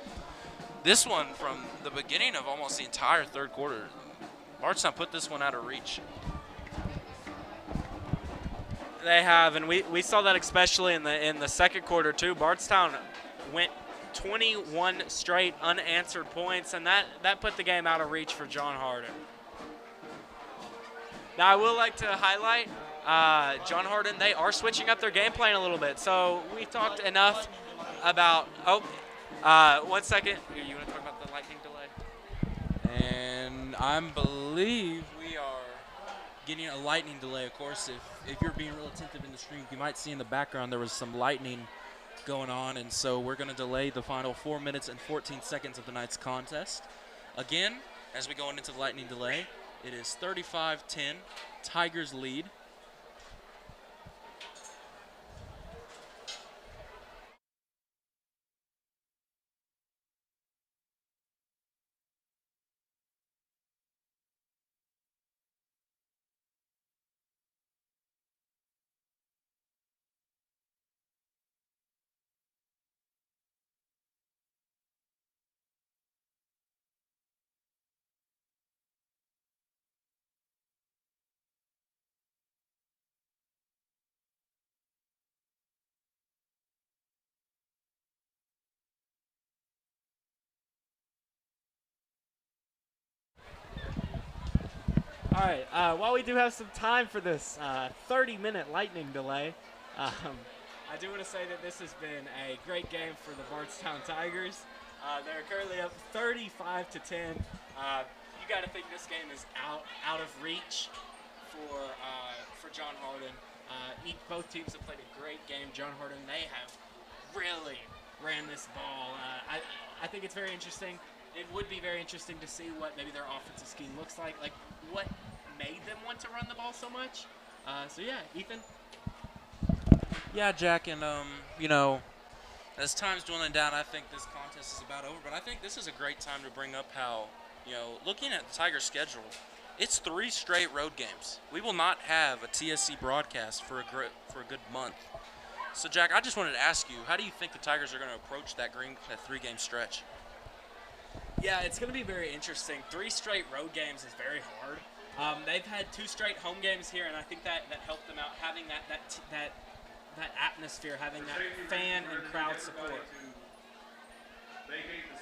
this one from the beginning of almost the entire 3rd quarter. Bardstown put this one out of reach. They have, and we saw that especially in the 2nd quarter too. Bardstown went 21 straight unanswered points, and that put the game out of reach for John Hardin. Now, I will like to highlight John Hardin. They are switching up their game plan a little bit. So we talked enough about. 1 second. You want to talk about the lightning delay? And I believe we are getting a lightning delay. Of course, if you're being real attentive in the stream, you might see in the background there was some lightning going on, and so we're going to delay the final 4 minutes and 14 seconds of tonight's contest. Again, as we go into the lightning delay, it is 35-10, Tigers lead. All right, while we do have some time for this 30-minute lightning delay, I do want to say that this has been a great game for the Bardstown Tigers. They're currently up 35 to 10. You got to think this game is out of reach for John Hardin. Both teams have played a great game. John Hardin, they have really ran this ball. I think it's very interesting. It would be very interesting to see what maybe their offensive scheme looks like what made them want to run the ball so much. So yeah, Ethan. Yeah, Jack, and as time's dwindling down, I think this contest is about over. But I think this is a great time to bring up how, looking at the Tigers' schedule, it's 3 straight road games. We will not have a TSC broadcast for a good month. So, Jack, I just wanted to ask you, how do you think the Tigers are going to approach that 3-game stretch? Yeah, it's going to be very interesting. 3 straight road games is very hard. They've had 2 straight home games here, and I think that helped them out, having that atmosphere, having that fan and crowd support. Vacate the